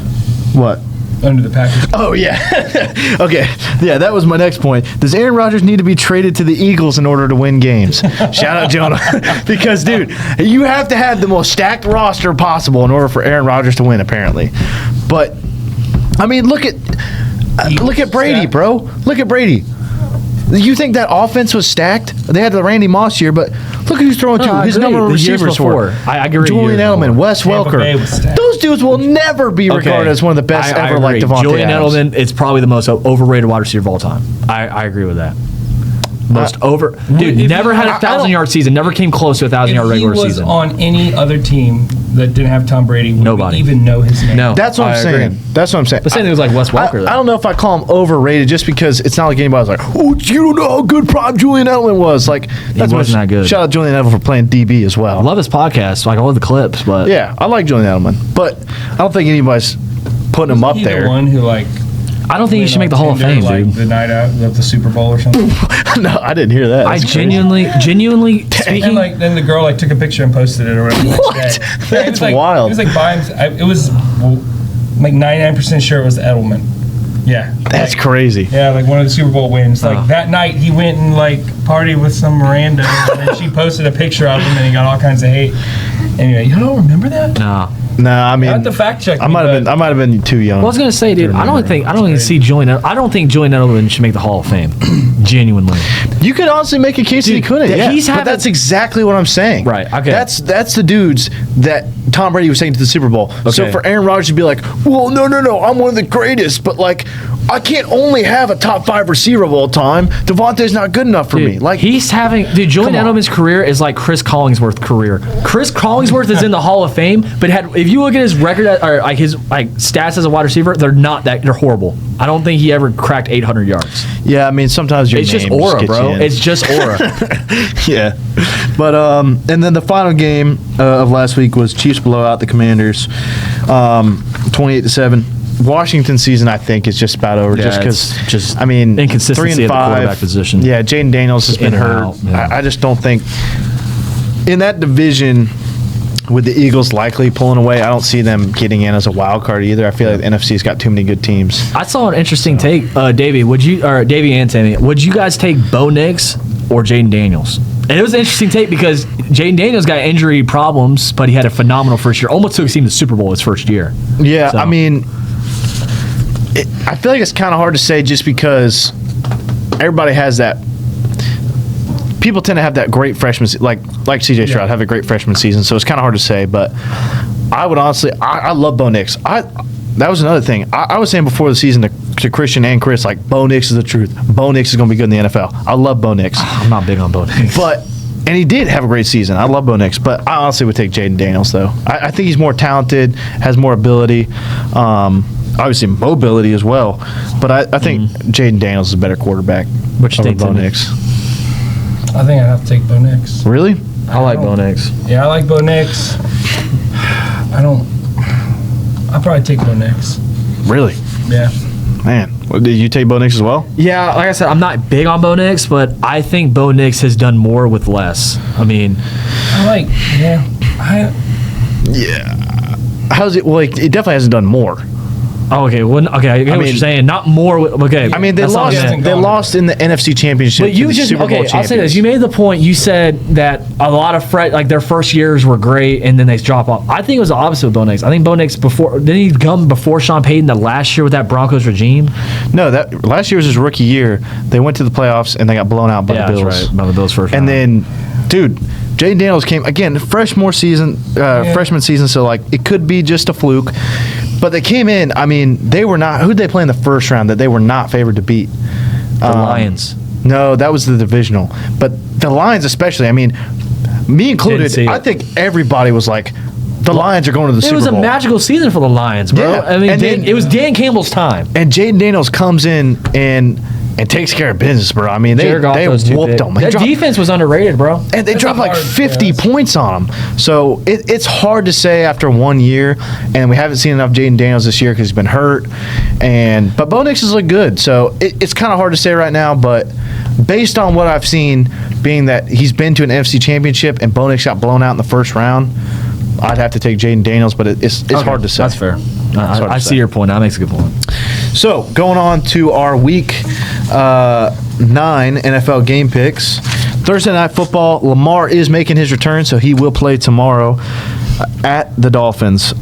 What? Under the Packers. Oh yeah. Okay. Yeah, that was my next point. Does Aaron Rodgers need to be traded to the Eagles in order to win games? Shout out Jonah. Because dude, you have to have the most stacked roster possible in order for Aaron Rodgers to win, apparently. But I mean, look at Brady, Stacked. bro. Look at Brady. You think that offense was stacked? They had the Randy Moss year, but look who's throwing to his number of The years receivers for. before. I agree. Julian years Edelman, before. Wes Tampa Bay was Welker. stacked. Those dudes will never be regarded as one of the best I ever, like agree. Devontae Julian Adams. Edelman is probably the most overrated wide receiver of all time. I agree with that. Most dude, if never you- had I a 1,000-yard season. Never came close to a 1,000-yard If he regular was season. on any other team that didn't have Tom Brady, would Nobody. we even know his name? No. That's what I I'm agree. saying. That's what I'm saying. The same thing was like Wes Welker. though. I don't know if I call him overrated just because it's not like anybody's like, oh, you don't know how good prime Julian Edelman was. Like, that's wasn't that good. Shout out Julian Edelman for playing DB as well. I love his podcast. Like I love the clips, but Yeah, I like Julian Edelman, but I don't think anybody's putting him up He there. the one who like I don't think you should make the Hall of Tinder, Fame, like, dude. the night out of the Super Bowl or something. No, I didn't hear that. I That's crazy. genuinely And speaking. like then the girl like took a picture and posted it or whatever. the next What? day. Yeah, it That's was, like, wild. It was like it was like 99% sure it was Edelman. Yeah. That's Like, crazy. Yeah, like one of the Super Bowl wins. Like Oh. that night, he went and like partied with some Miranda, and then she posted a picture of him, and he got all kinds of hate. Anyway, you don't remember that? Nah. No, I mean, I have to fact check. I might have been too young. Well, I was gonna say, dude, I don't even see Julian. I don't think Julian Edelman should make the Hall of Fame. Genuinely. You could honestly make a case that he Dude, couldn't. yeah. But that's exactly what I'm saying. Right, okay. That's the dudes that Tom Brady was taking to the Super Bowl. So Okay. for Aaron Rodgers to be like, well, no, I'm one of the greatest, but like, I can't only have a top 5 receiver of all time. Devontae's not good enough for me. Dude, Like, Julian come on. Edelman's career is like Chris Collingsworth's career. Chris Collingsworth is in the Hall of Fame, but if you look at his record or like his stats as a wide receiver, they're horrible. I don't think he ever cracked 800 yards. yeah, I mean, sometimes your It's just name aura, gets you bro. in. It's just aura. Yeah, but and then the final game of last week was Chiefs blow out the Commanders, 28-7. Washington season, I think, is just about over. Yeah, just it's because, just I mean, inconsistency 3-5 at the quarterback position. Yeah, Jaden Daniels has been in and hurt. out, yeah. I just don't think in that division with the Eagles likely pulling away. I don't see them getting in as a wild card either. I feel like the NFC's got too many good teams. I saw an interesting take, Davey. Davey and Tammy, would you guys take Bo Nix or Jaden Daniels? And it was an interesting take because Jaden Daniels got injury problems, but he had a phenomenal first year. Almost took his team to the Super Bowl his first year. Yeah, So. I mean, I feel like it's kind of hard to say just because everybody has that. People tend to have that great freshman, like CJ Stroud, have a great freshman season. So it's kind of hard to say. But I would honestly, I love Bo Nix. That was another thing. I was saying before the season to Christian and Chris, like, Bo Nix is the truth. Bo Nix is going to be good in the NFL. I love Bo Nix. I'm not big on Bo Nix. And he did have a great season. I love Bo Nix, but I honestly would take Jaden Daniels, though. I think he's more talented, has more ability, obviously mobility as well. But I think Jaden Daniels is a better quarterback. What you over think, Bo Timmy? Nix? I think I'd have to take Bo Nix. Really? I like Bo Nix. Yeah, I like Bo Nix. I'll probably take Bo Nix. Really? Yeah. Man. Well, did you take Bo Nix as well? Yeah, like I said, I'm not big on Bo Nix, but I think Bo Nix has done more with less. I mean, How's it? Well, it definitely hasn't done more. okay, I get what mean- you're saying. Not more. Okay, I mean, they that's not what I lost. meant. They lost in the NFC Championship. But you to the just Super Bowl I'll say this. champions. You made the point. You said that a lot of their first years were great, and then they drop off. I think it was the opposite with Bo Nix. I think Bo Nix didn't he come before Sean Payton the last year with that Broncos regime? No, that last year was his rookie year. They went to the playoffs and they got blown out by the Bills. That's right. By the Bills first. And round. then, dude, Jaden Daniels came again, freshman season. So like it could be just a fluke. But they came in. I mean, they were not. Who'd they play in the first round that they were not favored to beat? The Lions. No, that was the divisional. But the Lions, especially. I mean, me included. I think everybody was like, the Lions are going to the Super Bowl. It was a magical season for the Lions, bro. Yeah. I mean, it was Dan Campbell's time. And Jaden Daniels comes in and takes care of business, bro. I mean, they whooped them. That defense was underrated, bro. And they dropped like 50 points on them. So it's hard to say after 1 year, and we haven't seen enough Jaden Daniels this year because he's been hurt. But Bo Nix has looked good. So it's kind of hard to say right now, but based on what I've seen, being that he's been to an NFC Championship and Bo Nix got blown out in the first round, I'd have to take Jaden Daniels, but it's hard to say. That's fair. I see your point. That makes a good point. So, going on to our Week 9 NFL game picks. Thursday Night Football, Lamar is making his return, so he will play tomorrow at the Dolphins.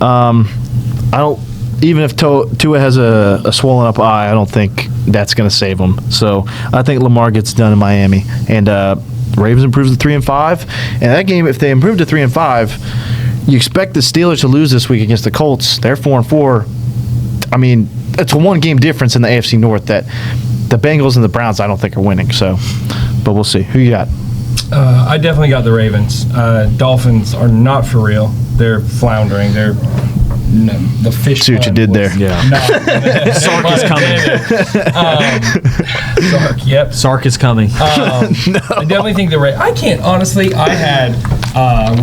Even if Tua has a swollen up eye, I don't think that's going to save him. So, I think Lamar gets done in Miami. And Ravens improves to 3-5. And that game, if they improve to 3-5, you expect the Steelers to lose this week against the Colts. They're 4-4. I mean, it's a one-game difference in the AFC North that the Bengals and the Browns I don't think are winning. So, but we'll see. Who you got? I definitely got the Ravens. Dolphins are not for real. They're floundering. They're the fish. See what you did there. Yeah. Sark is coming. Sark, yep. Sark is coming. I definitely think I can't, honestly, I had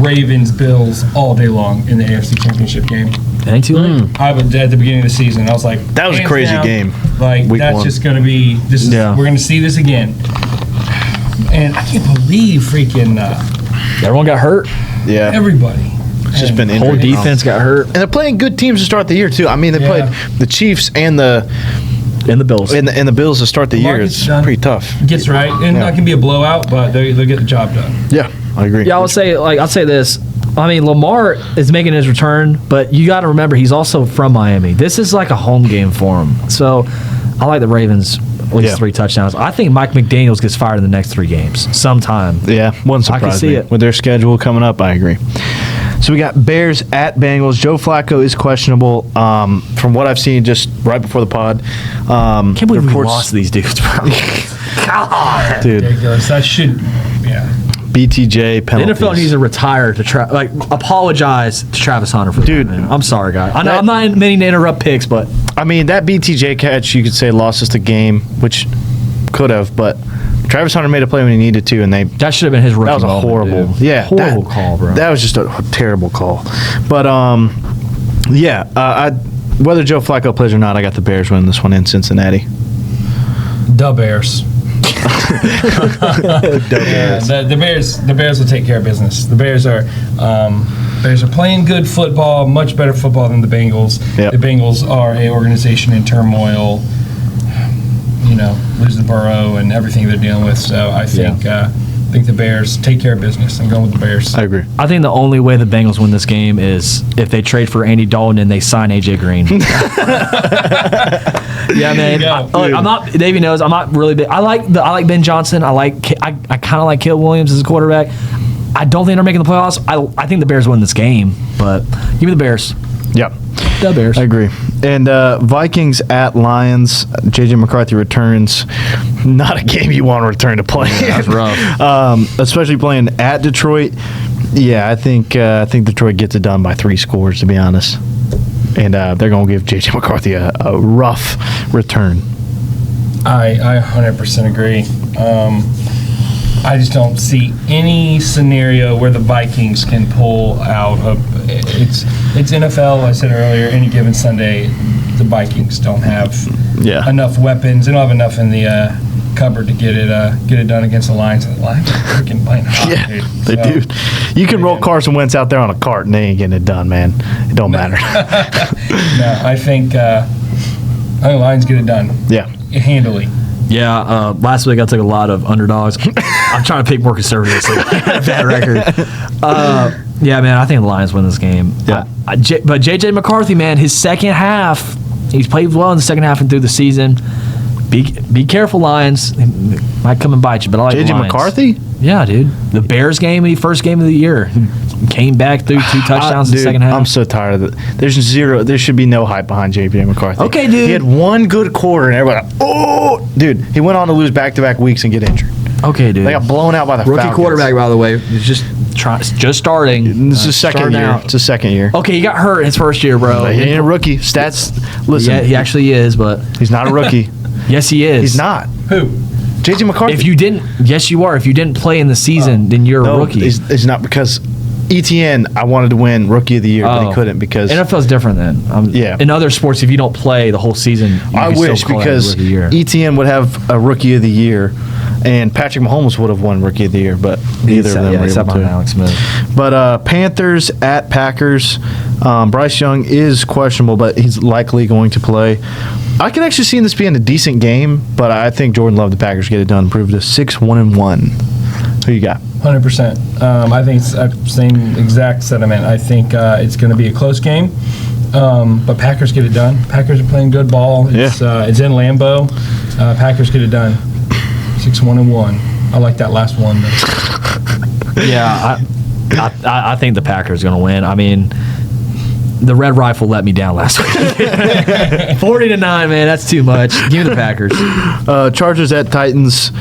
Ravens, Bills all day long in the AFC Championship game. It ain't too late. I was at the beginning of the season. I was like, that was a crazy game. Like, Week that's 1. just going to be, we're going to see this again. And I can't believe freaking everyone got hurt. Yeah. Everybody. It's just been whole defense got hurt. And they're playing good teams to start the year, too. I mean, they played the Chiefs and the Bills. And the Bills to start the year. It's pretty tough. Gets right. And that can be a blowout, but they'll get the job done. Yeah, I agree. Yeah, I'll say this. I mean, Lamar is making his return, but you got to remember he's also from Miami. This is like a home game for him. So I like the Ravens at least 3 touchdowns. I think Mike McDaniels gets fired in the next 3 games sometime. Yeah, wouldn't surprise I can see me. it. With their schedule coming up, I agree. So we got Bears at Bengals. Joe Flacco is questionable. From what I've seen just right before the pod. Can't believe we lost to these dudes, bro. God. Dude. Ridiculous. That should, BTJ penalties. The NFL needs to retire to apologize to Travis Hunter for that, man. I'm sorry, guys. I know I'm not meaning to interrupt picks, but I mean that BTJ catch you could say lost us the game, which could have, but Travis Hunter made a play when he needed to, and that should have been his rookie. That was a horrible, horrible call, bro. That was just a terrible call. But whether Joe Flacco plays or not, I got the Bears winning this one in Cincinnati. The Bears. The Bears will take care of business. The Bears are playing good football, much better football than the Bengals. Yep. The Bengals are an organization in turmoil. Losing Burrow and everything they're dealing with. So I think the Bears take care of business. I'm going with the Bears. I agree. I think the only way the Bengals win this game is if they trade for Andy Dalton and they sign AJ Green. Yeah, man. I'm not. Davey knows I'm not really big. I like Ben Johnson. I kind of like Caleb Williams as a quarterback. I don't think they're making the playoffs. I think the Bears win this game, but give me the Bears. Yep. The Bears. I agree. And Vikings at Lions. J.J. McCarthy returns. Not a game you want to return to play. Yeah, that's rough. Especially playing at Detroit. Yeah, I think Detroit gets it done by 3 scores, to be honest. And they're going to give J.J. McCarthy a rough return. I 100% agree. I just don't see any scenario where the Vikings can pull out it's NFL. I said earlier, any given Sunday, the Vikings don't have enough weapons. They don't have enough in the cupboard to get it done against the Lions. And the Lions are freaking playing hot, dude. They do. You can roll Carson Wentz out there on a cart and they ain't getting it done, man. It don't matter. No, I think the Lions get it done. Yeah. Handily. Yeah, last week I took a lot of underdogs. I'm trying to pick more conservatively. Bad record. Yeah, man, I think the Lions win this game. Yeah. But J.J. McCarthy, man, his second half, he's played well in the second half and through the season. Be careful, Lions. It might come and bite you, but I like J.J. Lions. McCarthy? Yeah, dude. The Bears game, the first game of the year. Came back through 2 touchdowns in the second half. I'm so tired of it. There should be no hype behind J.J. McCarthy. Okay, dude. He had one good quarter, and everybody, dude, he went on to lose back-to-back weeks and get injured. Okay, dude. They got blown out by the Rookie Falcons. quarterback, by the way. He's just starting. This is his second year. It's his second year. Okay, he got hurt his first year, bro. He ain't a rookie. Stats, listen. Yeah, he actually is, but he's not a rookie. yes, he is. He's not. Who? J.J. McCarthy. If you didn't, yes, you are. If you didn't play in the season, then you're a rookie. It's not because ETN, I wanted to win Rookie of the Year, but he couldn't because NFL's different then. Yeah. In other sports, if you don't play the whole season, I wish because ETN would have a Rookie of the Year, and Patrick Mahomes would have won Rookie of the Year, but neither of them were except able to. Alex Smith. But Panthers at Packers. Bryce Young is questionable, but he's likely going to play. I can actually see this being a decent game, but I think Jordan Love, the Packers, get it done. Prove it a 6-1-1. Who you got? 100%. I think it's same exact sentiment. I think it's going to be a close game, but Packers get it done. Packers are playing good ball. It's in Lambeau. Packers get it done. 6-1-1. I like that last one. Yeah, I think the Packers are going to win. I mean, the Red Rifle let me down last week. 40-9, man, that's too much. Give me the Packers. Chargers at Titans.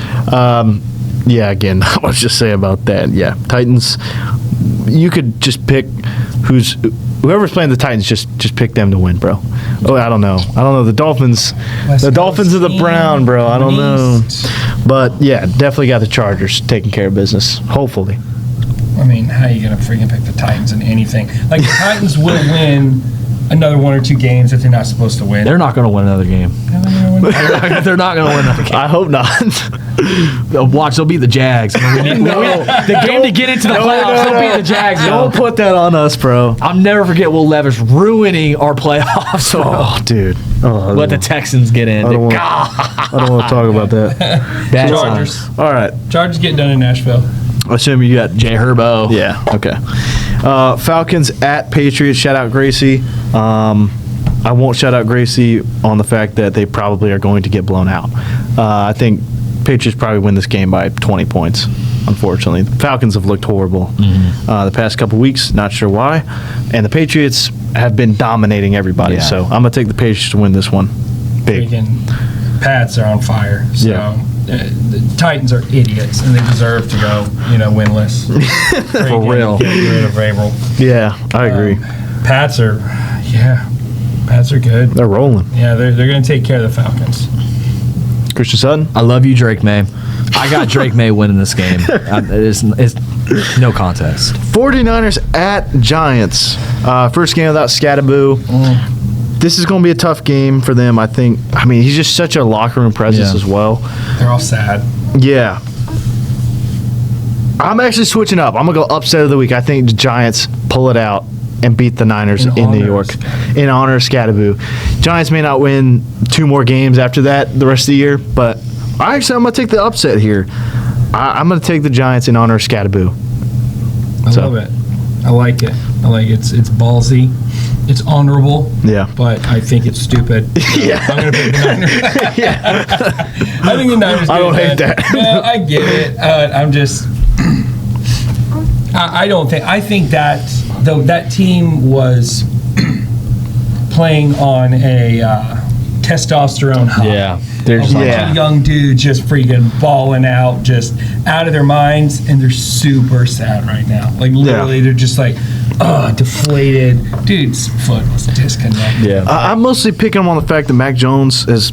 Yeah, again, I was just say about that. Yeah, Titans. You could just pick whoever's playing the Titans. Just pick them to win, bro. Oh, I don't know. The Dolphins. The Dolphins are the Brown, bro. I don't know. But yeah, definitely got the Chargers taking care of business. Hopefully. I mean, how are you going to freaking pick the Titans in anything? Like, the Titans will win another 1 or 2 games that they're not supposed to win. They're not going to win another game. They're not going to win another game. I hope not. Watch, they'll beat the Jags. The game to get into the playoffs, they'll beat the Jags. Don't put that on us, bro. I'll never forget Will Levis ruining our playoffs. Oh, dude. Let the Texans get in. I don't want to talk about that. Chargers. All right. Chargers getting done in Nashville. Assume you got Jay Herbo. Yeah. Okay. Falcons at Patriots. Shout out Gracie. I won't shout out Gracie on the fact that they probably are going to get blown out. I think Patriots probably win this game by 20 points. Unfortunately, the Falcons have looked horrible the past couple weeks. Not sure why, and the Patriots have been dominating everybody. Yeah. So I'm gonna take the Patriots to win this one. Big. Freaking Pats are on fire. So. Yeah. The Titans are idiots, and they deserve to go, winless. For real. Get rid of Vrabel. Yeah, I agree. Pats are good. They're rolling. Yeah, they're going to take care of the Falcons. Christian Sutton. I love you, Drake May. I got Drake May winning this game. It's no contest. 49ers at Giants. First game without Scattaboo. This is going to be a tough game for them, I think. I mean, he's just such a locker room presence as well. They're all sad. Yeah. I'm actually switching up. I'm going to go upset of the week. I think the Giants pull it out and beat the Niners in New York in honor of Scattaboo. Giants may not win 2 more games after that the rest of the year, but I'm going to take the upset here. I'm going to take the Giants in honor of Scattaboo. I love it. I like it. It's ballsy. It's honorable. Yeah. But I think it's stupid. Yeah. I'm going to pick the Niners. Yeah. I think the Niners I don't hate that. No, I get it. I'm just... I don't think... I think that that team was playing on a testosterone high. Yeah. They're just young dudes just freaking balling out, just out of their minds, and they're super sad right now. Like, literally, they're just like, deflated. Dude's foot was disconnected. Yeah. I'm mostly picking him on the fact that Mac Jones is...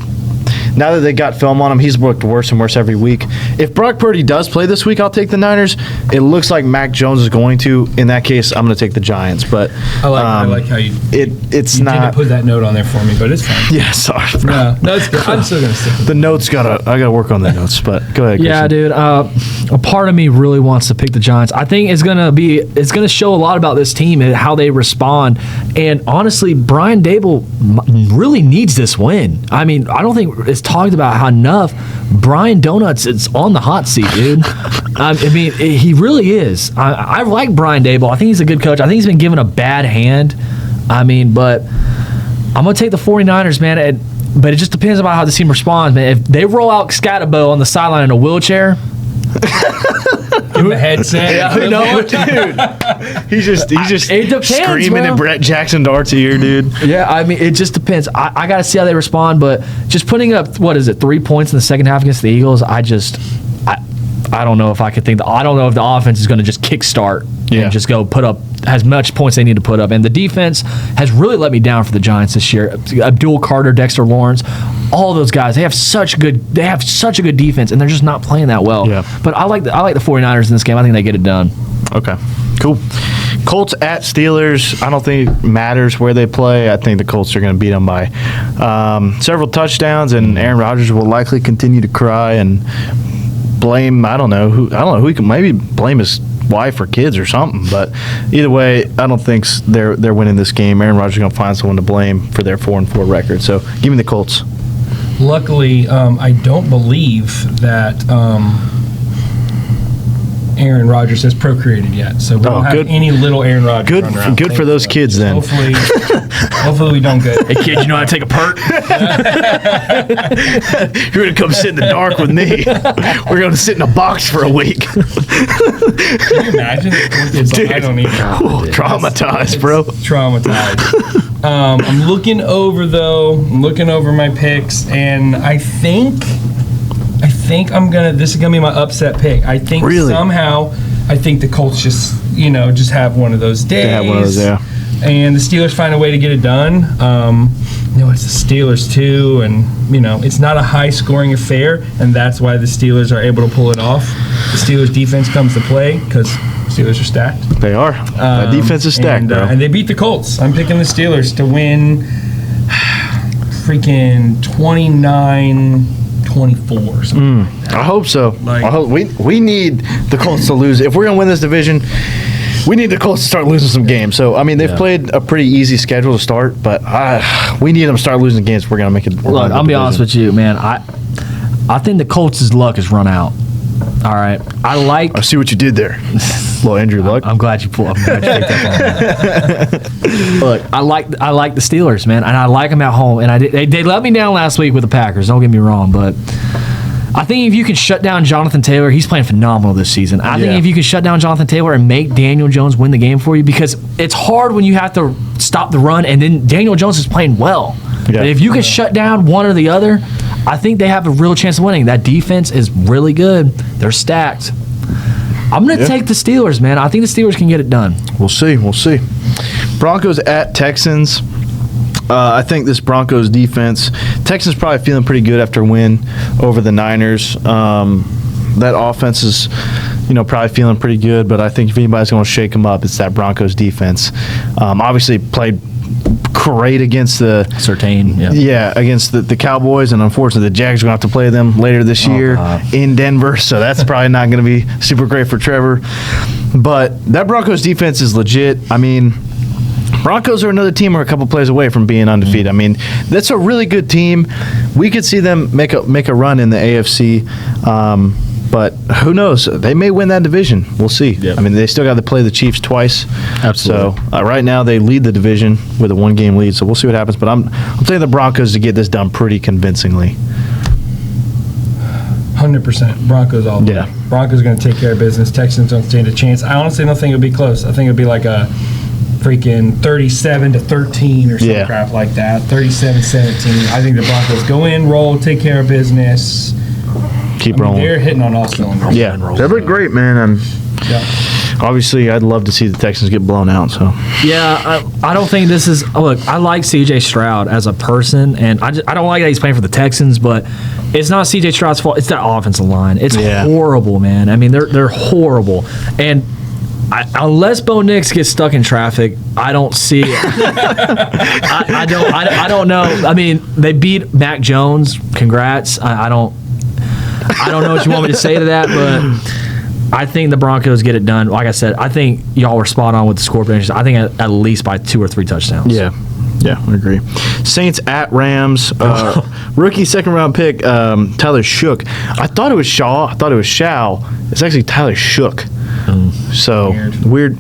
Now that they got film on him, he's looked worse and worse every week. If Brock Purdy does play this week, I'll take the Niners. It looks like Mac Jones is going to. In that case, I'm going to take the Giants. But I like how you didn't put that note on there for me, but it's fine. Yeah, sorry. No, it's good. I'm still going to stick with the notes. I gotta work on the notes. But go ahead. Yeah, dude. A part of me really wants to pick the Giants. I think it's gonna show a lot about this team and how they respond. And honestly, Brian Dable really needs this win. I mean, I don't think it's talked about how enough. Brian Donuts is on the hot seat, dude. I mean, he really is. I like Brian Dable. I think he's a good coach. I think he's been given a bad hand. I mean, but I'm going to take the 49ers, man. And But it just depends about how the team responds, man. If they roll out Scatabo on the sideline in a wheelchair, give him a headset. Yeah, who knows, dude? He's just it depends, screaming bro. in Brett Jackson Dart's ear, dude. Yeah, I mean, it just depends. I got to see how they respond, but just putting up 3 points in the second half against the Eagles, I don't know if I could think. I don't know if the offense is going to just kickstart and just go put up as much points they need to put up. And the defense has really let me down for the Giants this year. Abdul Carter, Dexter Lawrence, all those guys. They have such a good defense, and they're just not playing that well. Yeah. But I like the 49ers in this game. I think they get it done. Okay, cool. Colts at Steelers. I don't think it matters where they play. I think the Colts are going to beat them by several touchdowns, and Aaron Rodgers will likely continue to cry and blame. I don't know who he can maybe blame his wife or kids or something. But either way, I don't think they're winning this game. Aaron Rodgers is going to find someone to blame for their 4-4 record. So give me the Colts. Luckily, I don't believe that Aaron Rodgers has procreated yet, so we don't have any little Aaron Rodgers. Good for those kids then. Hopefully we don't get. Hey kid, you know how to take a perk? You're gonna come sit in the dark with me. We're gonna sit in a box for a week. Can you imagine? Dude, I don't even. Traumatized, bro. Traumatized. I'm looking over my picks, and I think this is gonna be my upset pick. I think somehow the Colts just have one of those days. They have one of those, yeah. And the Steelers find a way to get it done. It's the Steelers too, and it's not a high scoring affair, and that's why the Steelers are able to pull it off. The Steelers defense comes to play because Steelers are stacked. They are. That defense is stacked, bro. And they beat the Colts. I'm picking the Steelers to win freaking 29-24 or something like that. I hope so. We need the Colts to lose. If we're going to win this division, we need the Colts to start losing some games. So, I mean, they've played a pretty easy schedule to start, but we need them to start losing games if we're going to make it. Look, I'll be honest with you, man. I think the Colts' luck has run out. All right. I see what you did there. Little Andrew Luck. I'm glad you picked up on that. Look, I like the Steelers, man, and I like them at home. And they let me down last week with the Packers. Don't get me wrong, but I think if you can shut down Jonathan Taylor, he's playing phenomenal this season. I think if you can shut down Jonathan Taylor and make Daniel Jones win the game for you, because it's hard when you have to stop the run, and then Daniel Jones is playing well. Yeah. But if you can shut down one or the other, I think they have a real chance of winning. That defense is really good. They're stacked. I'm going to take the Steelers, man. I think the Steelers can get it done. We'll see. Broncos at Texans. I think this Broncos defense, Texans probably feeling pretty good after a win over the Niners. That offense is, probably feeling pretty good, but I think if anybody's going to shake them up, it's that Broncos defense. Obviously played great against against the Cowboys, and unfortunately the Jags are going to have to play them later this year in Denver, so that's probably not going to be super great for Trevor. But that Broncos defense is legit. I mean, Broncos are another team who are a couple plays away from being undefeated. I mean, that's a really good team. We could see them make a run in the AFC, but who knows? They may win that division. We'll see. Yep. I mean, they still got to play the Chiefs twice. Absolutely. So right now they lead the division with a 1-game lead. So we'll see what happens. But I'm taking the Broncos to get this done pretty convincingly. 100% Broncos all the way. Broncos are going to take care of business. Texans don't stand a chance. I honestly don't think it'll be close. I think it'll be like a freaking 37-13 or some crap like that. 37-17. I think the Broncos go in, roll, take care of business. Keep rolling. They're hitting on all cylinders. Yeah, they've been great, man. Obviously, I'd love to see the Texans get blown out. So I don't think this is. Look, I like C.J. Stroud as a person, and I don't like that he's playing for the Texans, but it's not C.J. Stroud's fault. It's that offensive line. It's horrible, man. I mean, they're horrible, and unless Bo Nix gets stuck in traffic, I don't see it. I don't know. I mean, they beat Mac Jones. Congrats. I don't know what you want me to say to that, but I think the Broncos get it done. Like I said, I think y'all were spot on with the score predictions. I think at least by 2 or 3 touchdowns. Yeah, I agree. Saints at Rams. Rookie second-round pick, Tyler Shook. I thought it was Shaw. I thought it was Shao. It's actually Tyler Shook. So weird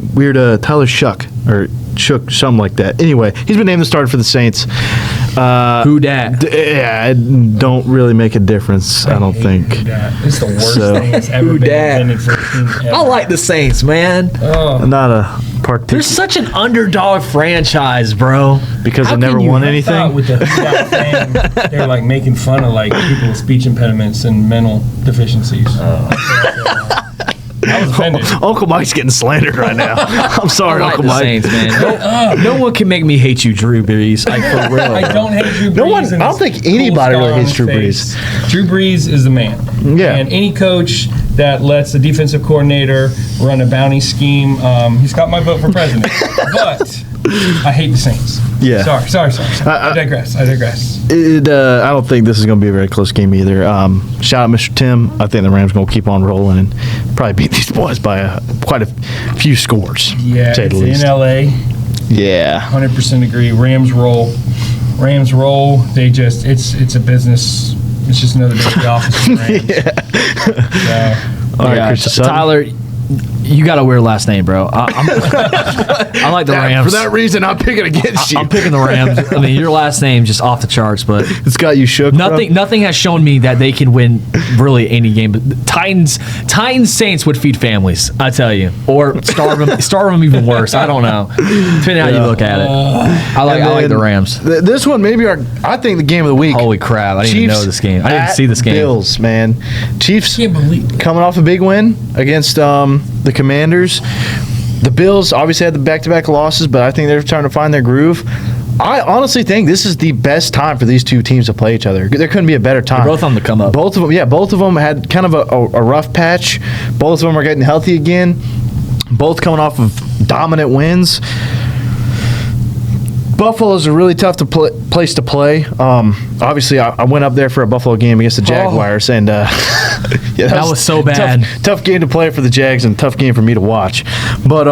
Tyler Shook or Shook, something like that. Anyway, he's been named the starter for the Saints. Who dat? Yeah, it don't really make a difference, I don't think. It's the worst thing that's ever Who been dat? invented for a team ever. I like the Saints, man. Not a particular. They're such an underdog franchise, bro. Because How they never can you won not anything. With the Who Dat thing, they're like making fun of like people with speech impediments and mental deficiencies. I was offended. Uncle Mike's getting slandered right now. I'm sorry, I like Uncle the Mike. Saints, man. No one can make me hate you, Drew Brees. Like, for real. I don't hate Drew Brees. No one- and I don't his think anybody cool really hates scar on Drew his face. Drew Brees is the man. Yeah. And any coach that lets the defensive coordinator run a bounty scheme, he's got my vote for president. But I hate the Saints. Yeah. Sorry. I digress. I don't think this is going to be a very close game either. Shout out Mr. Tim. I think the Rams going to keep on rolling and probably beat these boys by quite a few scores. Yeah, to say the it's least. in LA. Yeah. 100% agree. Rams roll. They just it's a business. It's just another day at the office for the Rams. All right, Yeah, Christian Sutton. Tyler, you got a weird last name, bro. I like the Rams. For that reason, I'm picking against you. I'm picking the Rams. I mean, your last name just off the charts, but It's got you shook. nothing has shown me that they can win really any game. But Titans Saints would feed families, I tell you, or starve them even worse. I don't know, depending how you look at it. I like the Rams. This one maybe I think the game of the week. Holy crap! I didn't even know this game. I didn't at see this game. Bills, man. Chiefs Can't believe it. coming off a big win against the Commanders. The Bills obviously had the back-to-back losses, but I think they're starting to find their groove. I honestly think this is the best time for these two teams to play each other. There couldn't be a better time. They're both on the come up. Both of them had kind of a rough patch. Both of them are getting healthy again. Both coming off of dominant wins. Buffalo's a really tough place to play. Obviously, I went up there for a Buffalo game against the Jaguars, and yeah, That was so bad. Tough game to play for the Jags, and tough game for me to watch. But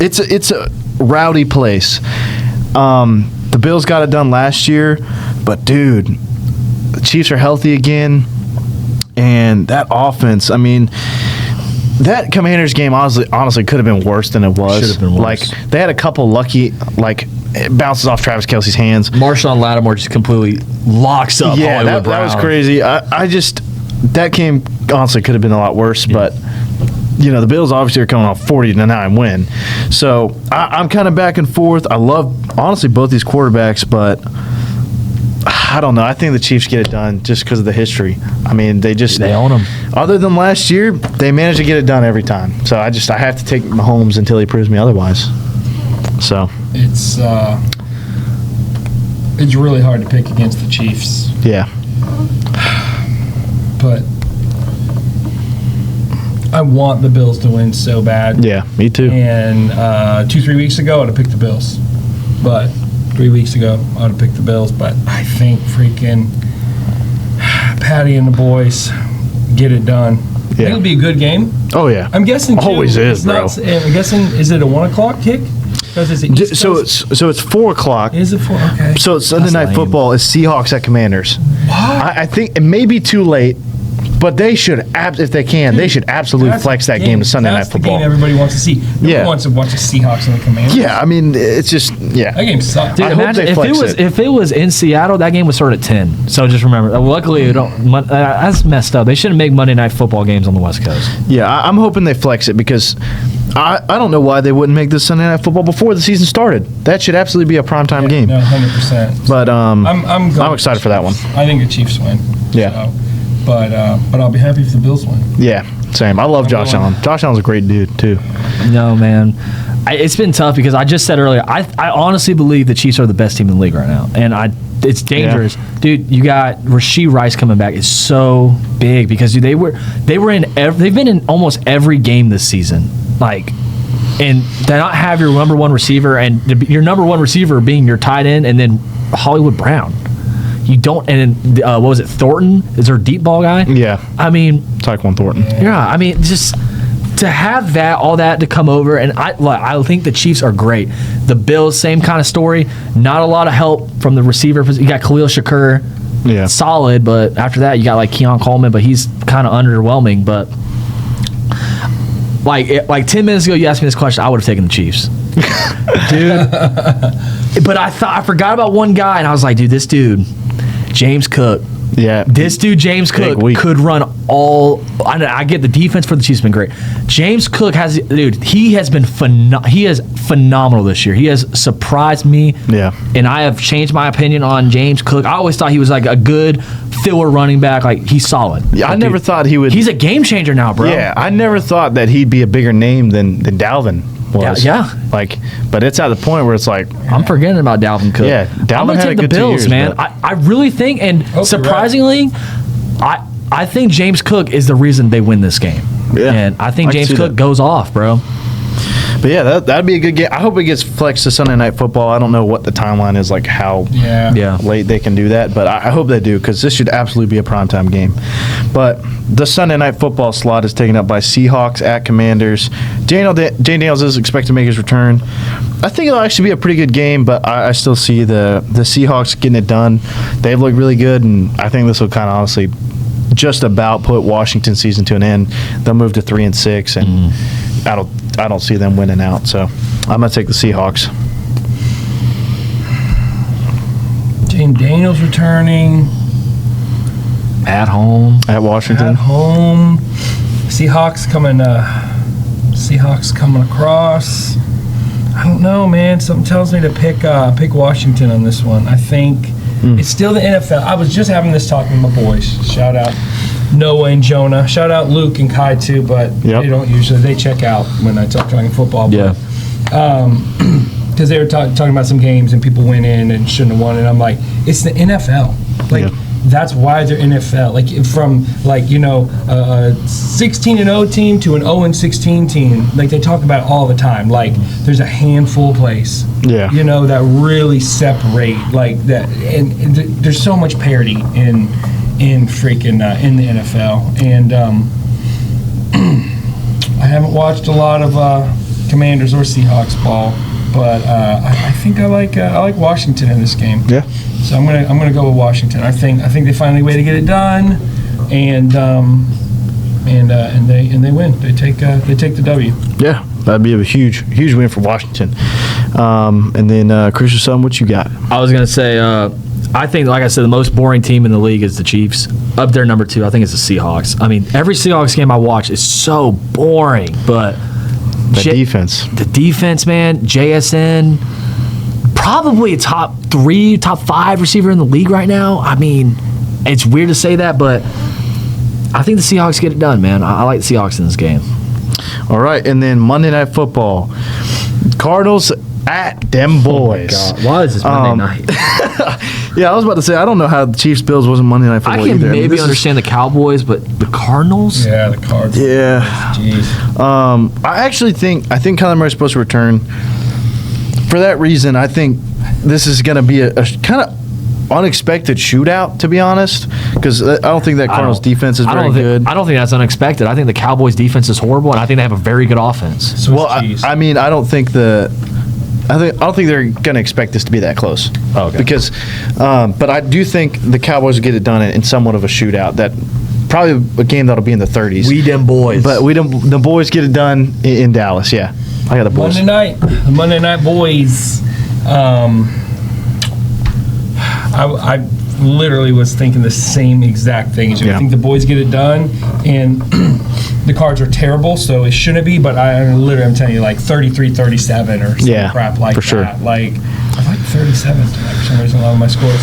it's a rowdy place. The Bills got it done last year, but dude, the Chiefs are healthy again, and that offense. I mean, that Commanders game honestly could have been worse than it was. Should have been worse. Like, they had a couple lucky, like, it bounces off Travis Kelce's hands. Marshawn Lattimore just completely locks up Yeah, Hollywood that Brown. was crazy. I just, that game honestly could have been a lot worse, but you know, the Bills obviously are coming off 40-9 win. So I'm kind of back and forth. I love, honestly, both these quarterbacks, but I don't know. I think the Chiefs get it done just because of the history. I mean, they own them. Other than last year, they managed to get it done every time. So I have to take Mahomes until he proves me otherwise. So It's really hard to pick against the Chiefs, yeah, but I want the Bills to win so bad. yeah, me too. And 2-3 weeks ago, I'd have picked the Bills. But 3 weeks ago, I would have picked the Bills. But I think freaking Patty and the boys get it done. I think it'll be a good game. Oh yeah, I'm guessing. Always is, bro. I'm guessing. Is it a 1 o'clock kick? Because it's East So Coast? it's 4 o'clock. Is it 4? Okay. So it's Sunday Night lame. Football is Seahawks at Commanders. I think it may be too late, but they should, if they can, they should absolutely That's flex that the game to Sunday Night That's the Football. game everybody wants to see. Nobody Yeah. wants to watch the Seahawks and the Commanders. Yeah, I mean, it's just, yeah. That game sucked. Dude, I hope imagine they if flex it. if it was in Seattle, that game would start at 10. So just remember. Luckily, that's messed up. They shouldn't make Monday Night Football games on the West Coast. Yeah, I'm hoping they flex it because I don't know why they wouldn't make this Sunday Night Football before the season started. That should absolutely be a primetime game. No, 100%. But I'm excited for that one. I think the Chiefs win. Yeah. So, but I'll be happy if the Bills win. Yeah, same. I love Josh going. Allen. Josh Allen's a great dude, too. No, man. It's been tough because I just said earlier, I honestly believe the Chiefs are the best team in the league right now. And it's dangerous. Dude, you got Rashee Rice coming back. It's so big because dude, they've been in almost every game this season. Like, and to not have your number one receiver and your number one receiver being your tight end and then Hollywood Brown. You don't, and then, what was it, Thornton? Is there a deep ball guy? Yeah. I mean, Tyquan Thornton. yeah, I mean, just to have all that to come over, and I think the Chiefs are great. The Bills, same kind of story. Not a lot of help from the receiver. You got Khalil Shakur, Yeah. solid, but after that, you got like Keon Coleman, but he's kind of underwhelming. But like 10 minutes ago, you asked me this question, I would have taken the Chiefs. dude. But I forgot about one guy, and I was like, dude, this dude, James Cook. Yeah. This dude, James Cook, could run all. I get the defense for the Chiefs has been great. James Cook he has been phenomenal this year. He has surprised me. Yeah. And I have changed my opinion on James Cook. I always thought he was like a good filler running back. Like, he's solid. Yeah, I never thought he would. He's a game changer now, bro. Yeah, I never thought that he'd be a bigger name than Dalvin was. Yeah. Like, but it's at the point where it's like, I'm forgetting about Dalvin Cook. Yeah, Dalvin I'm gonna had take a the good 2 Bills, years, man. I really think, and surprisingly, I think James Cook is the reason they win this game. Yeah, and I think I can James see Cook that. goes off, bro. But yeah, that'd be a good game. I hope it gets flexed to Sunday Night Football. I don't know what the timeline is, like how late they can do that, but I hope they do, because this should absolutely be a primetime game. But the Sunday Night Football slot is taken up by Seahawks at Commanders. Jane Daniels is expected to make his return. I think it'll actually be a pretty good game, but I still see the Seahawks getting it done. They've looked really good, and I think this will kind of honestly just about put Washington season to an end. They'll move to 3-6, and I don't see them winning out. So I'm gonna take the Seahawks. Jane Daniels returning at home at Washington. At home, Seahawks coming across. I don't know, man. Something tells me to pick Washington on this one. I think it's still the NFL. I was just having this talk with my boys. Shout out Noah and Jonah. Shout out Luke and Kai too, but they don't usually. They check out when I talking football. Yeah. Because they were talking about some games and people went in and shouldn't have won, and I'm like, it's the NFL. Like, that's why they're NFL. Like, from a 16-0 team to an 0-16 team. Like, they talk about it all the time. Like, there's a handful of plays. Yeah. That really separate like that, and there's so much parity in freaking in the NFL, and I haven't watched a lot of Commanders or Seahawks ball, but I think I like Washington in this game. Yeah. So I'm gonna go with Washington. I think they find a way to get it done, and they win. They take the W. Yeah, that'd be a huge win for Washington. And then Christian Son, what you got? I was gonna say, I think, like I said, the most boring team in the league is the Chiefs. Up there, number 2, I think it's the Seahawks. I mean, every Seahawks game I watch is so boring, but the defense, man, JSN, probably a top 3, top 5 receiver in the league right now. I mean, it's weird to say that, but I think the Seahawks get it done, man. I like the Seahawks in this game. All right, and then Monday Night Football. Cardinals at them boys. Oh my God. Why is this Monday night? Yeah, I was about to say, I don't know how the Chiefs Bills wasn't Monday Night Football I can either. maybe understand the Cowboys, but the Cardinals? Yeah, the Cardinals. Yeah. Jeez. I think Kyler Murray's supposed to return. For that reason, I think this is going to be a kind of unexpected shootout, to be honest, because I don't think that Cardinals defense is very good. I don't think that's unexpected. I think the Cowboys defense is horrible, and I think they have a very good offense. So well, I mean, I don't think they're going to expect this to be that close. Oh, okay. Because, but I do think the Cowboys will get it done in somewhat of a shootout. That probably a game that'll be in the 30s. We them boys. But the boys get it done in Dallas. Yeah, I got the boys. The Monday night boys. I literally was thinking the same exact thing as you. I think the boys get it done, and the Cards are terrible, so it shouldn't be, but I'm telling you, like 33-37 or some crap like that. Sure. Like, I like 37 tonight for some reason. A lot of my scores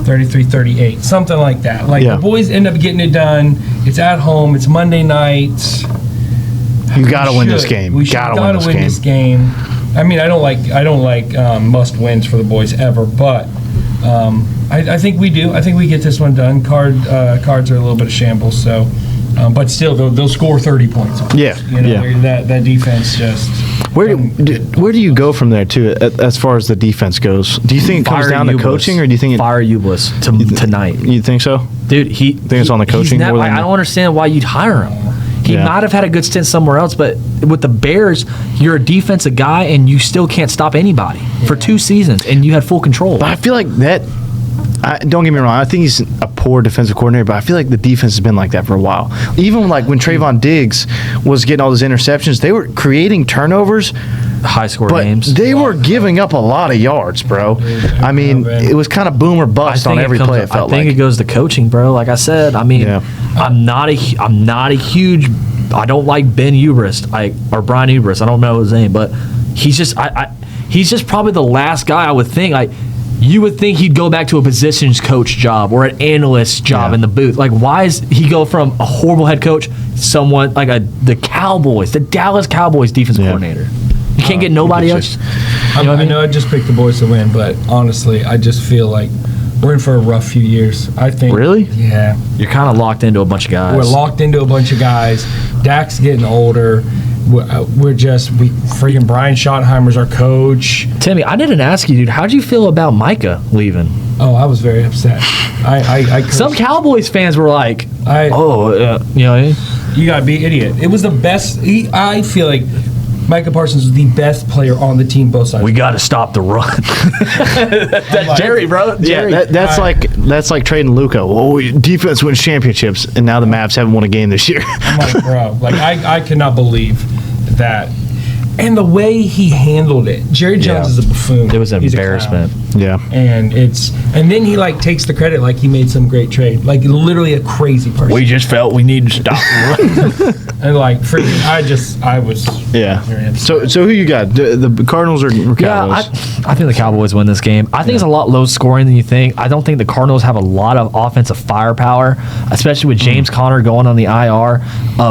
33-38, something like that. Like, the boys end up getting it done. It's at home. It's Monday night. You got to win this game. We got to win this game. I mean, I don't like must wins for the boys ever, but I think we do. I think we get this one done. Cards are a little bit of shambles, so but still they'll score 30 points. Yeah, that defense just. Where do you go from there too, as far as the defense goes? Do you think it comes down to coaching, or do you think fire Ublis tonight? You think so, dude? Think it's on the coaching more than I don't understand why you'd hire him. He might have had a good stint somewhere else, but with the Bears, you're a defensive guy, and you still can't stop anybody for 2 seasons, and you had full control. But I feel like don't get me wrong. I think he's a poor defensive coordinator, but I feel like the defense has been like that for a while. Even like when Trayvon Diggs was getting all those interceptions, they were creating turnovers, high score but games. they were giving up a lot of yards, bro. I mean, it was kind of boom or bust on every play. I think it goes to coaching, bro. Like I said, I mean, I'm not a huge. I don't like Ben Ubrist, or Brian Ubrist. I don't know his name, but he's just he's just probably the last guy I would think. You would think he'd go back to a positions coach job or an analyst job in the booth. Like, why is he go from a horrible head coach to someone like the Dallas Cowboys defensive coordinator? You can't get nobody else. I know I just picked the boys to win, but honestly, I just feel like we're in for a rough few years. I think. Really? Yeah. You're kind of locked into a bunch of guys. We're locked into a bunch of guys. Dak's getting older. Freaking Brian Schottenheimer's our coach. Timmy, I didn't ask you, dude. How'd you feel about Micah leaving? Oh, I was very upset. Some Cowboys fans were like, you know what I mean? You gotta be an idiot. It was the best. I feel like Micah Parsons was the best player on the team, both sides. We got to stop the run. That's Jerry, bro. Jerry. Yeah, that's like trading Luka. Oh, defense wins championships, and now the Mavs haven't won a game this year. I'm like, bro, I cannot believe that. And the way he handled it. Jerry Jones is a buffoon. It was an embarrassment. Yeah. And then he takes the credit like he made some great trade. Like literally a crazy person. We just felt we needed to stop running. And freaking I was very So who you got? The Cardinals or Cowboys? Yeah, I think the Cowboys win this game. I think it's a lot low scoring than you think. I don't think the Cardinals have a lot of offensive firepower, especially with James Conner going on the IR.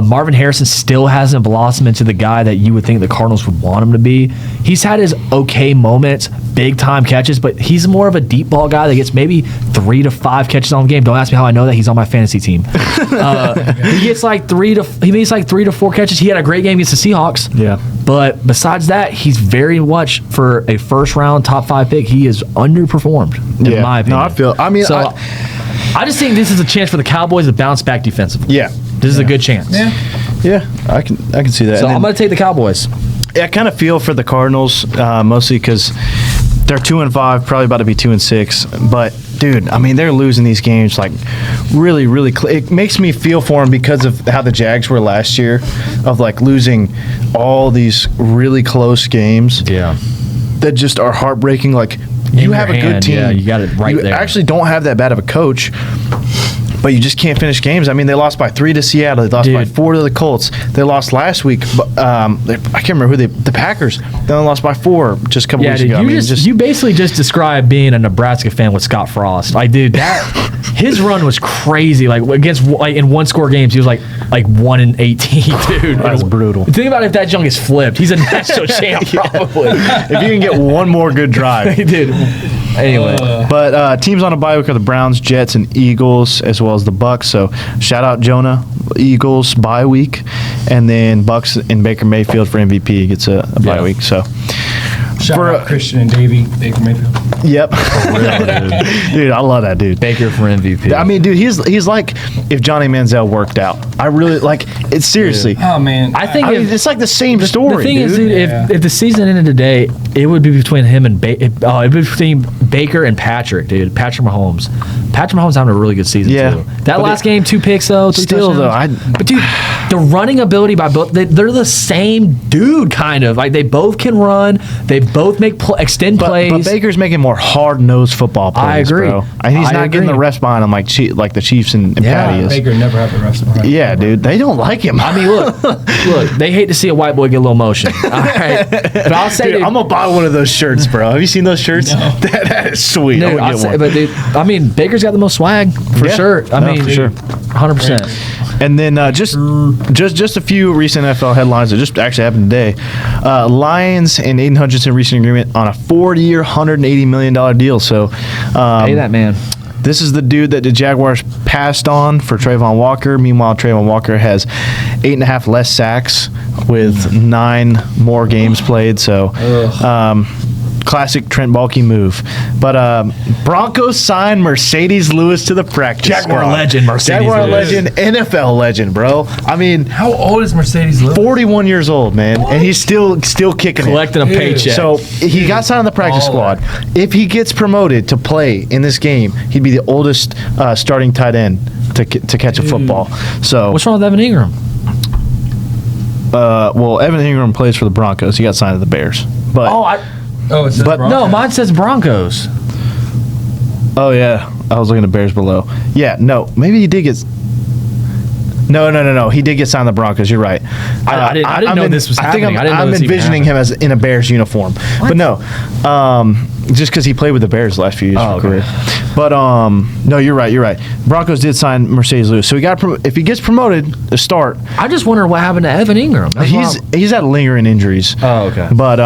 Marvin Harrison still hasn't blossomed into the guy that you would think the Cardinals would want him to be. He's had his okay moments, big time catches, but he's more of a deep ball guy that gets maybe 3 to 5 catches on the game. Don't ask me how I know that. He's on my fantasy team. He gets 3 to 4 catches. He had a great game against the Seahawks. Yeah. But besides that, he's very much for a first round top 5 pick. He is underperformed in my opinion. I just think this is a chance for the Cowboys to bounce back defensively. Yeah. This is a good chance. Yeah, I can see that. So I'm going to take the Cowboys. I kind of feel for the Cardinals mostly because they're 2-5, probably about to be 2-6. But dude, I mean, they're losing these games really, really. It makes me feel for them because of how the Jags were last year, of losing all these really close games. Yeah. That just are heartbreaking. You have a good team. Yeah, you got it right there. You actually don't have that bad of a coach. But you just can't finish games. I mean, they lost by 3 to Seattle. They lost by 4 to the Colts. They lost last week. I can't remember who the Packers. They only lost by 4 just a couple weeks ago. You basically just described being a Nebraska fan with Scott Frost. That his run was crazy. Against in 1-score games, he was like 1-18, dude. That's brutal. Think about if that junk is flipped. He's a national champ probably. If you can get one more good drive, he did. Anyway, but teams on a bye week are the Browns, Jets, and Eagles, as well as the Bucks. So shout out Jonah, Eagles bye week, and then Bucks and Baker Mayfield for MVP gets a bye week. So shout out Christian and Davey, Baker Mayfield. Yep, dude, I love that dude. Baker for MVP. I mean, dude, he's like if Johnny Manziel worked out. I really it's seriously. Oh man, I think it's like the same story. The thing dude. is, dude, if the season ended today, it would be between him and it'd be between Baker and Patrick, dude. Patrick Mahomes. Patrick Mahomes having a really good season too. That last game, 2 picks though. 3 still touchdowns. though, but dude, the running ability by both, they're the same dude kind of. They both can run. They both make extend plays. But Baker's making more hard-nosed football plays. I agree. Bro. And he's not getting the refs behind him like the Chiefs and Patty is. Baker never have the refs behind him. Yeah, dude, they don't like him. I mean, look, they hate to see a white boy get a little motion. All right, but I'll say, dude, I'm gonna buy one of those shirts, bro. Have you seen those shirts? No. That is sweet. Dude, I'm gonna get one. but dude, I mean, Baker's got the most swag for sure. I mean, for sure, 100%. And then just a few recent NFL headlines that just actually happened today. Lions and Aiden Hutchinson reached an agreement on a 4-year, $180 million deal. So pay that man. This is the dude that the Jaguars passed on for Trayvon Walker. Meanwhile, Trayvon Walker has 8.5 less sacks with 9 more games played. So classic Trent Baalke move. But Broncos signed Mercedes Lewis to the practice Jaguar squad. legend, Mercedes Jaguar Lewis. legend, NFL legend, bro. I mean, How old is Mercedes Lewis? 41 years old, man, and he's still kicking Collecting a Dude. paycheck. So he got signed on the practice Baller. squad. If he gets promoted to play in this game, he'd be the oldest starting tight end to catch a football. So, what's wrong with Evan Ingram? well, Evan Ingram plays for the Broncos. He got signed to the Bears. But Oh, it says But- Broncos. No, mine says Broncos. oh yeah, I was looking at Bears below. Yeah, no, maybe he did get. No. He did get signed to the Broncos. You're right. I didn't know this was happening. I didn't know I'm this even envisioning him as in a Bears uniform. But no, just because he played with the Bears the last few years of his career. But no, you're right. Broncos did sign Mercedes Lewis, so he got if he gets promoted to start. I just wonder what happened to Evan Ingram. That's why He's had lingering injuries. Oh, okay. But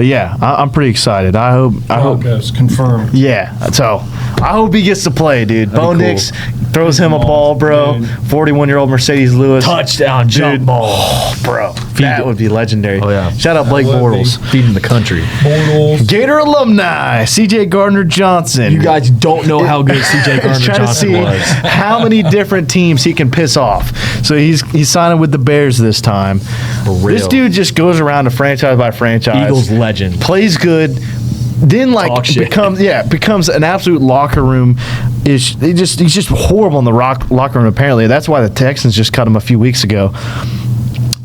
yeah, I'm pretty excited. I hope. Broncos confirmed. Yeah, so I hope he gets to play, dude. Bo cool. Nix throws him a ball, bro. 41-year-old Mercedes Lewis. touchdown jump Dude. ball. Bro, that would be legendary. Oh, yeah. Shout out Blake That would be. Bortles. Feeding the country. Bortles. Gator alumni, C.J. Gardner-Johnson. You guys don't know how good CJ He's Gardner trying to Johnson see was. how many different teams he can piss off. So he's signing with the Bears this time. For real. This dude just goes around to franchise by franchise. Eagles legend. Plays good. Then Talk shit. becomes an absolute locker room. He's just horrible in the locker room. Apparently, that's why the Texans just cut him a few weeks ago.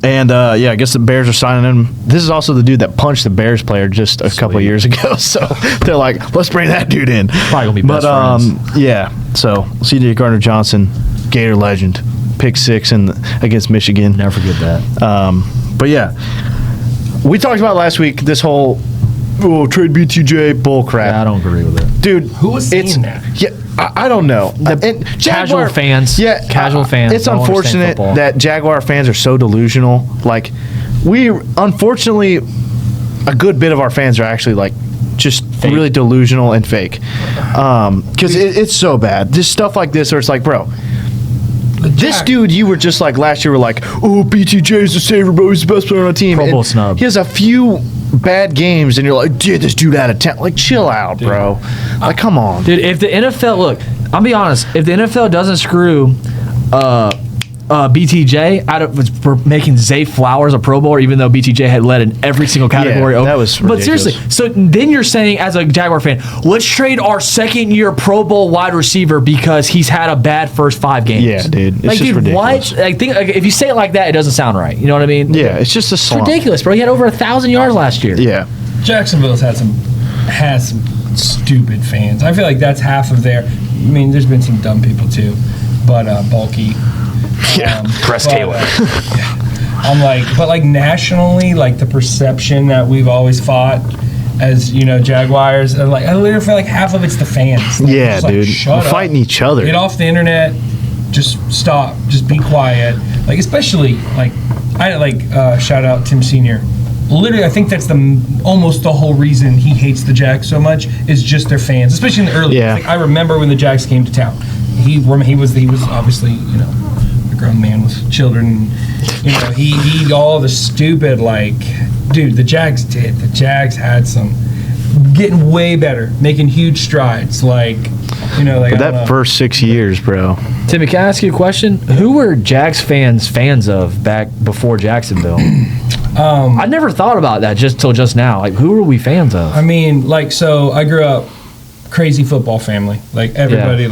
And yeah, I guess the Bears are signing him. This is also the dude that punched the Bears player just a couple of years ago. So they're like, let's bring that dude in. Probably gonna be best friends. Yeah. So C.J. Gardner-Johnson, Gator legend, pick 6 against Michigan. Never forget that. But yeah, we talked about last week this whole trade BTJ bull crap. Yeah, I don't agree with it. Dude, Who was saying that? Yeah, I don't know. And Casual fans. Yeah, Casual fans It's don't understand unfortunate football. that Jaguar fans are so delusional. Like, unfortunately, a good bit of our fans are actually like just really delusional and fake. Because it's so bad. Just stuff like this, where it's like, bro. This dude, you were just like last year, were like, oh, BTJ is the savior, bro. He's the best player on the team. Pro Bowl And snub. He has a few bad games, and you're like, dude, this dude out of town. Like, chill out, bro. Like, come on. Dude, if the NFL, look, I'll be honest, if the NFL doesn't screw BTJ out of for making Zay Flowers a Pro Bowler, even though BTJ had led in every single category. that was But ridiculous. seriously, so then you're saying as a Jaguar fan, let's trade our second-year Pro Bowl wide receiver because he's had a bad first 5 games. Yeah, dude. It's Like, just dude, ridiculous. what? Like, if you say it like that, it doesn't sound right. You know what I mean? Yeah, it's just a It's slump. ridiculous, bro. He had over 1,000 yards last year. Yeah. Jacksonville's has some stupid fans. I feel like that's half of their. I mean, there's been some dumb people too, but bulky. Press but, Taylor. I'm like, but like nationally, like the perception that we've always fought as Jaguars, and like I literally feel like half of it's the fans. Like, Yeah, just like, dude. shut We're up. fighting each other. Get off the internet. Just stop. Just be quiet. Like especially shout out Tim Senior. Literally, I think that's almost the whole reason he hates the Jags so much is just their fans, especially in the early. Yeah. Like, I remember when the Jags came to town. He was obviously a grown man with children. He all the stupid dude. The Jags had some getting way better, making huge strides. But that first 6 years, bro. Timmy, can I ask you a question? Who were Jags fans of back before Jacksonville? I never thought about that till just now. Like, who were we fans of? I mean, so I grew up crazy football family. Like everybody,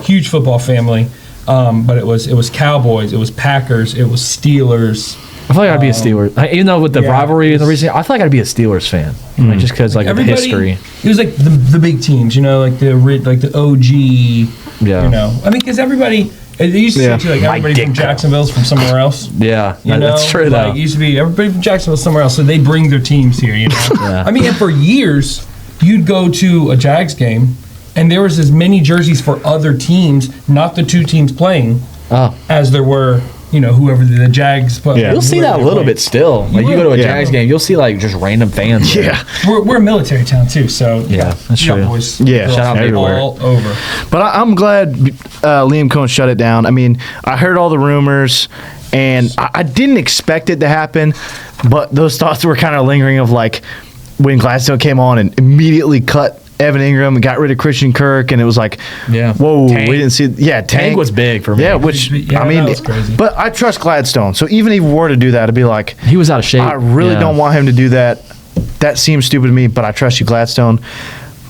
huge football family. But it was Cowboys, it was Packers, it was Steelers. I feel like I'd be a Steelers. Even though with the rivalry and the recent, I feel like I'd be a Steelers fan. Like, just because of the history. It was like the big teams, like the OG. Yeah. I mean, because everybody. It used to say too, like everybody from Jacksonville's from somewhere else. Yeah, that's true though. It used to be everybody from Jacksonville's somewhere else, so they bring their teams here. Yeah. I mean, and for years, you'd go to a Jags game, and there was as many jerseys for other teams, not the two teams playing, as there were. Whoever the Jags put. Yeah. You'll see that a little bit still. Like, you go to a Yeah. Jags game, you'll see just random fans. there. Yeah. We're a military town too, so Yeah, that's you got true. boys, Yeah, girls shout out everywhere. all over. But I'm glad Liam Cohen shut it down. I mean, I heard all the rumors, and I didn't expect it to happen, but those thoughts were kind of lingering of like, when Gladstone came on and immediately cut Evan Ingram and got rid of Christian Kirk, and it was like, whoa, Tank. we didn't see. Yeah, Tank was big for me. Yeah, which I mean, that was crazy. but I trust Gladstone. So even if he were to do that, I'd be like, he was out of shape. I really don't want him to do that. That seems stupid to me, but I trust you, Gladstone.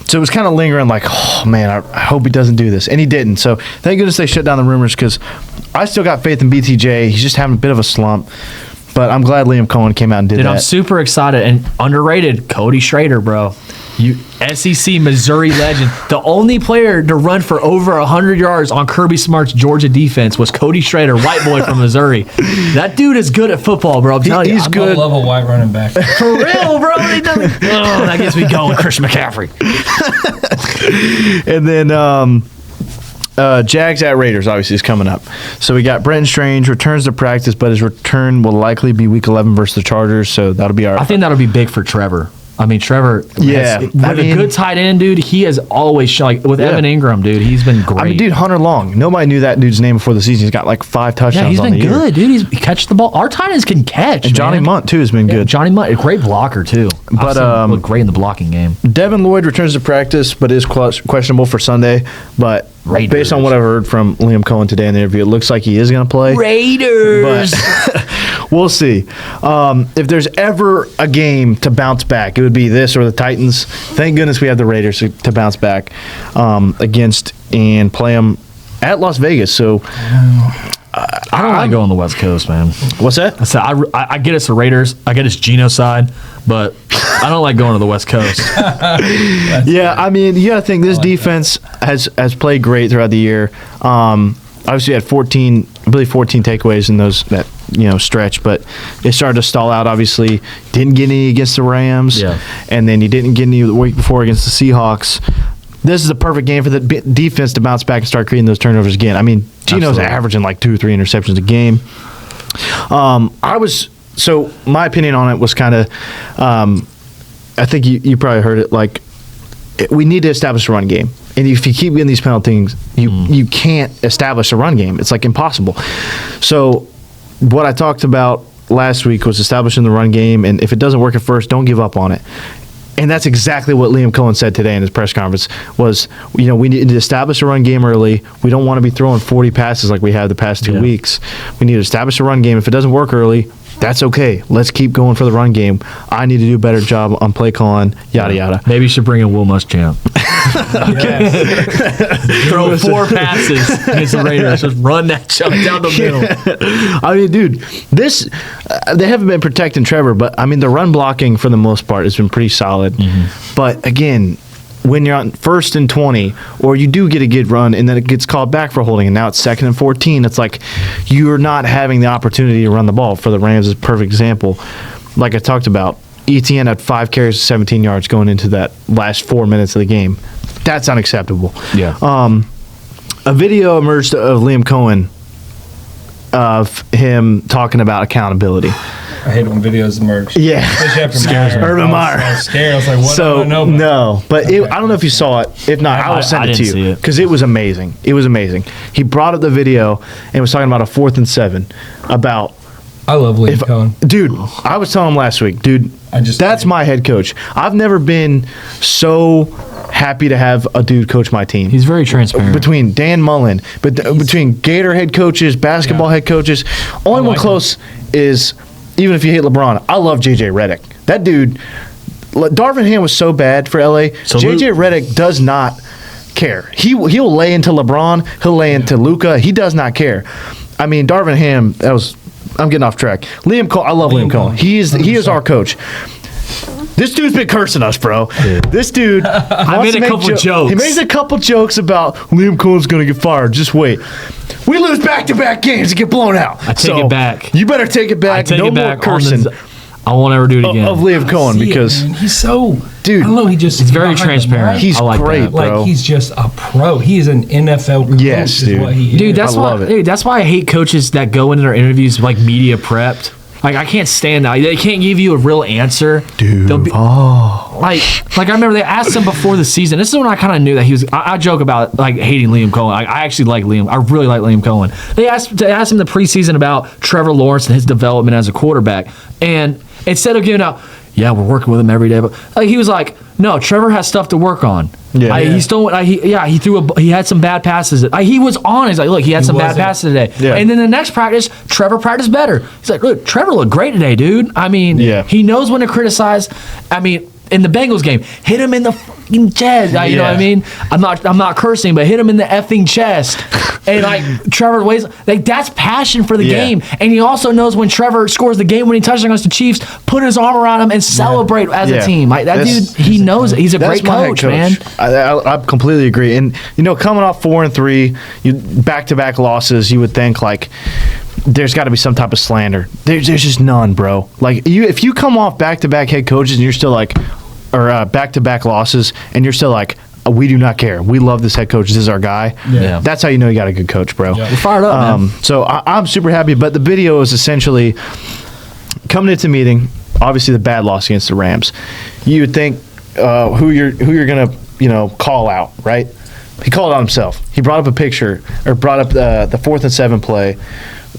So it was kind of lingering, like, oh man, I hope he doesn't do this, and he didn't. So thank goodness they shut down the rumors, because I still got faith in BTJ. He's just having a bit of a slump. But I'm glad Liam Cohen came out and did that. I'm super excited and underrated. Cody Schrader, bro. You SEC Missouri legend. The only player to run for over 100 yards on Kirby Smart's Georgia defense was Cody Schrader, white boy from Missouri. That dude is good at football, bro. I'm telling you. He's good. I love a white running back. For real, bro. That gets me going, Christian McCaffrey. And then Jags at Raiders obviously is coming up. So we got Brenton Strange returns to practice, but his return will likely be Week 11 versus the Chargers. So that'll be I think that'll be big for Trevor. I mean, Trevor, with a good tight end, dude, he has always shown, like, with Evan Ingram, dude, he's been great. I mean, dude, Hunter Long. Nobody knew that dude's name before the season. He's got like 5 touchdowns. Yeah, he's on been the good, year. dude. He catches the ball. Our tight ends can catch. And Johnny Munt too has been good. Johnny Munt, a great blocker too. But looked great in the blocking game. Devin Lloyd returns to practice, but is questionable for Sunday. But Raiders. based on what I've heard from Liam Cohen today in the interview, it looks like he is going to play. Raiders. But we'll see. If there's ever a game to bounce back, it would be this or the Titans. Thank goodness we have the Raiders to bounce back against and play them at Las Vegas. So I don't like going on the West Coast, man. what's that? I said I get it's the Raiders. I get it's Geno side, but I don't like going to the West Coast. Yeah, I mean, you got to think this defense has played great throughout the year. Obviously, had 14 takeaways in that stretch, but it started to stall out. Obviously, didn't get any against the Rams, and then you didn't get any the week before against the Seahawks. This is a perfect game for the defense to bounce back and start creating those turnovers again. I mean, Geno's averaging like 2 or 3 interceptions a game. So my opinion on it was kind of, I think you probably heard it, like, we need to establish a run game. And if you keep getting these penalties, you can't establish a run game. It's like impossible. So what I talked about last week was establishing the run game, and if it doesn't work at first, don't give up on it. And that's exactly what Liam Cohen said today in his press conference was, we need to establish a run game early. We don't want to be throwing 40 passes like we have the past 2 weeks. We need to establish a run game. If it doesn't work early, that's okay. Let's keep going for the run game. I need to do a better job on play calling, yada, yada. Maybe you should bring in Will Muschamp. Throw 4 passes against the Raiders. Just run that chunk down the middle. I mean, dude, they haven't been protecting Trevor, but, I mean, the run blocking for the most part has been pretty solid. But, again, when you're on 1st and 20, or you do get a good run and then it gets called back for holding, and now it's 2nd and 14, it's like you're not having the opportunity to run the ball. For the Rams is a perfect example. Like I talked about, ETN had 5 carries, 17 yards going into that last 4 minutes of the game. That's unacceptable. Yeah. A video emerged of Liam Cohen of him talking about accountability. I hate when videos emerge. Yeah. Especially after Scares me. Urban Meyer. I was scared. I was like, what do So I know about? no, but I don't know if you saw it. If not, I will send it to didn't see you it. because it was amazing. It was amazing. He brought up the video and was talking about a 4th and 7 about. I love Liam Cohen. Dude, I was telling him last week, dude, that's my head coach. I've never been so happy to have a dude coach my team. He's very transparent. Between Dan Mullen, between Gator head coaches, basketball head coaches, only one close is, even if you hate LeBron, I love JJ Redick. That dude, Darvin Ham was so bad for LA. JJ Redick does not care. He'll lay into LeBron. He'll lay into Luka. He does not care. I mean, Darvin Ham, I'm getting off track. Liam Cohen, I love Liam Cohen. He is our coach. This dude's been cursing us, bro. Yeah. This dude I made a couple jokes. He makes a couple jokes about Liam Cohen's going to get fired. Just wait. We lose back-to-back games and get blown out. I take it back. You better take it back. No more cursing. I won't ever do it again. Of Liam Cohen because he's so dude. I don't know. He's very transparent. He's great, that. bro. Like he's just a pro. He is an NFL coach. Yes, dude. Is what he Dude, is. that's why I hate coaches that go into their interviews like media prepped. Like I can't stand that. They can't give you a real answer. Dude. Like I remember they asked him before the season. This is when I kind of knew that he was. I joke about like hating Liam Cohen. I actually like Liam. I really like Liam Cohen. They asked him the preseason about Trevor Lawrence and his development as a quarterback, and instead of giving out, yeah, we're working with him every day. But he was like, no, Trevor has stuff to work on. Yeah. He had some bad passes. He was honest. Like, look, he had some bad passes today. Yeah. And then the next practice, Trevor practiced better. He's like, look, Trevor looked great today, dude. I mean, he knows when to criticize. I mean, in the Bengals game, hit him in the fucking chest. You know what I mean? I'm not cursing, but hit him in the effing chest. And like Trevor Ways, like that's passion for the game. And he also knows when Trevor scores the game-winning touchdown against the Chiefs, put his arm around him and celebrate as a team. Like that dude, he knows it. He's a great coach, man. I completely agree. And coming off 4-3, back-to-back losses, you would think like there's got to be some type of slander. There's just none, bro. Like if you come off back-to-back head coaches and you're still like, or back-to-back losses, and you're still like, we do not care. We love this head coach. This is our guy. Yeah. That's how you know you got a good coach, bro. Yeah. You're fired up, man. So I'm super happy. But the video is essentially coming into meeting. Obviously, the bad loss against the Rams. You would think who you're gonna call out, right? He called out himself. He brought up a picture or brought up the 4th and 7 play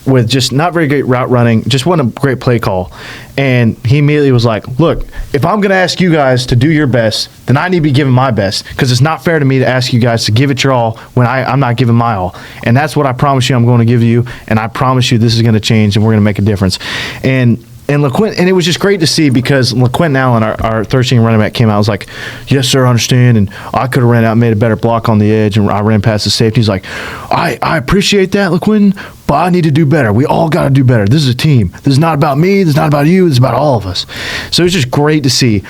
with just not very great route running, just wasn't a great play call. And he immediately was like, look, if I'm going to ask you guys to do your best, then I need to be giving my best because it's not fair to me to ask you guys to give it your all when I'm not giving my all. And that's what I promise you I'm going to give you, and I promise you this is going to change and we're going to make a difference. And it was just great to see because LaQuinton Allen, our third-string running back, came out and was like, yes, sir, I understand, and I could have ran out and made a better block on the edge, and I ran past the safety. He's like, I appreciate that, LaQuinton, but I need to do better. We all got to do better. This is a team. This is not about me. This is not about you. This is about all of us. So it was just great to see.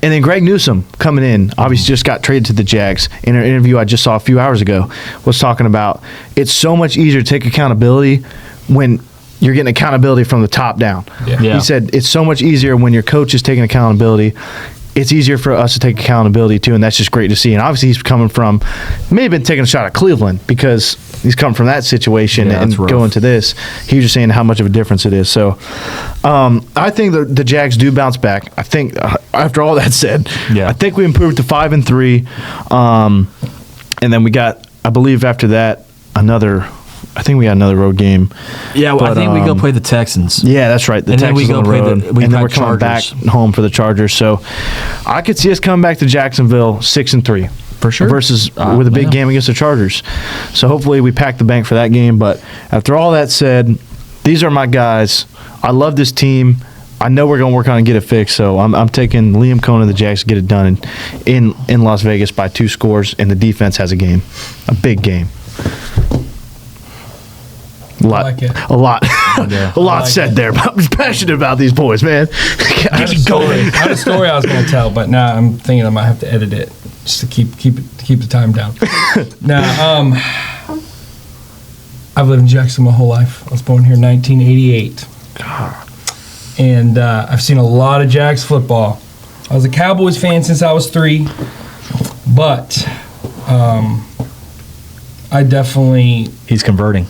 And then Greg Newsome coming in, obviously just got traded to the Jags. In an interview I just saw a few hours ago, was talking about it's so much easier to take accountability when you're getting accountability from the top down. Yeah. He said it's so much easier when your coach is taking accountability. It's easier for us to take accountability too, and that's just great to see. And obviously he's coming from, may have been taking a shot at Cleveland because he's come from that situation and going to this. He was just saying how much of a difference it is. So I think the Jags do bounce back. I think after all that said, I think we improved to 5-3. And then we got, I believe after that, I think we got another road game. Yeah, I think we go play the Texans. Yeah, that's right. The Texans on the road. And then we're coming back home for the Chargers. So I could see us coming back to Jacksonville 6-3. For sure. Versus with a big game against the Chargers. So hopefully we pack the bank for that game. But after all that said, these are my guys. I love this team. I know we're going to work on and get it fixed. So I'm taking Liam Cohen and the Jags to get it done in Las Vegas by 2 scores. And the defense has a game. A big game. A lot said there. But I'm passionate about these boys, man. I had a story I was going to tell, but now I'm thinking I might have to edit it just to keep the time down. Now, I've lived in Jackson my whole life. I was born here in 1988, and I've seen a lot of Jags football. I was a Cowboys fan since I was 3, but I definitely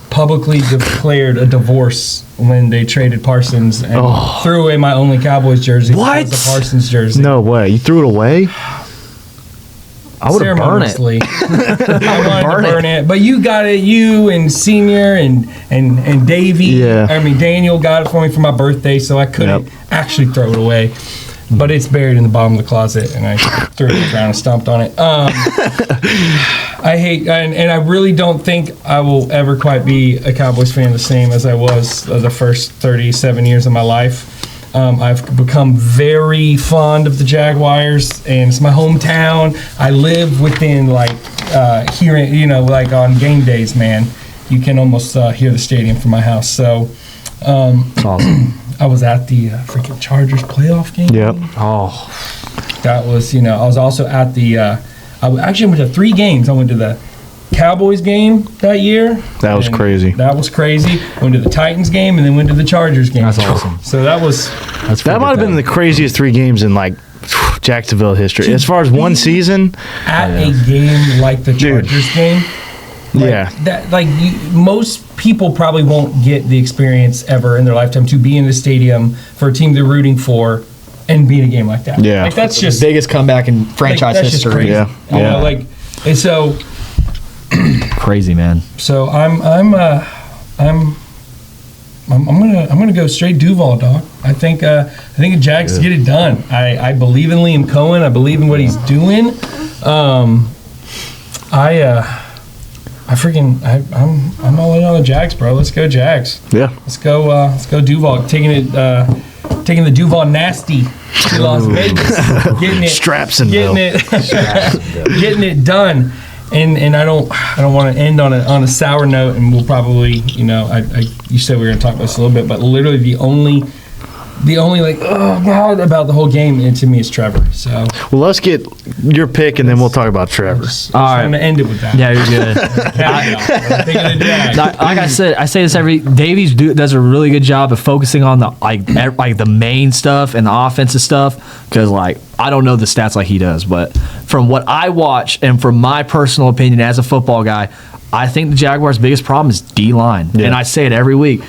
publicly declared a divorce when they traded Parsons and threw away my only Cowboys jersey. What? It was the Parsons jersey. No way. You threw it away? I would have burned it. I wanted to burn it. But you got it, you and Senior and Davey. Yeah. I mean, Daniel got it for me for my birthday, so I couldn't actually throw it away. But it's buried in the bottom of the closet, and I threw it around and stomped on it. I hate, and I really don't think I will ever quite be a Cowboys fan the same as I was the first 37 years of my life. I've become very fond of the Jaguars, and it's my hometown. I live within, hearing, on game days, man, you can almost hear the stadium from my house. So, it's awesome. I was at the freaking Chargers playoff game. Yep. Oh. That was, I was also at the, I actually went to 3 games. I went to the Cowboys game that year. That was crazy. That was crazy. Went to the Titans game and then went to the Chargers game. That's awesome. So that might have been the craziest 3 games in Jacksonville history. As far as one season. At a game like the Chargers game. Most people probably won't get the experience ever in their lifetime to be in the stadium for a team they're rooting for and be in a game like that. Yeah. That's just the biggest comeback in franchise history. Yeah. And so crazy, man. So I'm I'm gonna go straight Duval, dog. I think the Jags get it done. I believe in Liam Cohen. I believe in what he's doing. I'm all in on the Jags, bro. Let's go Jags. Yeah. Let's go Duval. Taking the Duval nasty to Las Vegas. Getting it. Strapsonville. Getting it done. And I don't want to end on a sour note, and we'll probably, you said we were going to talk about this a little bit, but literally the only like, oh God, about the whole game, and to me, is Trevor. So well, let's get your pick, and then we'll talk about Trevor. All right, I'm going to end it with that. Yeah, you're good. Like I said, I say this Davies does a really good job of focusing on the like the main stuff and the offensive stuff, because like I don't know the stats like he does, but from what I watch and from my personal opinion as a football guy, I think the Jaguars' biggest problem is D-line. Yeah. And I say it every week.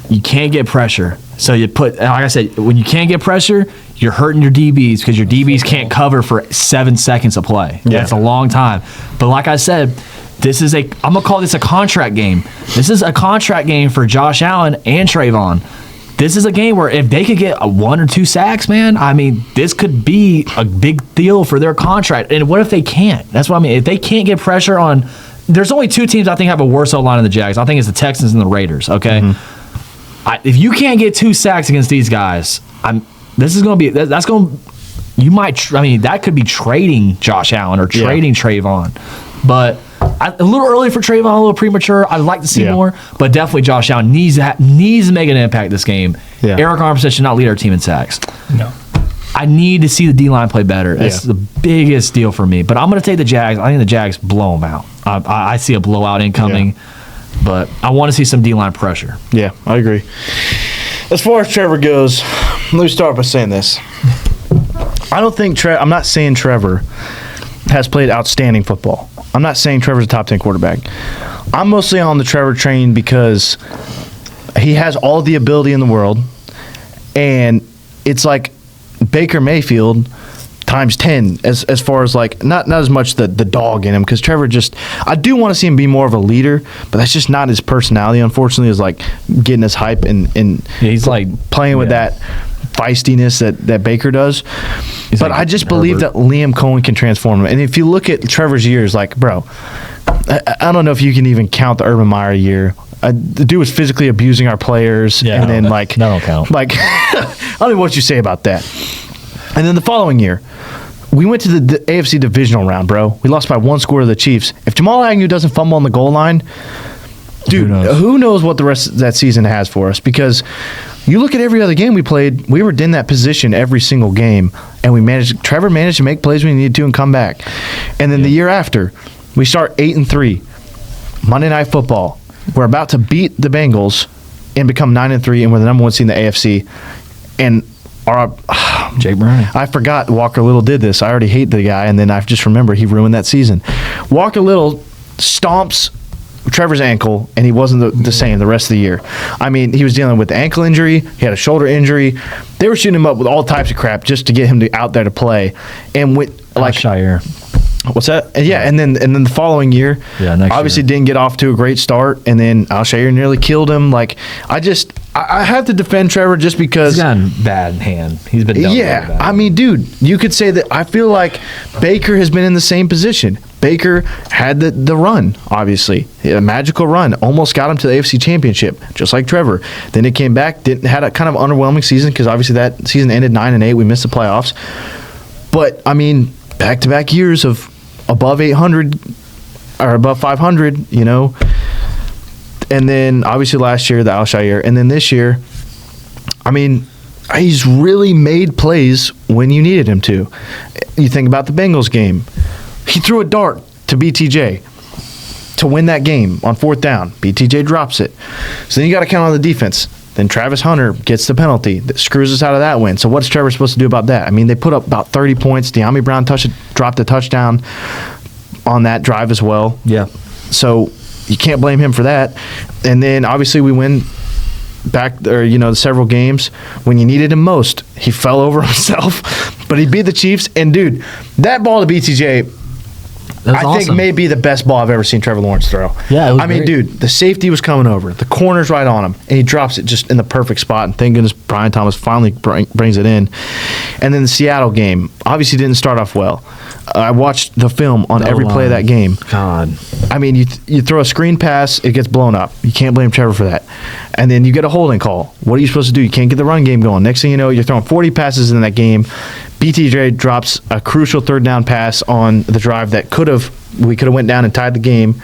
You can't get pressure. So you like I said, when you can't get pressure, you're hurting your DBs because your DBs can't cover for 7 seconds of play. Yeah. That's a long time. But like I said, I'm going to call this a contract game. This is a contract game for Josh Allen and Trayvon. This is a game where if they could get 1 or 2 sacks, man, I mean, this could be a big deal for their contract. And what if they can't? That's what I mean. If they can't get pressure on, there's only 2 teams I think have a worse O-line than the Jags. I think it's the Texans and the Raiders. Okay, if you can't get 2 sacks against these guys, that could be trading Josh Allen or trading Trayvon, but. A little early for Trayvon, a little premature. I'd like to see more, but definitely Josh Allen needs to make an impact this game. Yeah. Eric Armstead should not lead our team in sacks. No. I need to see the D-line play better. That's the biggest deal for me. But I'm going to take the Jags. I think the Jags blow them out. I see a blowout incoming, but I want to see some D-line pressure. Yeah, I agree. As far as Trevor goes, let me start by saying this. I'm not saying Trevor has played outstanding football. I'm not saying Trevor's a top 10 quarterback. I'm mostly on the Trevor train because he has all the ability in the world, and it's like Baker Mayfield times 10 as far as like not as much the dog in him, because Trevor I do want to see him be more of a leader, but that's just not his personality, unfortunately, is like getting his hype and he's like playing with that feistiness that Baker does. But I just believe that Liam Cohen can transform him. And if you look at Trevor's years, like, bro, I don't know if you can even count the Urban Meyer year. The dude was physically abusing our players. Yeah, and then, like, that don't count. Like, I don't know what you say about that. And then the following year, we went to the AFC divisional round, bro. We lost by 1 score to the Chiefs. If Jamal Agnew doesn't fumble on the goal line, dude, who knows what the rest of that season has for us? Because you look at every other game we played, we were in that position every single game, and Trevor managed to make plays when he needed to and come back. And then the year after, we start 8-3, Monday Night Football. We're about to beat the Bengals and become 9-3, and we're the number 1 seed in the AFC. And Jake Browning. I forgot Walker Little did this. I already hate the guy, and then I just remember he ruined that season. Walker Little stomps Trevor's ankle, and he wasn't the same the rest of the year. I mean, he was dealing with the ankle injury. He had a shoulder injury. They were shooting him up with all types of crap just to get him out there to play. And with like Shire. What's that? And then the following year, obviously didn't get off to a great start, and then Alshire nearly killed him. Like, I have to defend Trevor just because he's gotten bad in hand. He's been done bad. I mean, dude, you could say that. I feel like Baker has been in the same position. Baker had the run, obviously, a magical run, almost got him to the AFC Championship, just like Trevor. Then it came back, had a kind of underwhelming season because obviously that season ended 9-8. We missed the playoffs, but I mean, back-to-back years of above 800 or above 500, you know. And then obviously last year the Alshire, and then this year, I mean, he's really made plays when you needed him to. You think about the Bengals game. He threw a dart to BTJ to win that game on 4th down. BTJ drops it. So then you got to count on the defense. Then Travis Hunter gets the penalty that screws us out of that win. So what's Trevor supposed to do about that? I mean, they put up about 30 points. De'Ami Brown dropped a touchdown on that drive as well. Yeah. So you can't blame him for that. And then obviously we win several games when you needed him most. He fell over himself, but he beat the Chiefs. And dude, that ball to BTJ, I think maybe the best ball I've ever seen Trevor Lawrence throw. Yeah, it was great. Dude, the safety was coming over. The corner's right on him, and he drops it just in the perfect spot. And thank goodness Brian Thomas finally brings it in. And then the Seattle game obviously didn't start off well. I watched the film on every play of that game. God. I mean, you throw a screen pass, it gets blown up. You can't blame Trevor for that. And then you get a holding call. What are you supposed to do? You can't get the run game going. Next thing you know, you're throwing 40 passes in that game. BTJ drops a crucial third down pass on the drive that we could have went down and tied the game.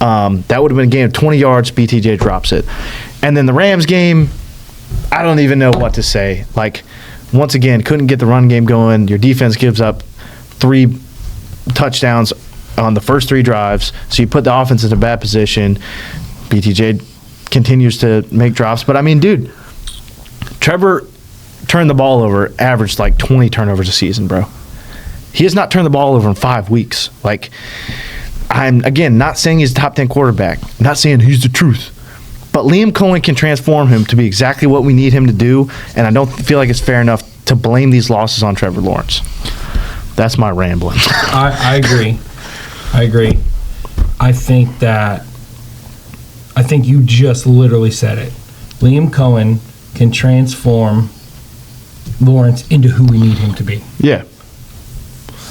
That would have been a game of 20 yards. BTJ drops it. And then the Rams game, I don't even know what to say. Like, once again, couldn't get the run game going. Your defense gives up 3 touchdowns on the first 3 drives, so you put the offense in a bad position. BTJ continues to make drops. But, I mean, dude, Trevor turned the ball over, averaged like 20 turnovers a season, bro. He has not turned the ball over in 5 weeks. Like, I'm, again, not saying he's a top 10 quarterback. I'm not saying he's the truth. But Liam Cohen can transform him to be exactly what we need him to do, and I don't feel like it's fair enough to blame these losses on Trevor Lawrence. That's my rambling. I agree. I think you just literally said it. Liam Cohen can transform Lawrence into who we need him to be. Yeah.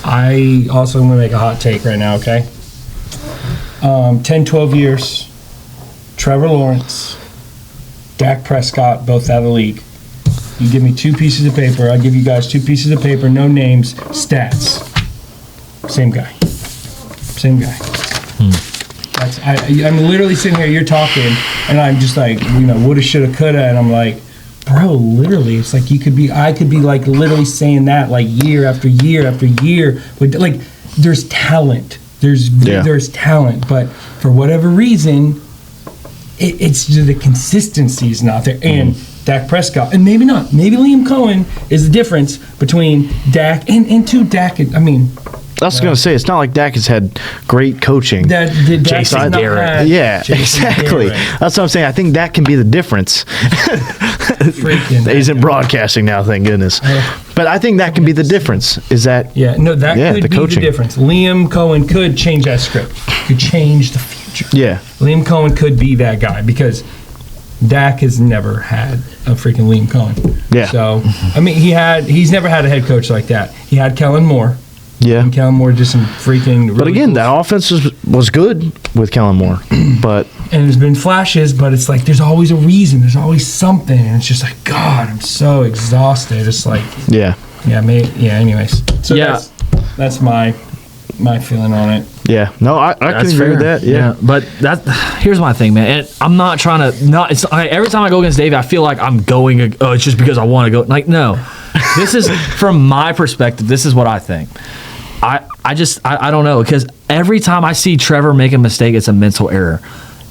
I also want to make a hot take right now, okay? 10, 12 years, Trevor Lawrence, Dak Prescott, both out of the league. You give me 2 pieces of paper. I give you guys 2 pieces of paper, no names, stats. Same guy. I'm literally sitting here, you're talking, and I'm just like, woulda, shoulda, coulda, and I'm like, bro, literally, it's like I could be like literally saying that like year after year after year. But like, there's talent. There's talent, but for whatever reason, it's just the consistency is not there. And Dak Prescott, and maybe not. Maybe Liam Cohen is the difference between Dak and Dak. I mean, I was going to say, it's not like Dak has had great coaching. Jason Garrett. Yeah, exactly. That's what I'm saying. I think that can be the difference. He's in broadcasting now, thank goodness. But I think that can be the difference, is that could be coaching. The difference. Liam Cohen could change that script, could change the future. Yeah. Liam Cohen could be that guy, because Dak has never had a freaking Liam Cohen. Yeah. So, I mean, he's never had a head coach like that. He had Kellen Moore. Yeah. And Kellen Moore just some freaking really But again, that offense was good with Kellen Moore. And there's been flashes, but it's like there's always a reason. There's always something. And it's just like, God, I'm so exhausted. It's like, anyways. So that's my feeling on it. Yeah. No, I can agree with that. Yeah. But here's my thing, man. And I'm not trying to it's every time I go against Dave, I feel like I'm going, it's just because I want to go. Like, no. This is, from my perspective, this is what I think. I don't know, because every time I see Trevor make a mistake, it's a mental error.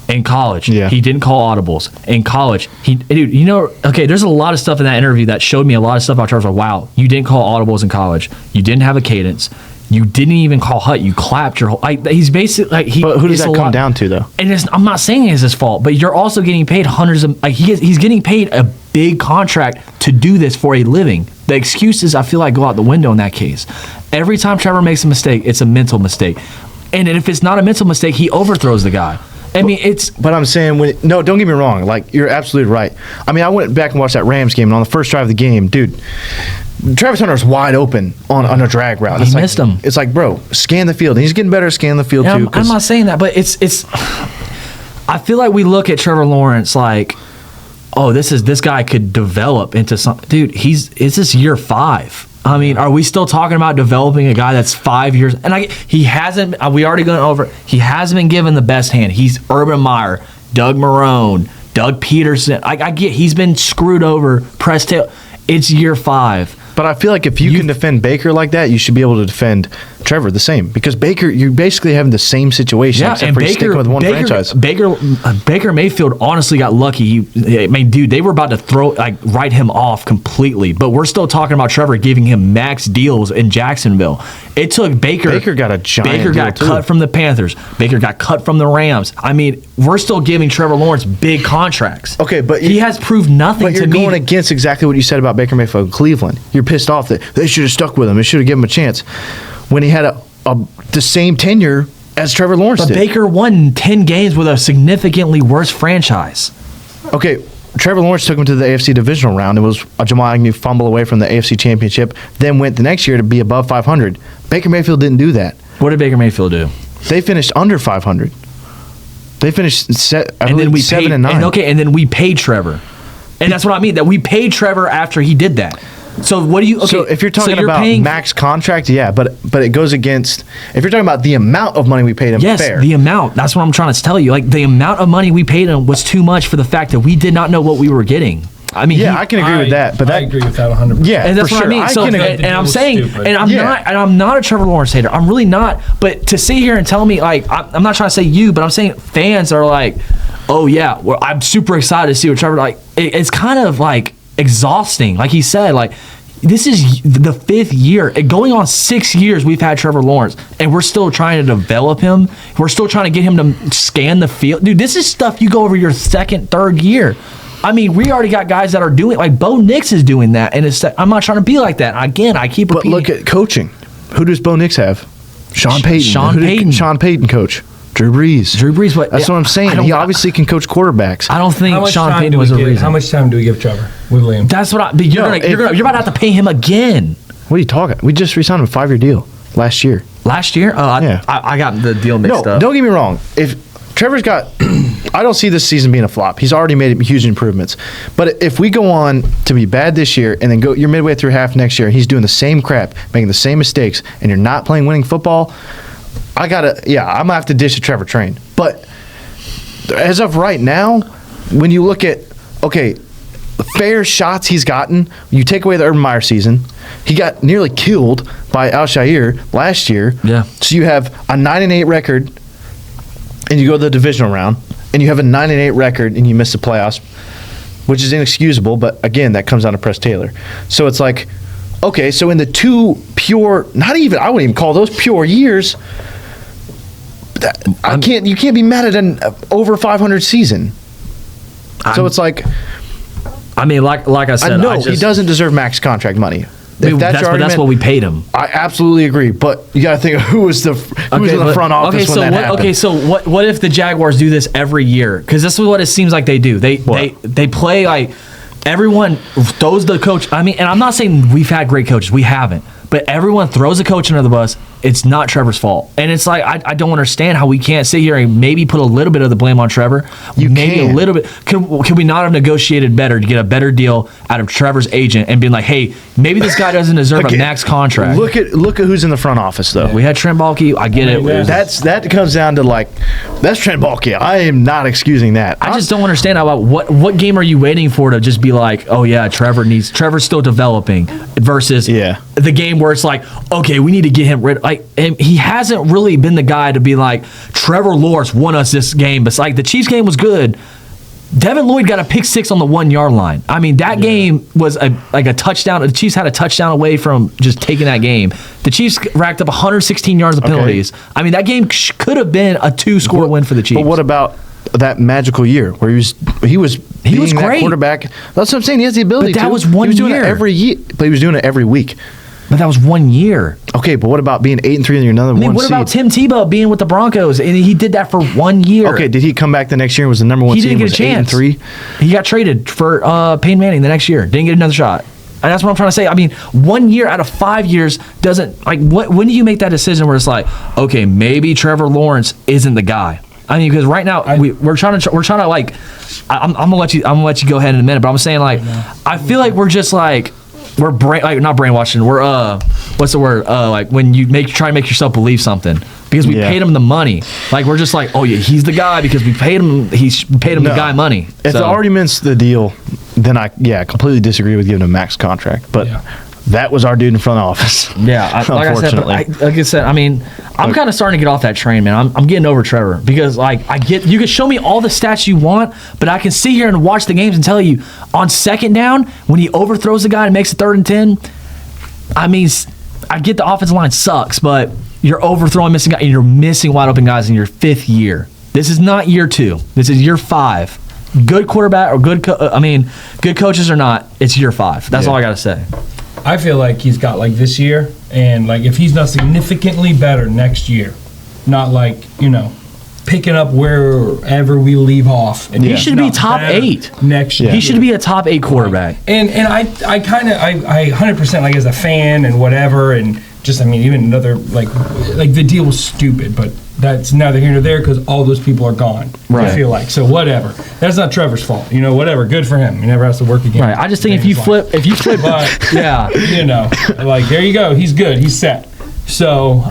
In college, he didn't call audibles. In college, there's a lot of stuff in that interview that showed me a lot of stuff about Trevor. Wow, you didn't call audibles in college. You didn't have a cadence. You didn't even call hut. You clapped your whole. He's basically like he. But who does that come down to, though? And I'm not saying it's his fault, but you're also getting paid hundreds of. He's getting paid a big contract to do this for a living. The excuses, I feel like, go out the window in that case. Every time Trevor makes a mistake, it's a mental mistake, and if it's not a mental mistake, he overthrows the guy. I mean, it's. But I'm saying, don't get me wrong. Like, you're absolutely right. I mean, I went back and watched that Rams game, and on the first drive of the game, dude, Travis Hunter's wide open on a drag route. He missed him. It's like, bro, scan the field. And he's getting better at scanning the field, too. I'm not saying that, but it's. I feel like we look at Trevor Lawrence like, oh, this guy could develop into something. Dude, it's this year 5. I mean, are we still talking about developing a guy that's 5 years? And he hasn't. We already gone over. He hasn't been given the best hand. He's Urban Meyer, Doug Marrone, Doug Peterson. I get he's been screwed over. Press tail. It's year 5. But I feel like if you can defend Baker like that, you should be able to defend Trevor the same. Because Baker, you're basically having the same situation, except for sticking with one franchise. Baker Mayfield honestly got lucky. Dude, they were about to write him off completely. But we're still talking about Trevor giving him max deals in Jacksonville. It took Baker. Baker got a giant Baker got deal cut from the Panthers. Baker got cut from the Rams. I mean, we're still giving Trevor Lawrence big contracts. Okay, but he has proved nothing to me. But you're going against exactly what you said about Baker Mayfield in Cleveland. You're pissed off that they should have stuck with him. They should have given him a chance. When he had the same tenure as Trevor Lawrence But did. Baker won 10 games with a significantly worse franchise. Okay, Trevor Lawrence took him to the AFC divisional round. It was a Jamal Agnew fumble away from the AFC championship, then went the next year to be above 500. Baker Mayfield didn't do that. What did Baker Mayfield do? They finished under 500. They finished, I believe, 7 and 9. And then we paid Trevor. And that's what I mean, that we paid Trevor after he did that. So what do you? Okay, so if you're talking about max contract, yeah, but it goes against. If you're talking about the amount of money we paid him, yes, fair. the amount. That's what I'm trying to tell you. Like the amount of money we paid him was too much for the fact that we did not know what we were getting. I mean, I can agree with that, but I agree with that 100%. Yeah, and that's for what sure. I mean. So, and I'm saying, stupid. and I'm not a Trevor Lawrence hater. I'm really not. But to sit here and tell me, like, I'm not trying to say you, but I'm saying fans are like, oh yeah, well, I'm super excited to see what Trevor like. It's kind of like exhausting. Like he said, like. This is the 5th year. Going on 6 years, we've had Trevor Lawrence, and we're still trying to develop him. We're still trying to get him to scan the field. Dude, this is stuff you go over your 2nd, 3rd year. I mean, we already got guys that are doing like Bo Nix is doing that, and I'm not trying to be like that. Again, I keep repeating. But look at coaching. Who does Bo Nix have? Sean Payton. Sean Payton coach. Drew Brees. But that's what I'm saying. He obviously can coach quarterbacks. I don't think Sean Payton was a reason. How much time do we give Trevor with Liam? That's what but you're about to have to pay him again. What are you talking? We just re-signed him a 5-year deal last year. Last year? Yeah. I got the deal mixed up. No, don't get me wrong. If Trevor's got, I don't see this season being a flop. He's already made huge improvements. But if we go on to be bad this year and then you're midway through half next year and he's doing the same crap, making the same mistakes, and you're not playing winning football, I'm going to have to dish a Trevor train. But as of right now, when you look at, fair shots he's gotten, you take away the Urban Meyer season, he got nearly killed by Al-Shaair last year. Yeah. So you have a 9-8 record, and you go to the divisional round, and you have a 9-8 record, and you miss the playoffs, which is inexcusable, but again, that comes down to Press Taylor. So it's like, so in the 2 pure, I wouldn't even call those pure years, you can't be mad at an over 500 season. So it's like, I mean, like I said, he doesn't deserve max contract money. But that's what we paid him. I absolutely agree, but you got to think of who was in the front office when that happened. Okay, so what if the Jaguars do this every year? Because this is what it seems like they do. They play like everyone throws the coach. I mean, and I'm not saying we've had great coaches. We haven't. But everyone throws a coach under the bus. It's not Trevor's fault. And it's like, I don't understand how we can't sit here and maybe put a little bit of the blame on Trevor. Maybe a little bit. Can we not have negotiated better to get a better deal out of Trevor's agent and being like, hey, maybe this guy doesn't deserve a max contract? Look at who's in the front office, though. We had Trent Baalke. I get it. That comes down to that's Trent Baalke. I am not excusing that. I just don't understand about what game are you waiting for to just be like, oh yeah, Trevor's still developing versus the game where it's like, okay, we need to get him rid. And he hasn't really been the guy to be like, Trevor Lawrence won us this game, but like the Chiefs game was good. Devin Lloyd got a pick 6 on the 1-yard line. I mean, that game was a touchdown. The Chiefs had a touchdown away from just taking that game. The Chiefs racked up 116 yards of penalties. I mean, that game could have been a 2-score win for the Chiefs. But what about that magical year where he was great that quarterback? That's what I'm saying. He has the ability to. But that was 1 year. He was doing it every year, but he was doing it every week. But that was 1 year. Okay, but what about being 8-3 and you're another one seed? What about Tim Tebow being with the Broncos? And he did that for 1 year. Okay, did he come back the next year and was the number 1 seed? He didn't get a chance. 8-3? He got traded for Peyton Manning the next year. Didn't get another shot. And that's what I'm trying to say. I mean, 1 year out of 5 years doesn't when do you make that decision where it's like, okay, maybe Trevor Lawrence isn't the guy? I mean, because right now we're trying to like, I'm gonna let you go ahead in a minute, but I'm saying like, I feel like we're just like. We're not brainwashing. We're what's the word? Like when you try to make yourself believe something because we paid him the money. Like we're just like, oh yeah, he's the guy because we paid him. The guy money. If the argument's the deal, then I completely disagree with giving him a max contract. But that was our dude in front office. Yeah, unfortunately. Like I said, I mean, I'm kind of starting to get off that train, man. I'm getting over Trevor because you can show me all the stats you want, but I can sit here and watch the games and tell you on 2nd down when he overthrows the guy and makes it 3rd and 10. I mean, I get the offensive line sucks, but you're overthrowing missing guys and you're missing wide open guys in your 5th year. This is not year 2. This is year 5. Good quarterback or good coaches or not, it's year 5. That's all I got to say. I feel like he's got this year, And like, if he's not significantly better next year, not like, picking up wherever we leave off. And he should be top 8 next year. He should be a top 8 quarterback. And I 100%, like, as a fan and whatever, and just, even another, like the deal was stupid, but that's neither here nor there because all those people are gone. Right. I feel like. So whatever. That's not Trevor's fault. Whatever. Good for him. He never has to work again. Right. I just think if you flip, but, yeah. Like, there you go. He's good. He's set. So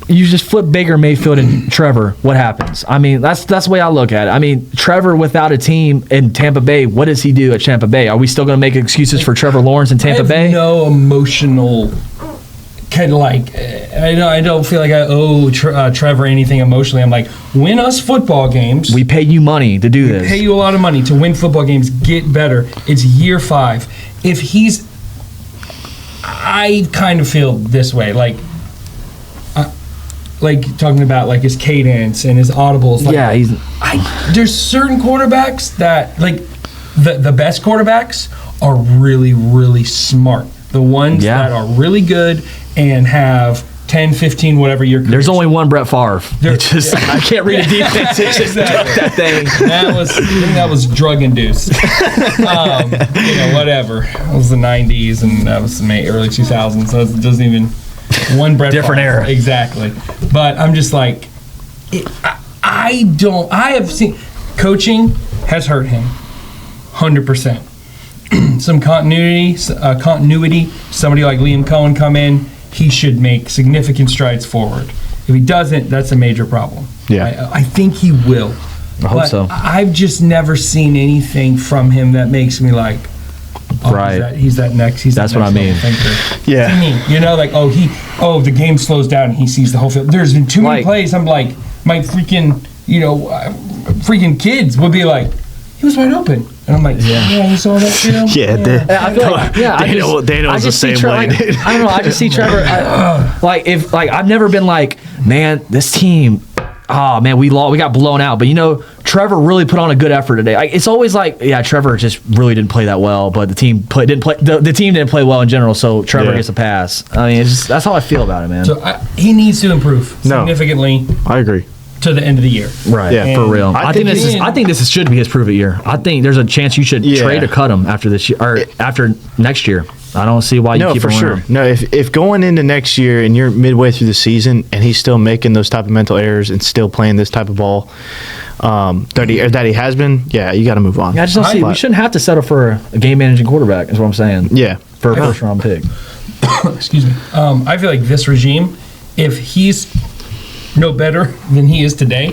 you just flip Baker Mayfield and Trevor. What happens? That's the way I look at it. Trevor without a team in Tampa Bay. What does he do at Tampa Bay? Are we still going to make excuses for Trevor Lawrence in Tampa Bay? No emotional. Kind of like, I don't feel like I owe Trevor anything emotionally. I'm like, win us football games. We pay you money to do this. We pay you a lot of money to win football games. Get better. It's year 5. If he's, I kind of feel this way, like talking about like his cadence and his audibles. Like, yeah, there's certain quarterbacks that like the best quarterbacks are really, really smart. The ones that are really good and have 10, 15, whatever year. There's only one Brett Favre. I can't read a defense. That thing. That was drug induced. Whatever. It was the 90s and that was the early 2000s. So it doesn't even one Brett different Favre. era. Exactly. But I'm just like, I have seen coaching has hurt him 100%. Some continuity, somebody like Liam Cohen come in, he should make significant strides forward. If he doesn't, that's a major problem. Yeah. I think he will. I hope so. I've just never seen anything from him that makes me like, right. He's that next. That's what I mean. Yeah. The game slows down and he sees the whole field. There's been too many plays. I'm like, my freaking kids would be like, he was wide open. And I'm like, you saw that film? Yeah. I feel like, Daniel's the same way. I don't know. I just see Trevor. I've never been like, man, this team. Oh man, we got blown out. But Trevor really put on a good effort today. It's always like, Trevor just really didn't play that well, but the team didn't play. The team didn't play well in general, so Trevor gets a pass. That's how I feel about it, man. So he needs to improve significantly. I agree. To the end of the year, right? Yeah, for real. I think this should be his prove it year. I think there's a chance you should trade or cut him after this year or after next year. I don't see why you keep him around. No, if going into next year and you're midway through the season and he's still making those type of mental errors and still playing this type of ball that he has been, you got to move on. I just don't see. We shouldn't have to settle for a game managing quarterback. Is what I'm saying. Yeah, for a first round pick. Excuse me. I feel like this regime, if he's no better than he is today,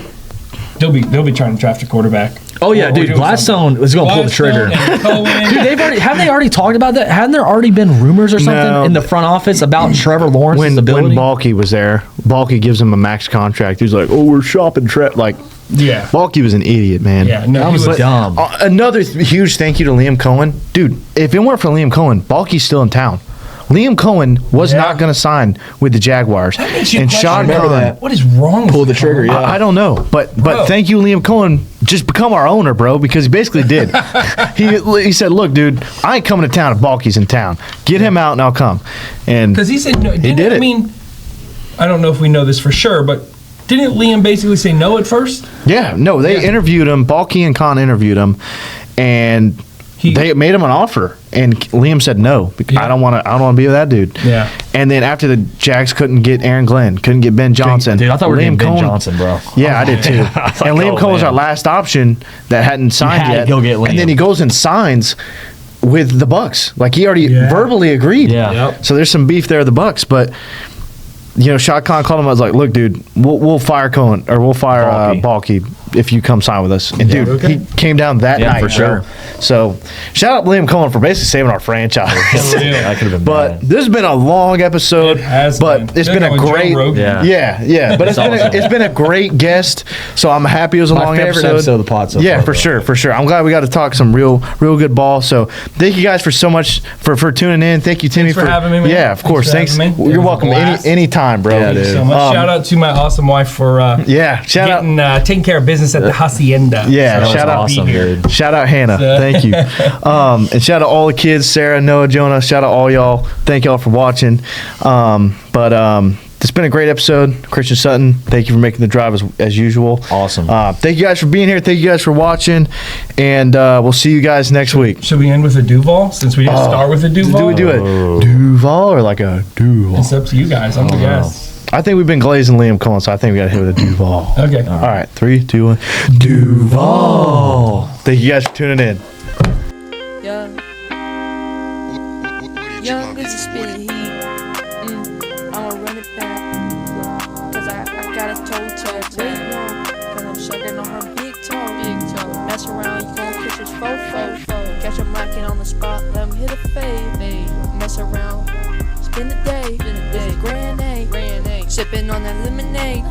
they'll be trying to draft a quarterback. Oh yeah, dude, Gladstone is going to pull the trigger. Dude, haven't they already talked about that? Hadn't there already been rumors or something in the front office about Trevor Lawrence's ability? When Balky was there, Balky gives him a max contract. He's like, we're shopping Balky was an idiot, man. Yeah, no, that was dumb. Another huge thank you to Liam Cohen. Dude, if it weren't for Liam Cohen, Balky's still in town. Liam Cohen was not going to sign with the Jaguars. And Sean Khan, what is wrong with pull the trigger? I don't know. But thank you, Liam Cohen. Just become our owner, bro, because he basically did. he said, look, dude, I ain't coming to town if Balky's in town. Get him out and I'll come. And because he said no. He did it. I don't know if we know this for sure, but didn't Liam basically say no at first? Yeah, no, they interviewed him. Balky and Khan interviewed him, and they made him an offer, and Liam said no. I don't want to be with that dude. Yeah. And then after the Jags couldn't get Aaron Glenn, couldn't get Ben Johnson. Dude, I thought we were getting Ben Johnson, bro. Yeah, I did too. And Liam Cohen was our last option that hadn't signed yet. Go get Liam. And then he goes and signs with the Bucks. Like he already verbally agreed. Yeah. Yep. So there's some beef there at the Bucks, but. Shad Khan called him. I was like, "Look, dude, we'll fire Cohen or we'll fire Balky if you come sign with us." And he came down that night for sure. So shout out Liam Cohen for basically saving our franchise. That could have been but this has been a long episode. It's been a great, But it's been a great guest. So I'm happy it was a long episode of the pod. For sure. I'm glad we got to talk some real good ball. So thank you guys for so much for tuning in. Thank you, Timmy, for having me. Man. Yeah, of course. Thanks. You're welcome anytime, bro. Thank you so much. Shout out to my awesome wife for shout out taking care of business business at the Hacienda. Yeah, That was shout out, awesome, dude. shout out Hannah. Thank you. And shout out all the kids, Sarah, Noah, Jonah. Shout out all y'all. Thank y'all for watching. It's been a great episode. Christian Sutton, thank you for making the drive as usual. Awesome. Thank you guys for being here. Thank you guys for watching. And we'll see you guys next week. Should we end with a Duval since we didn't start with a Duval? Do we do it Duval or like a Duval? It's up to you guys. I'm the guest. I think we've been glazing Liam Cohen, so I think we got to hit with a Duval. Okay. All right. 3, 2, 1. Duval. Thank you guys for tuning in. Yeah. Young as a spinning heat. I'ma run it back. Cause I got a toe tag. Wait, no. Cause I'm sucking on her big toe. Mess around, you gon' catch his fofo. Catch him lacking on the spot, let him hit a fade. Mess around, spend the day. This is Grand A. Sipping on that lemonade.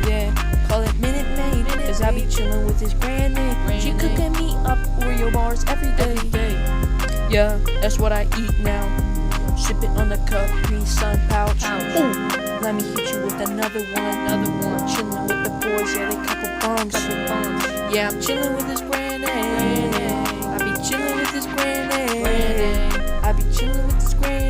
Yeah, call it Minute Maid. Cause I be chillin' with this Grand A. She cooking me up Oreo bars every day. Yeah, that's what I eat now. Sip it on the Capri Sun pouch. Ooh, let me hit you with another one. Chillin' with the boys, yeah, they couple bums. Yeah, I'm chillin' with this Grand A. I be chillin' with this Grand A. I be chillin' with this Grand A.